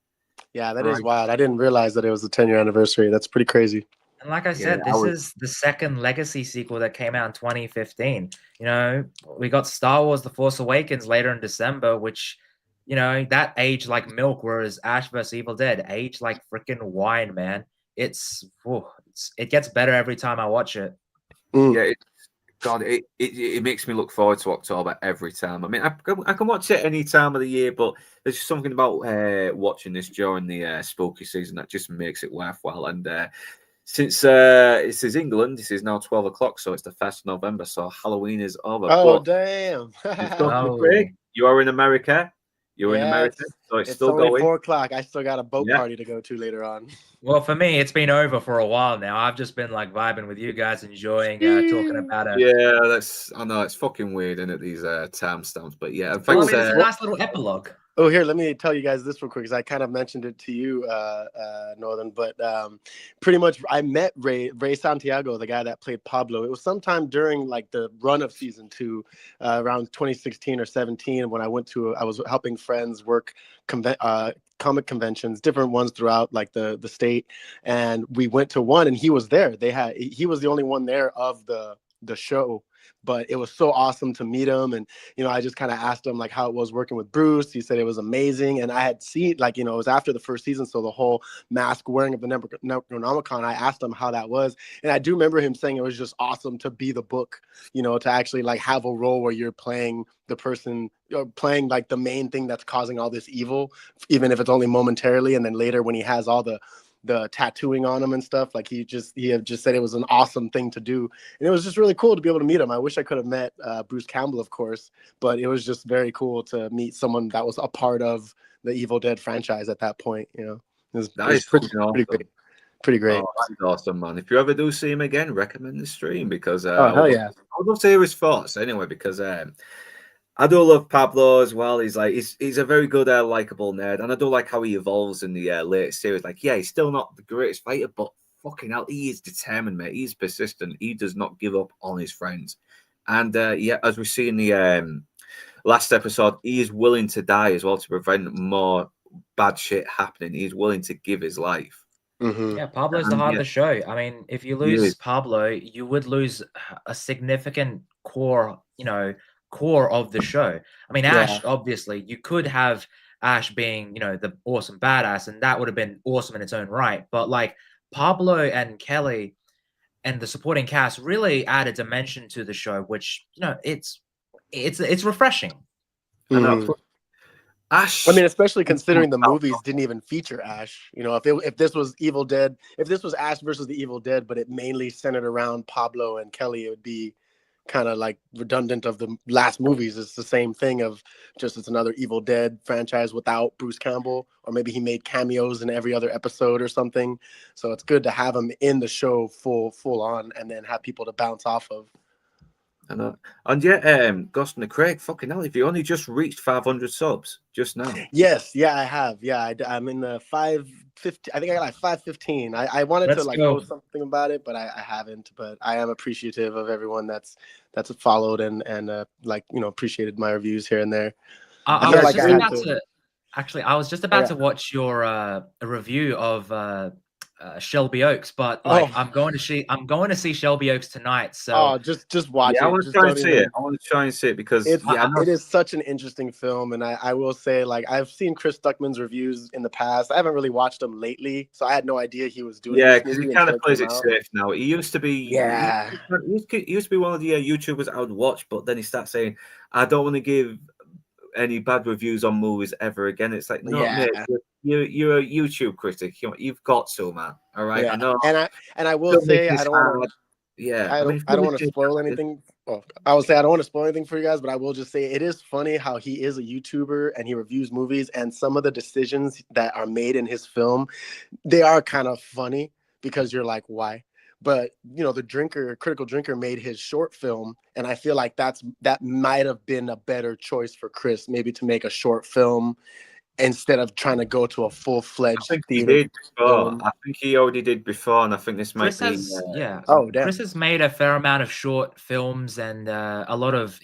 Yeah, that is wild. I didn't realize that it was the 10-year anniversary. That's pretty crazy. And like I said, this is the second Legacy sequel that came out in 2015. You know, we got Star Wars: The Force Awakens later in December, which, you know, that aged like milk, whereas Ash vs. Evil Dead aged like freaking wine, man. It gets better every time I watch it. Yeah, it makes me look forward to October every time. I mean, I can watch it any time of the year, but there's just something about watching this during the spooky season that just makes it worthwhile. And since this is England, this is now 12 o'clock, so it's the 1st of November, so Halloween is over. Oh, damn. Craig, you are in America. You're in America, so it's still only going. 4 o'clock. I still got a boat party to go to later on. Well, for me, it's been over for a while now. I've just been like vibing with you guys, enjoying talking about it. Yeah, I know it's fucking weird, isn't it? These timestamps, but yeah. Well, I mean, it's a nice little epilogue. Oh, here, let me tell you guys this real quick, because I kind of mentioned it to you, Northern. But pretty much, I met Ray Santiago, the guy that played Pablo. It was sometime during like the run of season 2, around 2016 or 17, when I was helping friends work comic conventions, different ones throughout like the state, and we went to one, and he was there. He was the only one there of the show. But it was so awesome to meet him. And, you know, I just kind of asked him like how it was working with Bruce. He said it was amazing. And I had seen, like, you know, it was after the first season. So the whole mask wearing of the Necronomicon, I asked him how that was. And I do remember him saying it was just awesome to be the book, you know, to actually like have a role where you're playing the person, or playing like the main thing that's causing all this evil, even if it's only momentarily. And then later when he has all the tattooing on him and stuff, like he had just said it was an awesome thing to do, and it was just really cool to be able to meet him. I wish I could have met Bruce Campbell, of course, but it was just very cool to meet someone that was a part of the Evil Dead franchise at that point. You know, it was pretty great. Oh, that's awesome, man. If you ever do see him again, recommend the stream, because hell yeah, I would love to hear his thoughts anyway, because I do love Pablo as well. He's a very good, likable nerd, and I do like how he evolves in the latest series. Like, yeah, he's still not the greatest fighter, but fucking hell, he is determined, mate. He's persistent. He does not give up on his friends. And as we see in the last episode, he is willing to die as well to prevent more bad shit happening. He's willing to give his life. Mm-hmm. Yeah, Pablo's the heart of the show. I mean, if you lose Pablo, you would lose a significant core core of the show. I mean, Yeah. Ash, obviously, you could have Ash being, the awesome badass, and that would have been awesome in its own right. But like Pablo and Kelly and the supporting cast really add a dimension to the show, which it's refreshing. I know. Mhm. Ash. I mean, especially considering the movies didn't even feature Ash. If this was Evil Dead, if this was Ash versus the Evil Dead, but it mainly centered around Pablo and Kelly, it would be kind of like redundant of the last movies. It's the same thing of just it's another Evil Dead franchise without Bruce Campbell, or maybe he made cameos in every other episode or something. So it's good to have him in the show full on, and then have people to bounce off of. I know. And yeah, Ghost and the Craig, fucking hell, if you only just reached 500 subs just now. Yes, yeah, I have. Yeah, I'm in the 550. I think I got like 515. I wanted Let's to like go. post something about it, but I haven't. But I am appreciative of everyone that's followed and appreciated my reviews here and there. I feel was like just I had about to- to actually. I was just about yeah. to watch your a review of Shelby Oaks, but like Oh. I'm going to see Shelby Oaks tonight. So just watch Yeah, I it. want to Just try don't and see even- it. I want to try and see it because It's I know. it is such an interesting film, and I will say, like, I've seen Chris Stuckman's reviews in the past. I haven't really watched them lately, so I had no idea he was doing. Yeah, this because he movie kind until of plays came it out. safe now. He used to be, Yeah. he used to be one of the YouTubers I would watch, but then he starts saying, "I don't want to give any bad reviews on movies ever again." It's like, no, Yeah. mate, you're a YouTube critic. You've got to, man. All right, Yeah, I know. and I will say I don't want to. Yeah, I mean, don't want to spoil anything. Well, I would say I don't want to spoil anything for you guys, but I will just say it is funny how he is a YouTuber and he reviews movies, and some of the decisions that are made in his film, they are kind of funny because you're like, why? But the Critical Drinker made his short film, and I feel like that might have been a better choice for Chris, maybe to make a short film instead of trying to go to a full-fledged I think he theater did before. film. I think he already did before, and I think this might Chris be. has Oh, damn. Chris has made a fair amount of short films and a lot of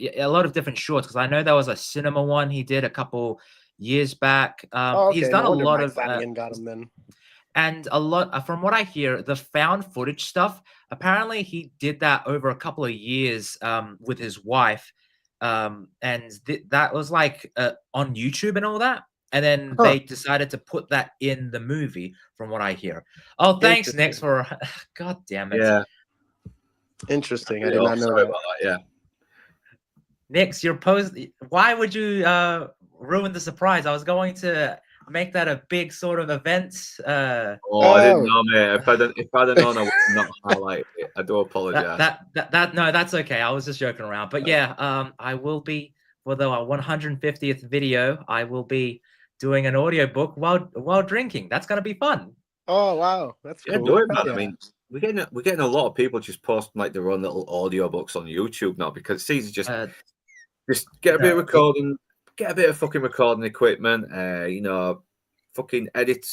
different shorts, because I know there was a cinema one he did a couple years back. Okay. He's done No a wonder lot Mike of Flanagan got him then. and a lot from what I hear, the found footage stuff. Apparently, he did that over a couple of years with his wife, and that was like on YouTube and all that. And then they decided to put that in the movie, from what I hear. Oh, thanks, Nick, for God damn it. Yeah. Interesting. I did not know Sorry that. about that. Yeah. Nick's your post. Why would you ruin the surprise? I was going to make that a big sort of event. I didn't know, mate. If I'd have known, I would not highlight it. I do apologize. No, that's okay. I was just joking around. But yeah, I will be for the 150th video. I will be doing an audiobook while drinking. That's gonna be fun. Oh wow, that's cool. Do it, man. Yeah. I mean, we're getting a lot of people just posting like their own little audiobooks on YouTube now, because it's easy just get a bit of recording, get a bit of fucking recording equipment. Fucking edit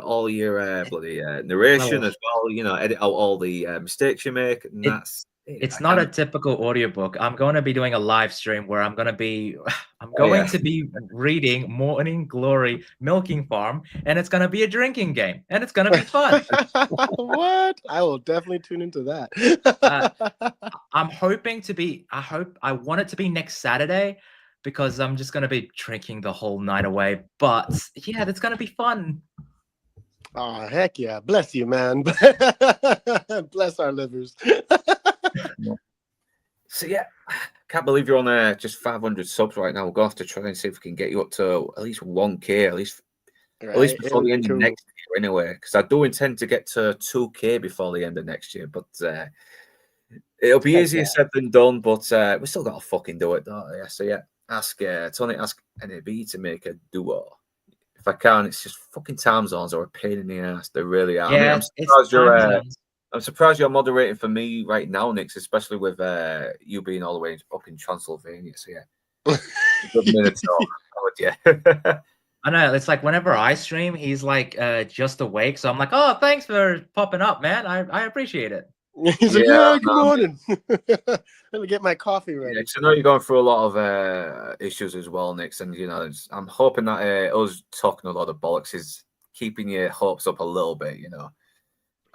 all your bloody narration as well. Edit out all the mistakes you make, and that's. It's not a typical audiobook. I'm going to be doing a live stream where I'm going to be reading Morning Glory Milking Farm, and it's going to be a drinking game, and it's going to be fun. What? I will definitely tune into that. I'm hoping to be. I want it to be next Saturday, because I'm just going to be drinking the whole night away. But yeah, that's going to be fun. Oh, heck yeah. Bless you, man. Bless our livers. So yeah, can't believe you're on just 500 subs right now. We'll go have to try and see if we can get you up to at least 1K, at least before the end of next year anyway, because I do intend to get to 2K before the end of next year, but it'll be easier said than done, but we still got to fucking do it, don't we? So yeah, ask NAB to make a duo. If I can, it's just fucking time zones are a pain in the ass. They really are. Yeah, I'm surprised you're moderating for me right now, Nick, especially with you being all the way up in Transylvania. So yeah, good minutes I know, it's like whenever I stream, he's like just awake. So I'm like, oh, thanks for popping up, man. I appreciate it. He's like, yeah, good morning. Let me get my coffee ready. Yeah, I know you're going through a lot of issues as well, Nick, and I'm hoping that us talking a lot of bollocks is keeping your hopes up a little bit.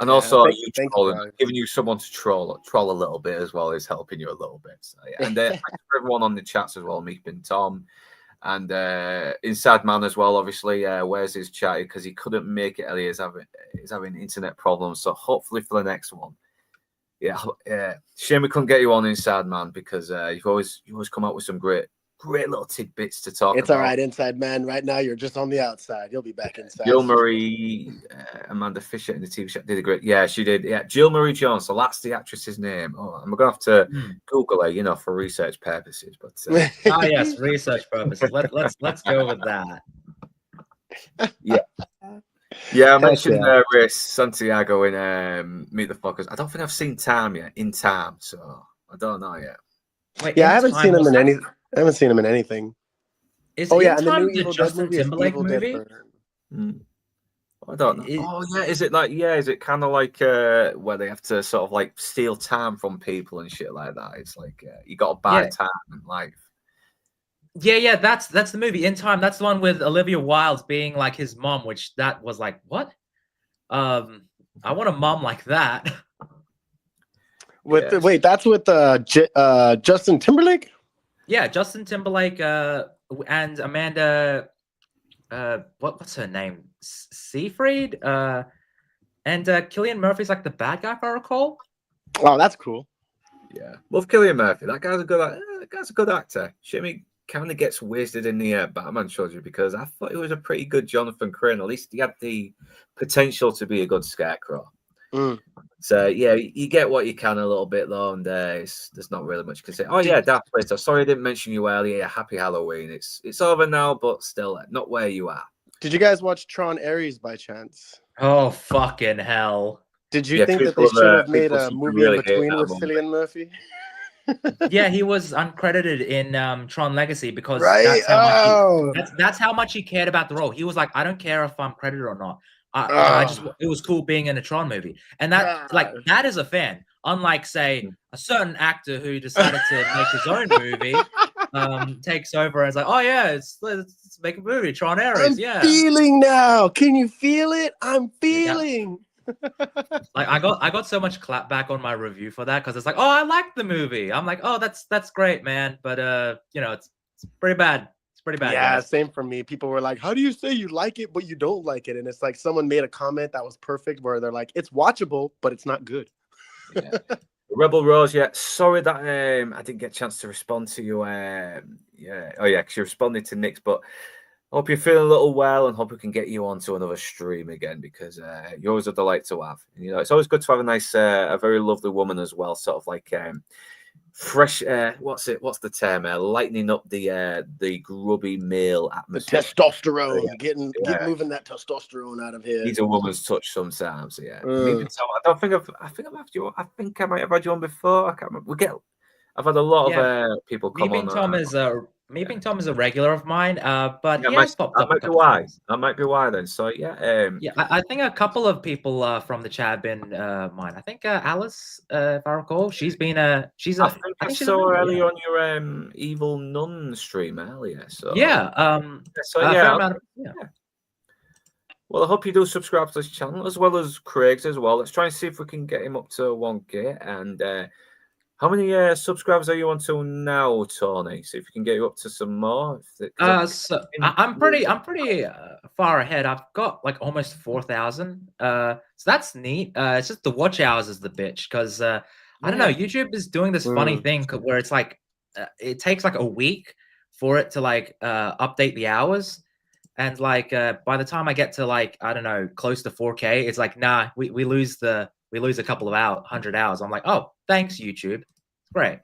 And also, thank you you, trolling, guys. giving you someone to troll a little bit as well is helping you a little bit. So, yeah. And thanks for everyone on the chats as well, Meep and Tom, and Inside Man as well. Obviously, where's his chat because he couldn't make it. Ellie is having internet problems. So hopefully for the next one, shame we couldn't get you on Inside Man because you always come out with some great little tidbits to talk It's about. all right, Inside Man. Right now, you're just on the outside. You'll be back inside. Jill Marie, Amanda Fisher in the TV show did a great. Yeah, she did. Yeah, Jill Marie Jones. So that's the actress's name. Oh, I'm gonna have to Google her, for research purposes. But yes, research purposes. Let's go with that. Yeah, I mentioned Race Santiago in Meet the Fockers. I don't think I've seen Tam yet. In Tam, so I don't know yet. Wait, I haven't seen him in any. I haven't seen him in anything. Is and In the new Time the Evil Dead Justin movie is Timberlake Evil Dead movie? I don't know. Is it kind of like where they have to sort of like steal time from people and shit like that? It's like you got to buy time in life. Yeah, that's the movie In Time. That's the one with Olivia Wilde being like his mom, which that was like, what? I want a mom like that. Wait, that's with Justin Timberlake? Yeah, Justin Timberlake and Amanda what's her name? Seyfried? And Cillian Murphy's like the bad guy, if I recall. Oh, that's cool. Yeah. Love Cillian Murphy. That guy's a good actor. Shimmy kind of gets wasted in the Batman trilogy because I thought he was a pretty good Jonathan Crane. At least he had the potential to be a good Scarecrow. So yeah, you get what you can a little bit though, and there's not really much to say. Oh yeah, Darth Plato. Sorry I didn't mention you earlier. Happy Halloween. It's over now, but still not where you are. Did you guys watch Tron Ares by chance? Oh fucking hell! Did you think that they should have made a movie in between with movie. Cillian Murphy? Yeah, he was uncredited in Tron Legacy because Right? that's how much he cared about the role. He was like, I don't care if I'm credited or not. It was cool being in a Tron movie, and that is a fan. Unlike say a certain actor who decided to make his own movie, takes over and is like, oh yeah, let's make a movie, Tron Ares. I'm feeling now. Can you feel it? I'm feeling. Like I got so much clapback on my review for that because it's like, oh, I like the movie. I'm like, oh, that's great, man. But it's pretty bad. It's pretty bad. Yeah, guys. same for me. People were like, how do you say you like it but you don't like it? And it's like someone made a comment that was perfect where they're like, it's watchable, but it's not good. Yeah. Rebel Rose, sorry that I didn't get a chance to respond to you. Because you responded to Nick's, but I hope you're feeling a little well and hope we can get you onto another stream again because you're always a delight to have. And, it's always good to have a nice, a very lovely woman as well, sort of like fresh. What's the term? Lightening up the grubby male atmosphere. The testosterone, get moving that testosterone out of here. Needs a woman's touch sometimes. So, yeah. I think I might have had you on before. I can't remember. I've had a lot of people come on. Meeping Tom is a regular of mine, but that he has popped up. Might be why. That might be why then. So I think a couple of people from the chat have been mine. I think Alice, if I recall, she's been I saw her earlier on your Evil Nun stream earlier. So Well, I hope you do subscribe to this channel as well as Craig's as well. Let's try and see if we can get him up to 1K and. How many subscribers are you on to now, Tony? See if we can get you up to some more. I'm pretty far ahead. I've got like almost 4,000. So that's neat. It's just the watch hours is the bitch because I don't know. YouTube is doing this funny thing where it's like it takes like a week for it to like update the hours, and like by the time I get to like I don't know close to 4K, it's like nah, we lose a couple of 100 hours. I'm like, oh, thanks, YouTube. It's great.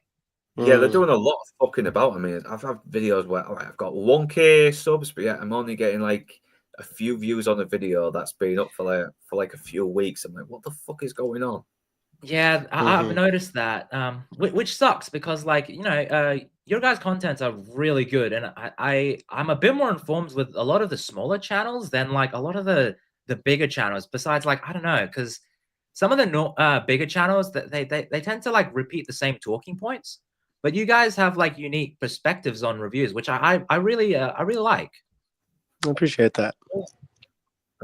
Yeah, they're doing a lot of fucking about. I mean, I've had videos where I've got 1K subs, but I'm only getting like a few views on a video that's been up for like a few weeks. I'm like, what the fuck is going on? Yeah, I've noticed that, which sucks because like your guys' contents are really good, and I'm a bit more informed with a lot of the smaller channels than like a lot of the bigger channels. Besides, like I don't know, because some of the bigger channels that they tend to like repeat the same talking points, but you guys have like unique perspectives on reviews, which I really like. I appreciate that.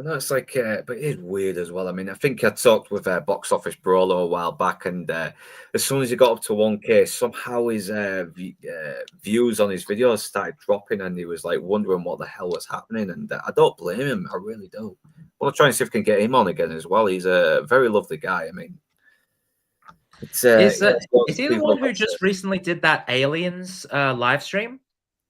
I know it's like, but it is weird as well. I mean, I think I talked with Box Office Brawler a while back, and as soon as he got up to 1K, somehow his views on his videos started dropping, and he was like wondering what the hell was happening. And I don't blame him. I really don't. We'll try and see if we can get him on again as well. He's a very lovely guy. I mean, it's Is yeah, he the one who just recently did that Aliens live stream?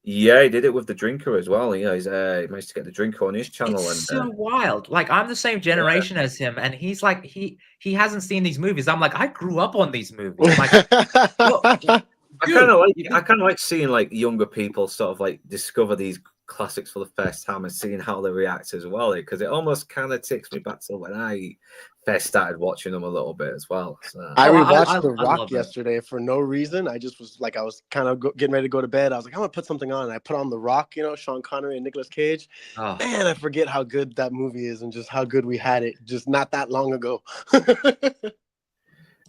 Yeah, he did it with the drinker as well. Yeah, he managed to get the drinker on his channel. It's so wild. Like, I'm the same generation as him, and he's like, he hasn't seen these movies. I'm like, I grew up on these movies. Like, I kind of like seeing like younger people sort of like discover these classics for the first time and seeing how they react as well, because it almost kind of takes me back to when I first started watching them a little bit as well. So. I rewatched The Rock yesterday for no reason. I just was like, I was kind of getting ready to go to bed. I was like, I'm gonna put something on, and I put on The Rock, you know, Sean Connery and Nicolas Cage. Oh. Man, I forget how good that movie is and just how good we had it just not that long ago.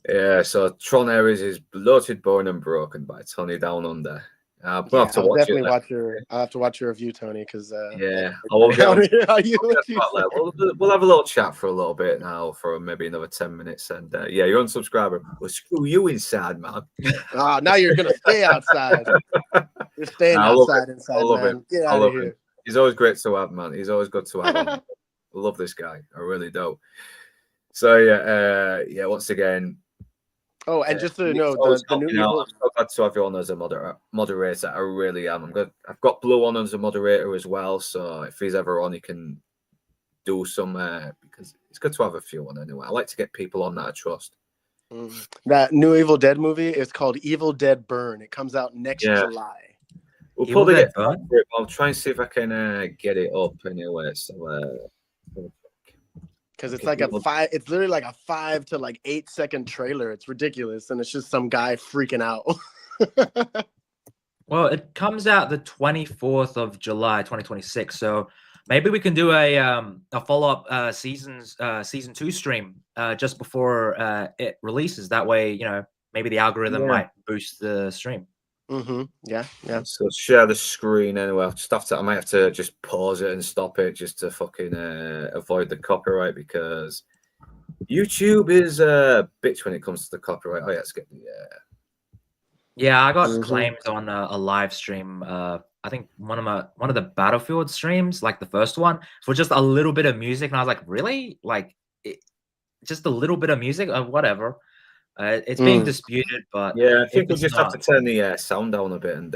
Yeah, so Tron Ares is Bloated, Born and Broken by Tony Down Under. I'll have to watch definitely it. I'll have to watch your review, Tony, because yeah, we'll have a little chat for a little bit now for maybe another 10 minutes, and yeah, you're unsubscriber. Well, screw you inside, man. Now you're gonna stay outside. You're staying outside, man. Get out of here. He's always great to have, man. He's always good to have. I love this guy. I really do. So yeah. Once again. Oh, and just so you know, the new people... I'm so glad to have you on as a moderator. I really am. I've got Blue on as a moderator as well. So if he's ever on, he can do some because it's good to have a few on anyway. I like to get people on that I trust. That new Evil Dead movie is called Evil Dead Burn. It comes out next July. We'll probably get back to it. I'll try and see if I can get it up anyway. So. Because it's like it's literally like a 5 to like 8 second trailer. It's ridiculous, and it's just some guy freaking out. Well, it comes out the 24th of July, 2026. So maybe we can do a follow-up season 2 stream just before it releases. That way, you know, maybe the algorithm might boost the stream. Yeah. So share the screen anyway. I might have to just pause it and stop it just to fucking avoid the copyright, because YouTube is a bitch when it comes to the copyright. Oh yeah, let's get the Yeah, I got claimed on a live stream. I think one of the Battlefield streams, like the first one, for just a little bit of music, and I was like, really? Like, just a little bit of music? Whatever. It's being disputed, but yeah, I think we just have to turn the sound down a bit and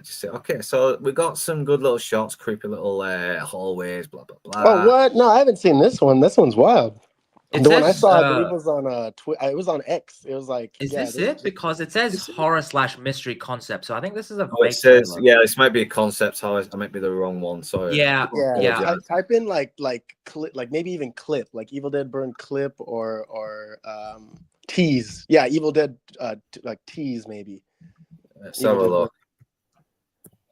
just say, okay, so we got some good little shots, creepy little hallways, blah blah blah. Oh, what? No, I haven't seen this one. This one's wild. The one I saw, I believe, was on it was on X. It was like, is this it? Because it says horror/mystery concept. So I think this is a. It says, this might be a concept horror. I might be the wrong one. Sorry. Yeah. Type in like clip, like maybe even clip, like Evil Dead Burn clip or tease. Yeah, Evil Dead like tease maybe. Let's have a look.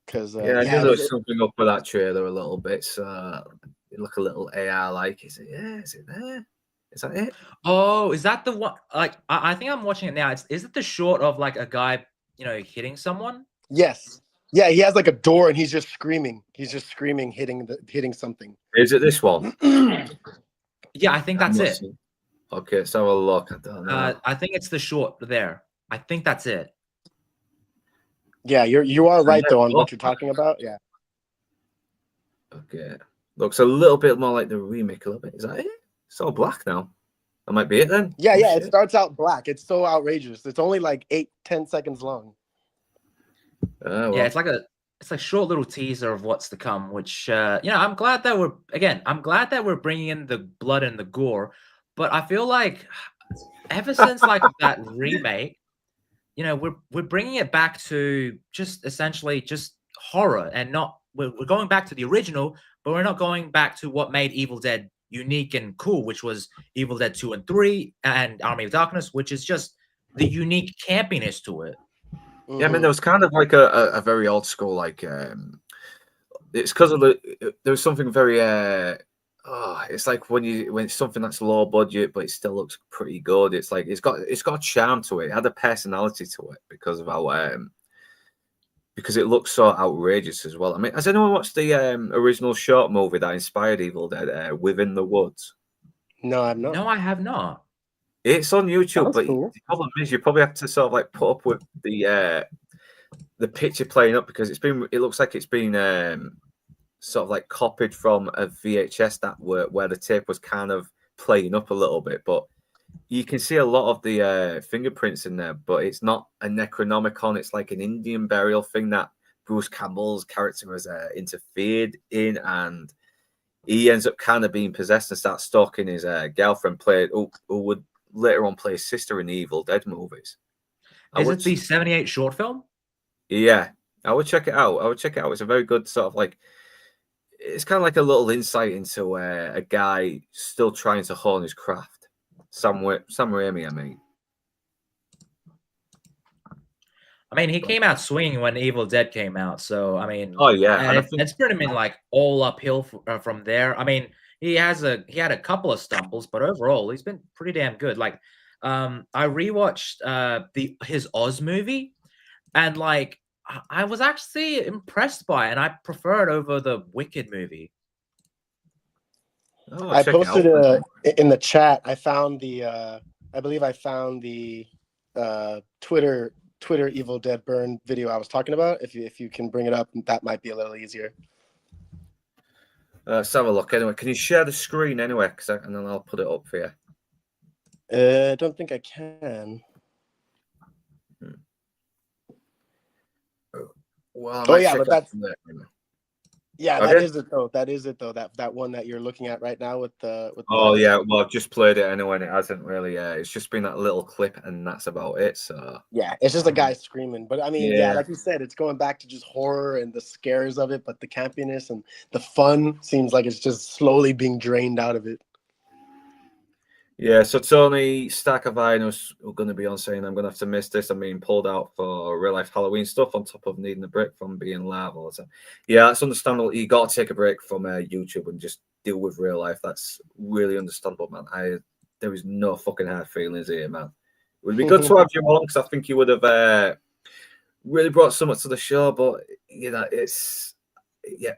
Because I knew there was something up with that trailer a little bit. So it look a little AR like. Is it? Yeah. Is it there? Is that it? Oh, is that the one? Like, I think I'm watching it now. Is it the short of like a guy, you know, hitting someone? Yes. Yeah, he has like a door and he's just screaming. He's just screaming, hitting something. Is it this one? Yeah, I think that's it. Okay, let's have a look. I don't know. I think it's the short there. I think that's it. Yeah, you are right though on what you're talking about. Yeah. Okay. Looks a little bit more like the remake a little bit. Is that it? It's all black now. That might be it then. Yeah, it starts out black. It's so outrageous. It's only like 8-10 seconds long. Well. Yeah, it's like a short little teaser of what's to come, which I'm glad that we're bringing in the blood and the gore, but I feel like ever since like that remake, you know, we're bringing it back to just essentially just horror, and not we're going back to the original, but we're not going back to what made Evil Dead unique and cool, which was Evil Dead 2 and 3 and Army of Darkness, which is just the unique campiness to it. Yeah, I mean, there was kind of like a very old school, like it's because of there was something very it's like when it's something that's low budget but it still looks pretty good. It's like it's got a charm to it. It had a personality to it because of how because it looks so outrageous as well. I mean, has anyone watched the original short movie that inspired Evil Dead, Within the Woods? No, I've not. No, I have not. It's on YouTube, Sounds but cool. the problem is you probably have to sort of like put up with the picture playing up because it looks like it's been sort of like copied from a VHS where the tape was kind of playing up a little bit, but you can see a lot of the fingerprints in there, but it's not a Necronomicon. It's like an Indian burial thing that Bruce Campbell's character has interfered in, and he ends up kind of being possessed and starts stalking his girlfriend, who would later on play his sister in the Evil Dead movies. Is it the 78 short film? Yeah, I would check it out. It's a very good sort of like, it's kind of like a little insight into a guy still trying to hone his craft. Sam Raimi, I mean. He came out swinging when Evil Dead came out, so I mean, oh yeah, and it's pretty been like all uphill from there. I mean, he had a couple of stumbles, but overall, he's been pretty damn good. Like, I rewatched his Oz movie, and like I was actually impressed by it, and I prefer it over the Wicked movie. Oh, I posted in the chat. I found the I believe I found the Twitter Evil Dead Burn video I was talking about. If you can bring it up, that might be a little easier. Let's have a look. Anyway, can you share the screen anyway? And then I'll put it up for you. I don't think I can. Well, yeah, but that's that okay. is it though. That is it though. That one that you're looking at right now with the. Yeah. Well, I've just played it anyway. And it hasn't really. It's just been that little clip, and that's about it. So yeah, it's just a guy screaming. But I mean, yeah, like you said, it's going back to just horror and the scares of it, but the campiness and the fun seems like it's just slowly being drained out of it. Yeah, so Tony Staccavinus are going to be on saying I'm going to have to miss this. I'm being pulled out for real life Halloween stuff on top of needing a break from being live all the time. Yeah, that's understandable. You got to take a break from YouTube and just deal with real life. That's really understandable, man. There is no fucking hard feelings here, man. It would be good to have you on because I think you would have really brought so much to the show. But you know,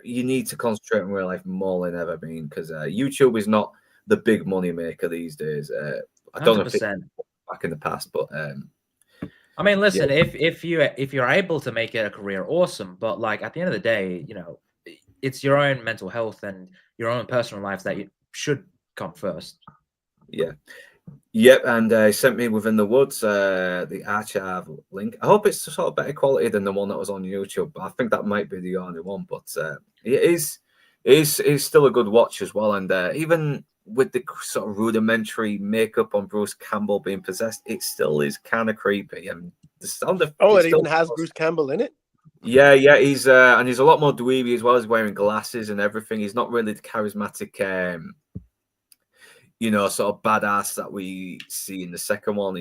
you need to concentrate on real life more than ever, because YouTube is not the big money maker these days. I don't know if it's back in the past, but I mean, listen, if you're able to make it a career, awesome. But like at the end of the day, you know, it's your own mental health and your own personal lives that you should come first. Yeah. Yep, and he sent me Within the Woods, the archive link. I hope it's sort of better quality than the one that was on YouTube. I think that might be the only one, but it is still a good watch as well. And even with the sort of rudimentary makeup on Bruce Campbell being possessed, it still is kind of creepy. And the sound of it even has Bruce Campbell in it. Yeah, he's and he's a lot more dweeby as well. He's wearing glasses and everything. He's not really the charismatic, sort of badass that we see in the second one.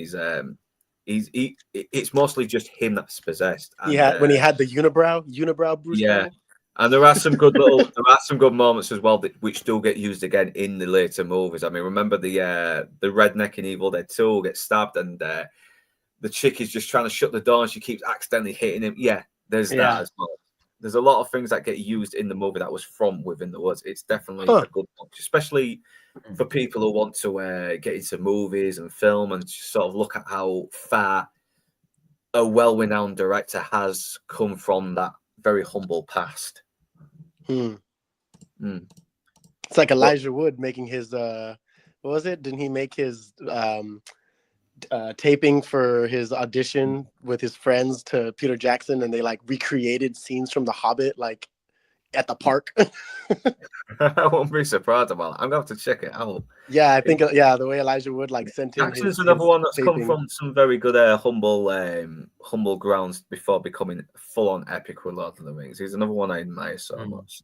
It's mostly just him that's possessed. And, when he had the unibrow Bruce Campbell. And there are some good moments as well which do get used again in the later movies. I mean, remember the redneck in Evil Dead 2 gets stabbed, and the chick is just trying to shut the door, and she keeps accidentally hitting him. Yeah, there's that as well. There's a lot of things that get used in the movie that was from Within the Woods. It's definitely a good watch, especially for people who want to get into movies and film and just sort of look at how far a well-renowned director has come from that very humble past. It's like Elijah Wood making his what was it? Didn't he make his taping for his audition with his friends to Peter Jackson, and they like recreated scenes from The Hobbit like at the park? I won't be surprised about it. I'm gonna have to check it out. Yeah, I think the way Elijah Wood like sent in Jackson's another one that's come from some very good humble grounds before becoming full-on epic with Lord of the Rings. He's another one I admire so much.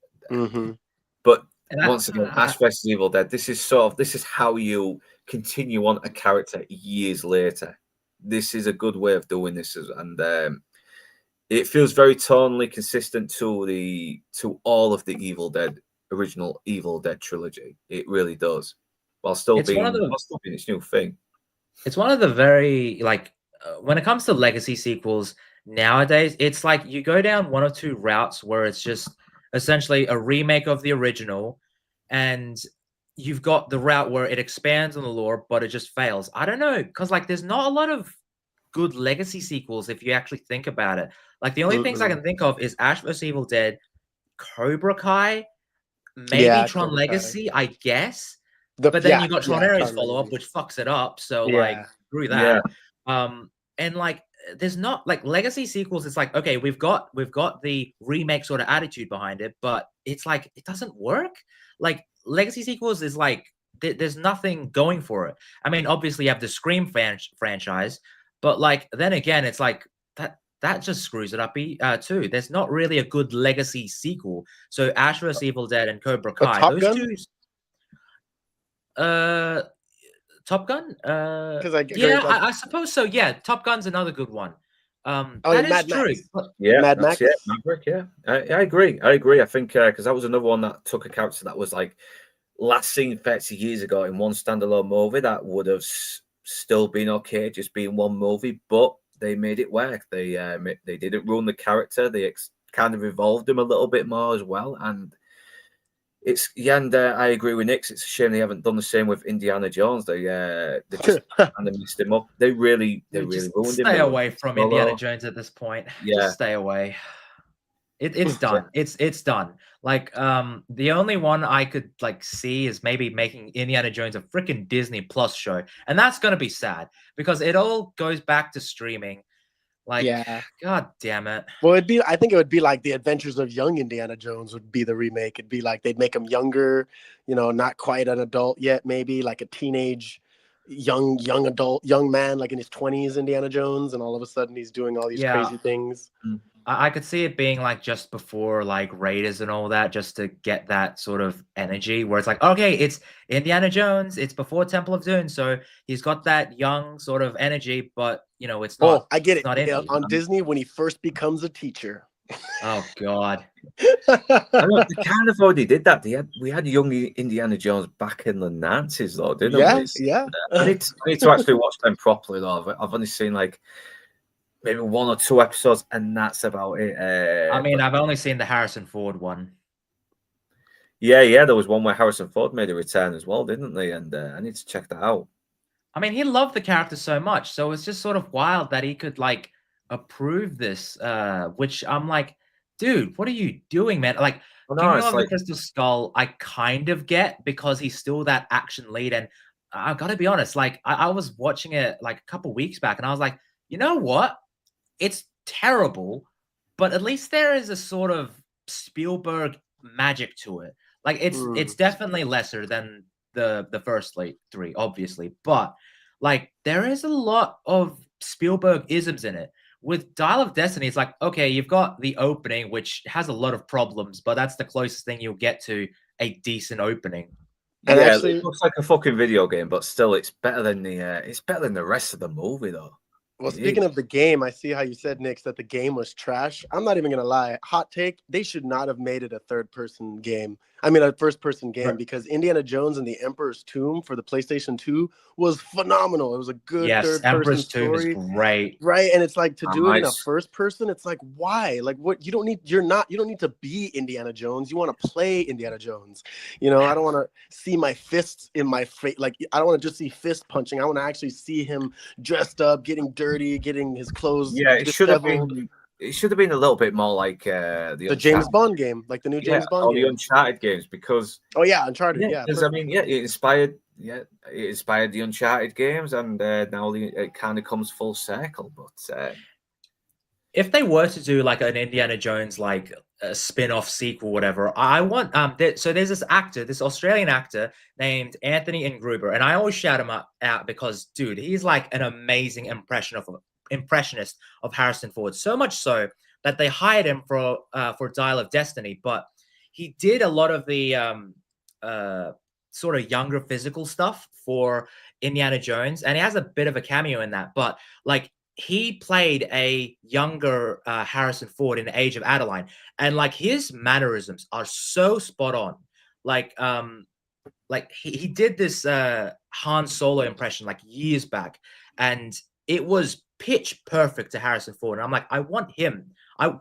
But once again, Ash vs Evil Dead, this is how you continue on a character years later. This is a good way of doing this, and it feels very tonally consistent to all of the original Evil Dead trilogy. It really does, while still being its new thing. It's one of the very when it comes to legacy sequels, nowadays, it's like you go down one or two routes where it's just essentially a remake of the original, and you've got the route where it expands on the lore, but it just fails. I don't know, because like there's not a lot of good legacy sequels if you actually think about it. Like the only things I can think of is Ash vs. Evil Dead, Cobra Kai, maybe Yeah, Tron Cobra Kai. Legacy, I guess. But then you got Tron Ares follow up, which fucks it up. So like screw that. And like there's not like legacy sequels. It's like okay, we've got the remake sort of attitude behind it, but it's like it doesn't work. Like legacy sequels is like there's nothing going for it. I mean, obviously you have the Scream franchise, but like then again, it's like that just screws it up too. There's not really a good legacy sequel. So Ash vs. Evil Dead and Cobra Kai, Top those Gun? two. Top Gun. Because I suppose so. Yeah, Top Gun's another good one. That is Mad true. Max. Yeah, Mad that's Max. it. Maverick, yeah. I agree. I agree. I think because that was another one that took a character that was like last seen 30 years ago in one standalone movie that would have still been okay, just being one movie, but they made it work. They didn't ruin the character. They kind of evolved him a little bit more as well, and I agree with Nick. It's a shame they haven't done the same with Indiana Jones. They just kind of messed him up. They really ruined him. Stay away from Indiana Jones at this point. Yeah, just stay away. It's done. It's done. Like the only one I could like see is maybe making Indiana Jones a freaking Disney Plus show, and that's gonna be sad because it all goes back to streaming. Like, God damn it. Well, I think it would be like the Adventures of Young Indiana Jones would be the remake. It'd be like they'd make him younger, not quite an adult yet, maybe like a teenage, young adult, young man, like in his 20s, Indiana Jones, and all of a sudden he's doing all these crazy things. I could see it being like just before like Raiders and all that, just to get that sort of energy where it's like, okay, it's Indiana Jones, it's before Temple of Doom, so he's got that young sort of energy, but it's not. Oh, I get it. Not on Disney when he first becomes a teacher. Oh God. I know, they kind of already did that. We had young Indiana Jones back in the Nazis, though, didn't we? Yeah. I need to actually watch them properly, though. I've only seen like maybe one or two episodes, and that's about it. I mean, I've only seen the Harrison Ford one. Yeah. There was one where Harrison Ford made a return as well, didn't they? And I need to check that out. I mean, he loved the character so much, so it's just sort of wild that he could like approve this. Which I'm like, dude, what are you doing, man? Like, Kingdom of the Crystal Skull, I kind of get because he's still that action lead, and I gotta be honest, like I was watching it like a couple weeks back, and I was like, you know what? It's terrible, but at least there is a sort of Spielberg magic to it. Like it's definitely lesser than the first three, obviously, but like there is a lot of Spielberg isms in it. With Dial of Destiny, it's like, okay, you've got the opening, which has a lot of problems, but that's the closest thing you'll get to a decent opening. And actually, it looks like a fucking video game, but still, it's better than the rest of the movie, though. Well, speaking of the game, I see how you said, Nick, that the game was trash. I'm not even going to lie. Hot take, they should not have made it a third-person game. I mean, a first-person game, because Indiana Jones and the Emperor's Tomb for the PlayStation 2 was phenomenal. It was a good third-person Emperor's story. Tomb is great. Right, and it's like to do it in a first person, it's like, why? Like, what? You don't need to be Indiana Jones. You want to play Indiana Jones. I don't want to see my fists in my face. Like, I don't want to just see fist punching. I want to actually see him dressed up, getting dirty, getting his clothes. Yeah, it should have been. It should have been a little bit more like the James Bond game, like the new James Bond game, the Uncharted games, because Uncharted, because I mean, it inspired the Uncharted games, and now it kind of comes full circle. But if they were to do like an Indiana Jones like a spin-off sequel, whatever, I want so there's this Australian actor named Anthony Ingruber, and I always shout him out because dude, he's like an amazing impressionist of Harrison Ford, so much so that they hired him for Dial of Destiny, but he did a lot of the sort of younger physical stuff for Indiana Jones, and he has a bit of a cameo in that, but like he played a younger Harrison Ford in the Age of Adeline, and like his mannerisms are so spot on. Like he did this Han Solo impression like years back, and it was pitch perfect to Harrison Ford. And I'm like, I want him.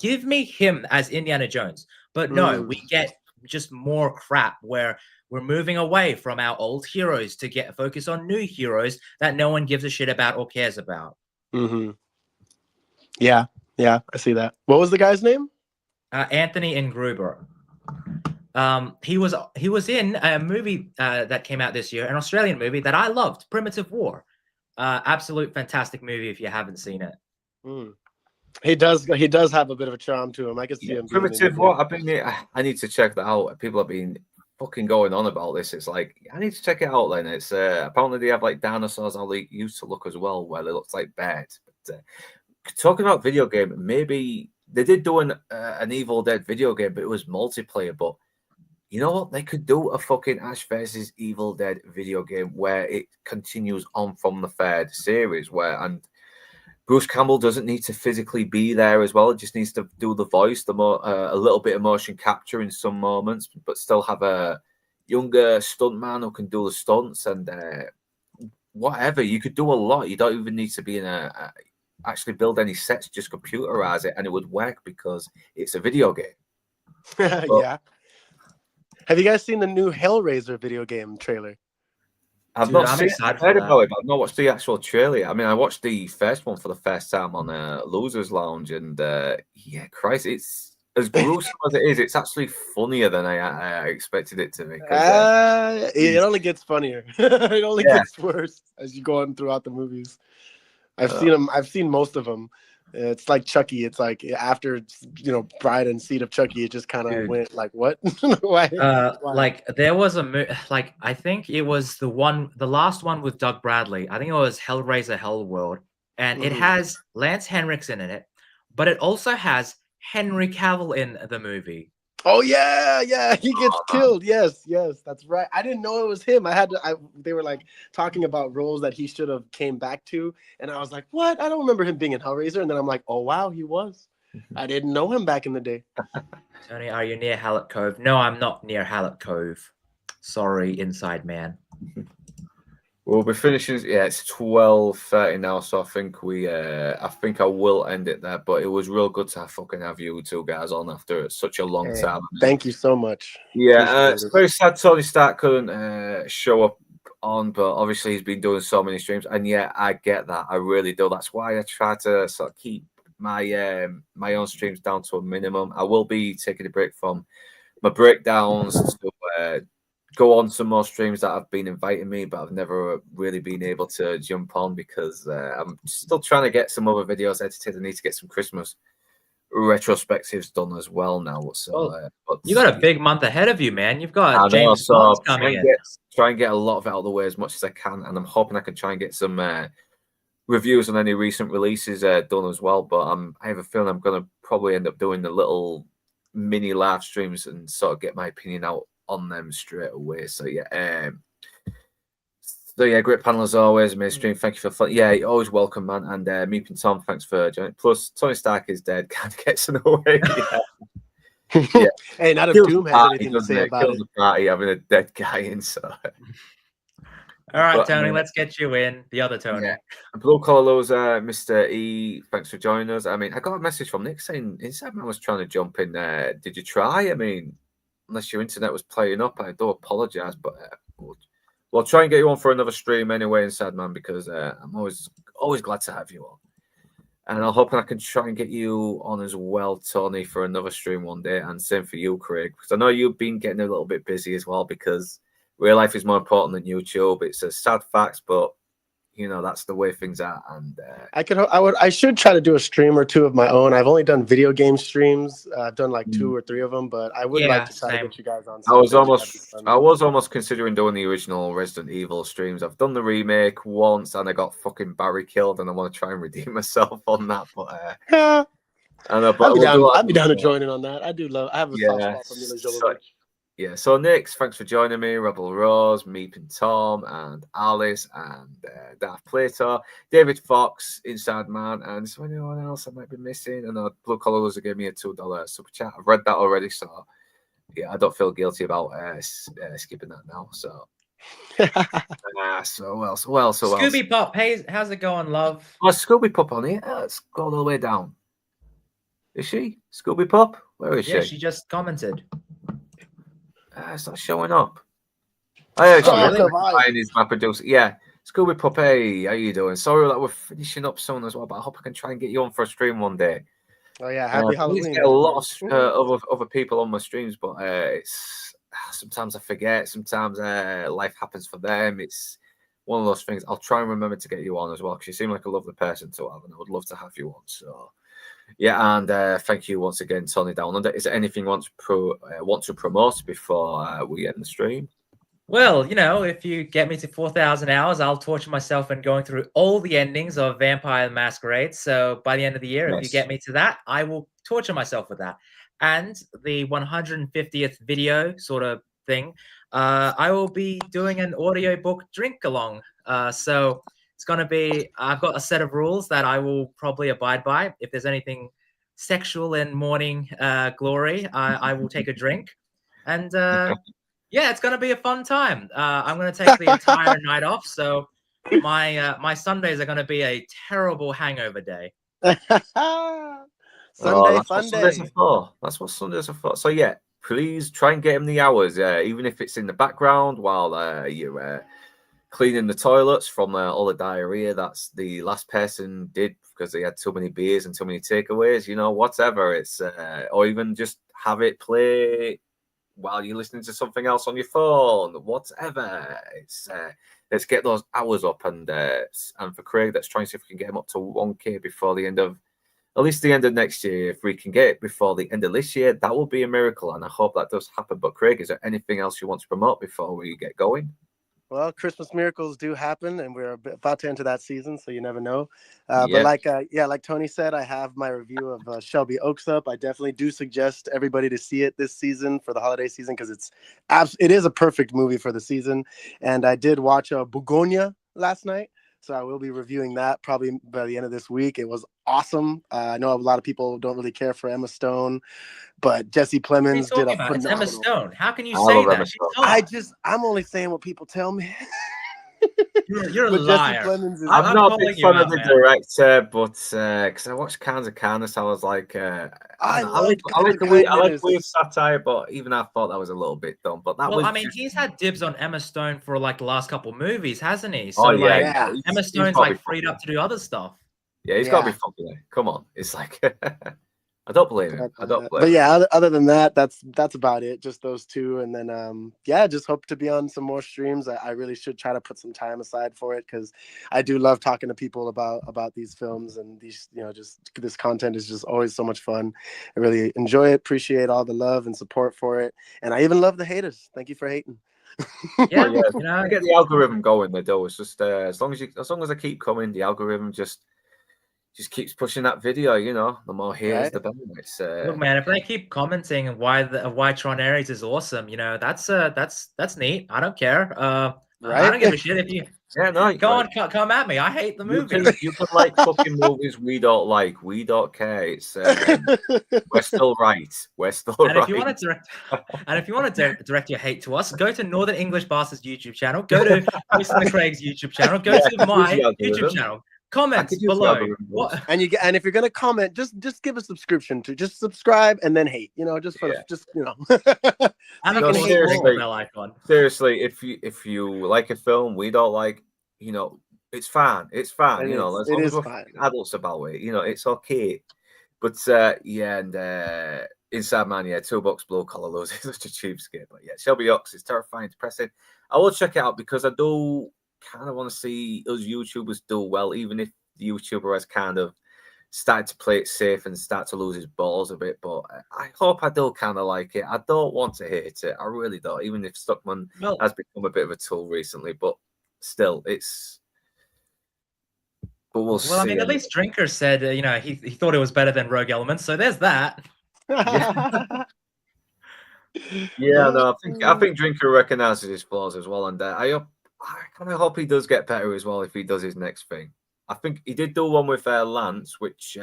Give me him as Indiana Jones. But no, we get just more crap where we're moving away from our old heroes to get focus on new heroes that no one gives a shit about or cares about. Yeah, I see that. What was the guy's name? Anthony Ingruber. He was in a movie that came out this year, an Australian movie that I loved, Primitive War. Absolute fantastic movie if you haven't seen it. He does have a bit of a charm to him. I can see him. Primitive War. I need to check that out. People have been fucking going on about this. It's like I need to check it out. Then it's apparently they have like dinosaurs how they used to look as well, where they look like bears. But talking about video game, maybe they did do an Evil Dead video game, but it was multiplayer. But you know what? They could do a fucking Ash versus Evil Dead video game where it continues on from the third series, and Bruce Campbell doesn't need to physically be there as well. It just needs to do the voice, a little bit of motion capture in some moments, but still have a younger stuntman who can do the stunts and whatever. You could do a lot. You don't even need to be actually build any sets. Just computerize it, and it would work because it's a video game. Yeah. Have you guys seen the new Hellraiser video game trailer? I've not seen it. I've heard about it, but I've not watched the actual trailer. I mean, I watched the first one for the first time on Losers Lounge, and yeah, Christ, it's as gruesome as it is. It's actually funnier than I expected it to be. It only gets funnier. It only gets worse as you go on throughout the movies. I've seen them. I've seen most of them. It's like Chucky. It's like after Bride and Seed of Chucky, it just kind of went like, what? Why? Like there was like I think it was the last one with Doug Bradley. I think it was Hellraiser Hellworld, and it has Lance Henriksen in it, but it also has Henry Cavill in the movie. Oh yeah, he gets killed. Yes, that's right. I didn't know it was him. They were like talking about roles that he should have came back to, and I was like, what? I don't remember him being in Hellraiser. And then I'm like, oh wow, he was. I didn't know him back in the day. Tony, are you near Hallett Cove? No, I'm not near Hallett Cove. Sorry, inside man. We'll be finishing. Yeah, it's 12:30 now, so I think I will end it there. But it was real good to have you two guys on after such a long time. Thank you so much. Yeah, it's very sad Tony Stark couldn't show up on, but obviously he's been doing so many streams, and yeah, I get that. I really do. That's why I try to sort of keep my my own streams down to a minimum. I will be taking a break from my breakdowns to go on some more streams that have been inviting me, but I've never really been able to jump on because I'm still trying to get some other videos edited. I need to get some Christmas retrospectives done as well now. So but you got a big month ahead of you, man. You've got James Bond coming in. Try and get a lot of it out of the way as much as I can, and I'm hoping I can try and get some reviews on any recent releases done as well. But I have a feeling I'm going to probably end up doing the little mini live streams and sort of get my opinion out on them straight away. So yeah, great panel as always. Mainstream, thank you for fun. Yeah, you're always welcome, man. And Meep and Tom, thanks for joining. Plus, Tony Stark is dead. Can't get in the way. Yeah. Hey, not if Doom has anything to say about it. The party having a dead guy inside. All right, Tony, let's get you in. The other Tony. Yeah. Blue Colors, Mr. E, thanks for joining us. I mean, I got a message from Nick saying Inside Man was trying to jump in there. Did you try? I mean, unless your internet was playing up, I do apologize, but we'll try and get you on for another stream anyway, Inside Man, because I'm always glad to have you on. And I'm hoping I can try and get you on as well, Tony, for another stream one day. And same for you, Craig, because I know you've been getting a little bit busy as well because real life is more important than YouTube. It's a sad fact, but that's the way things are. And I should try to do a stream or two of my own. I've only done video game streams. I've done like 2 or 3 of them, but I would like to try to get you guys on. I was almost considering doing the original Resident Evil streams. I've done the remake once, and I got fucking Barry killed, and I want to try and redeem myself on that. But I'd be down to join in on that. I do love. I have a soft spot for Mila Jovovich. Yeah, so Nick, thanks for joining me. Rebel Rose, Meep and Tom, and Alice, and Darth Plato, David Fox, Inside Man, and is there anyone else I might be missing? And Blue Colors gave me a $2 super chat. I've read that already, so yeah, I don't feel guilty about skipping that now. So So well, so well, so well. Scooby Pop, hey, how's it going, love? Oh, Scooby Pup on here. Let's go all the way down. Is she Scooby Pup? Where is Yeah, she? she just commented. It's not showing up. Oh, yeah, Oh, really? Ryan is my producer. Yeah, Scooby Pup. Hey, how you doing? Sorry that we're finishing up soon as well, but I hope I can try and get you on for a stream one day. Oh yeah, happy I need to Halloween. get a lot everybody. of other people on my streams, but it's sometimes I forget. Sometimes life happens for them. It's one of those things. I'll try and remember to get you on as well because you seem like a lovely person to have, and I would love to have you on. So yeah, and thank you once again, Tony Down Under. Is there anything you want to promote before we end the stream? Well, you know, if you get me to 4,000 hours, I'll torture myself in going through all the endings of Vampire the Masquerade. So by the end of the year, if you get me to that, I will torture myself with that. And the 150th video sort of thing, I will be doing an audiobook drink along. So it's going to be, I've got a set of rules that I will probably abide by. If there's anything sexual in morning glory, I will take a drink. And yeah, it's gonna be a fun time. I'm gonna take the entire night off, so my Sundays are gonna be a terrible hangover day. Sunday that's fun what Sundays day. are for. That's what Sundays are for. So yeah, please try and get him the hours. Even if it's in the background while you're cleaning the toilets from all the diarrhea that's the last person did because they had too many beers and too many takeaways. Whatever. It's or even just have it play while you're listening to something else on your phone, whatever. It's let's get those hours up, and for Craig, let's try and see if we can get him up to 1K before the end of, at least the end of next year. If we can get it before the end of this year, that will be a miracle, and I hope that does happen. But Craig, is there anything else you want to promote before we get going? Well, Christmas miracles do happen, and we're about to enter that season, so you never know. Yeah. But like Tony said, I have my review of Shelby Oaks up. I definitely do suggest everybody to see it this season for the holiday season because it is a perfect movie for the season. And I did watch Bugonia last night, so I will be reviewing that probably by the end of this week. It was awesome. I know a lot of people don't really care for Emma Stone, but Jesse Plemons did a phenomenal. It's Emma Stone. How can you say that? She's hot. I'm only saying what people tell me. You're a liar. I'm not a big fan of the director, but because I watched Cans of Kindness, I was like, I like the weird satire, but even I thought that was a little bit dumb. But he's had dibs on Emma Stone for like the last couple of movies, hasn't he? So Emma Stone's like freed up to do other stuff. Yeah, he's got to be popular. Come on, it's like I don't blame him. But yeah, other than that, that's about it. Just those two, and then just hope to be on some more streams. I really should try to put some time aside for it because I do love talking to people about these films and these, just this content is just always so much fun. I really enjoy it. Appreciate all the love and support for it, and I even love the haters. Thank you for hating. Yeah, I get the algorithm going. Though it's just as long as I keep coming, the algorithm just keeps pushing that video, the more haters, the better. Look, man, if they keep commenting why Tron Ares is awesome, that's neat. I don't care. I don't give a shit if you come at me. I hate the movie. You can like fucking movies we don't like. We don't care. It's we're still right. We're still right. If you want to direct your hate to us, go to Northern English Bastards YouTube channel. Go to Mr. the Craig's YouTube channel. Go to my YouTube channel. Comments below. And if you're gonna comment, just give a subscription to just subscribe and then hate. Seriously, if you like a film we don't like, it's fine. It's fine. As long as we're adults about it, it's okay. But Inside Man, $2 blue collar lows is such a cheapskate. But yeah, Shelby Oaks is terrifying, depressing. I will check it out because I do kind of want to see us YouTubers do well, even if the YouTuber has kind of started to play it safe and start to lose his balls a bit. But I hope I do kind of like it. I don't want to hate it. I really don't, even if Stuckman has become a bit of a tool recently. But still, we'll see. I mean, at least Drinker said, he thought it was better than Rogue Elements. So there's that. I think Drinker recognizes his flaws as well, and I kind of hope he does get better as well if he does his next thing. I think he did do one with Lance, which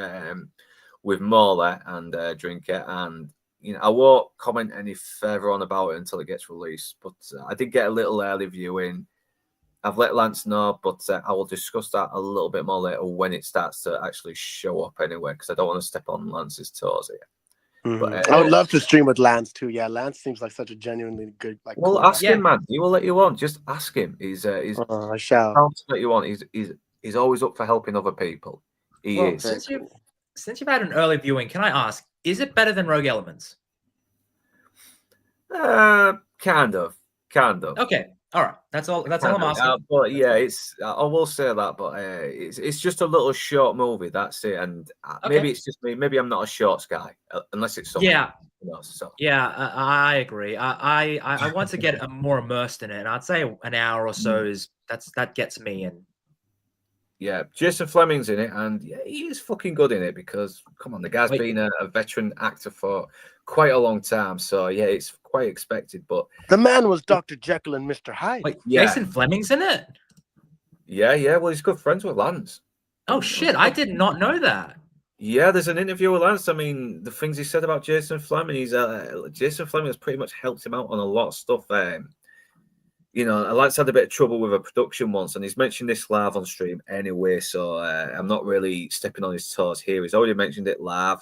with Mauler and Drinker, and I won't comment any further on about it until it gets released. But I did get a little early viewing. I've let Lance know, but I will discuss that a little bit more later when it starts to actually show up anyway, because I don't want to step on Lance's toes here. But, I would love to stream with Lance too. Yeah, Lance seems like such a genuinely good. Like, well, cool ask him, man. He will let you on. Just ask him. I shall. Let you on. He's always up for helping other people. He is. Since you've had an early viewing, can I ask, is it better than Rogue Elements? Kind of. Okay. All right. That's all I'm asking. But yeah, I will say that, but it's just a little short movie. That's it. And maybe it's just me. Maybe I'm not a shorts guy, unless it's someone. Yeah. Else, so. Yeah, I agree. I want to get more immersed in it, and I'd say an hour or so that gets me in. Yeah, Jason Fleming's in it, and yeah, he is fucking good in it because, come on, the guy's been a veteran actor for quite a long time. So yeah, it's quite expected. But the man was Dr. Jekyll and Mr. Hyde. Wait, Jason Fleming's in it? Yeah. Well, he's good friends with Lance. Oh shit! I did not know that. Yeah, there's an interview with Lance. I mean, the things he said about Jason Fleming, Jason Fleming has pretty much helped him out on a lot of stuff. Lance had a bit of trouble with a production once, and he's mentioned this live on stream anyway, so I'm not really stepping on his toes here. He's already mentioned it live,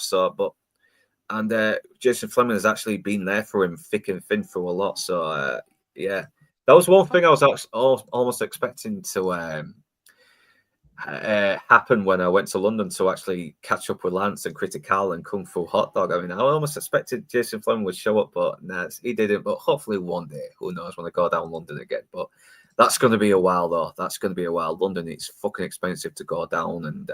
and Jason Fleming has actually been there for him thick and thin through a lot, so yeah. That was one thing I was almost expecting to happen when I went to London to actually catch up with Lance and Critical and Kung Fu Hot Dog. I mean, I almost expected Jason Fleming would show up, but no, he didn't. But hopefully one day, who knows, when I go down London again. But that's going to be a while, though. That's going to be a while. London, it's fucking expensive to go down and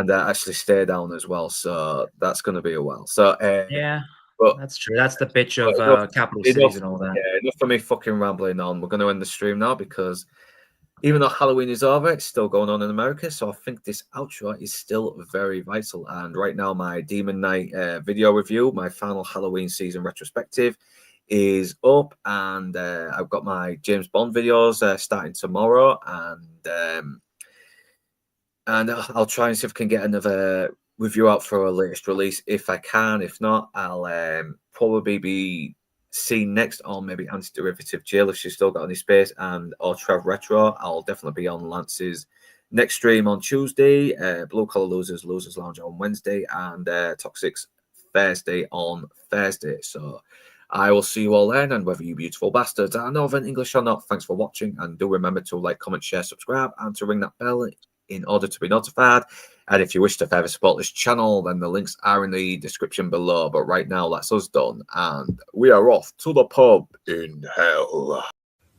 actually stay down as well. So that's going to be a while. So yeah. But that's true. That's the bitch of capital cities and all that. Yeah, enough for me fucking rambling on. We're going to end the stream now because even though Halloween is over, it's still going on in America. So I think this outro is still very vital. And right now, my Demon Knight video review, my final Halloween season retrospective, is up. And I've got my James Bond videos starting tomorrow. And I'll try and see if I can get another review out for a latest release if I can. If not, I'll probably be seen next on maybe Anti-Derivative Jill if she's still got any space, and or Trev Retro. I'll definitely be on Lance's next stream on Tuesday, Blue Collar Losers Lounge on Wednesday, and Toxics Thursday on Thursday. So I will see you all then, and whether you beautiful bastards are Northern English or not, thanks for watching, and do remember to like, comment, share, subscribe, and to ring that bell in order to be notified. And if you wish to further support this channel, then the links are in the description below. But right now, that's us done. And we are off to the pub in hell.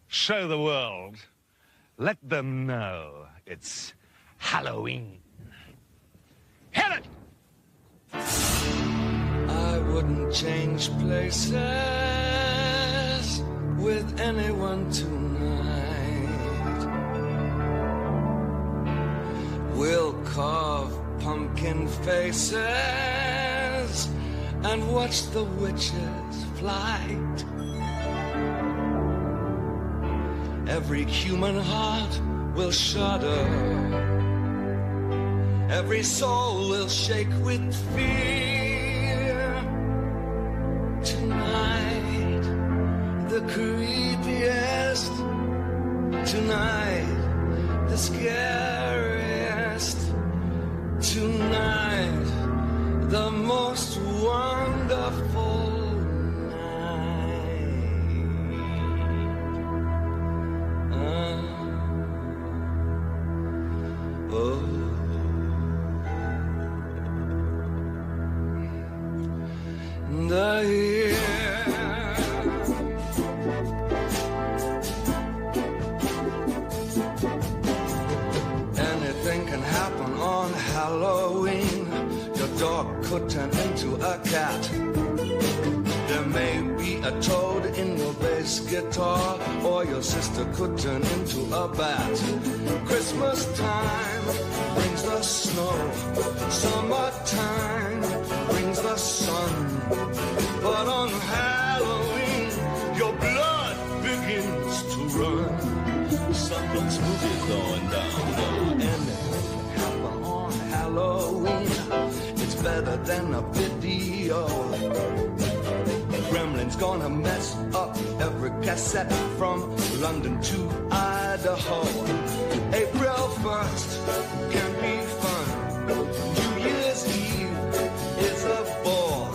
Show the world. Let them know it's Halloween. Hit it! I wouldn't change places with anyone tonight. We'll carve pumpkin faces and watch the witches' flight. Every human heart will shudder. Every soul will shake with fear. Tonight, the creepiest. Tonight, the scariest. Tonight, the most wonderful night. The year anything can happen on Halloween. Your dog could turn into a cat. There may be a toad in your bass guitar, or your sister could turn into a bat. Christmas time brings the snow. Summertime brings the sun. But on Halloween, your blood begins to run. Something smooth is going down. Anything can happen on Halloween. It's better than a video. gonna mess up every cassette from London to Idaho. April 1st can be fun. New Year's Eve is a bore.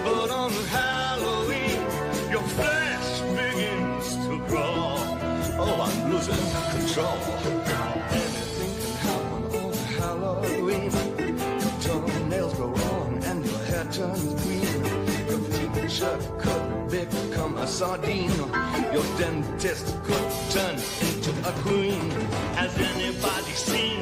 But on Halloween, your flesh begins to crawl. Oh, I'm losing control. Anything can happen on Halloween. Your toenails grow long and your hair turns green. Your teacher could become a sardine. Your dentist could turn into a queen. Has anybody seen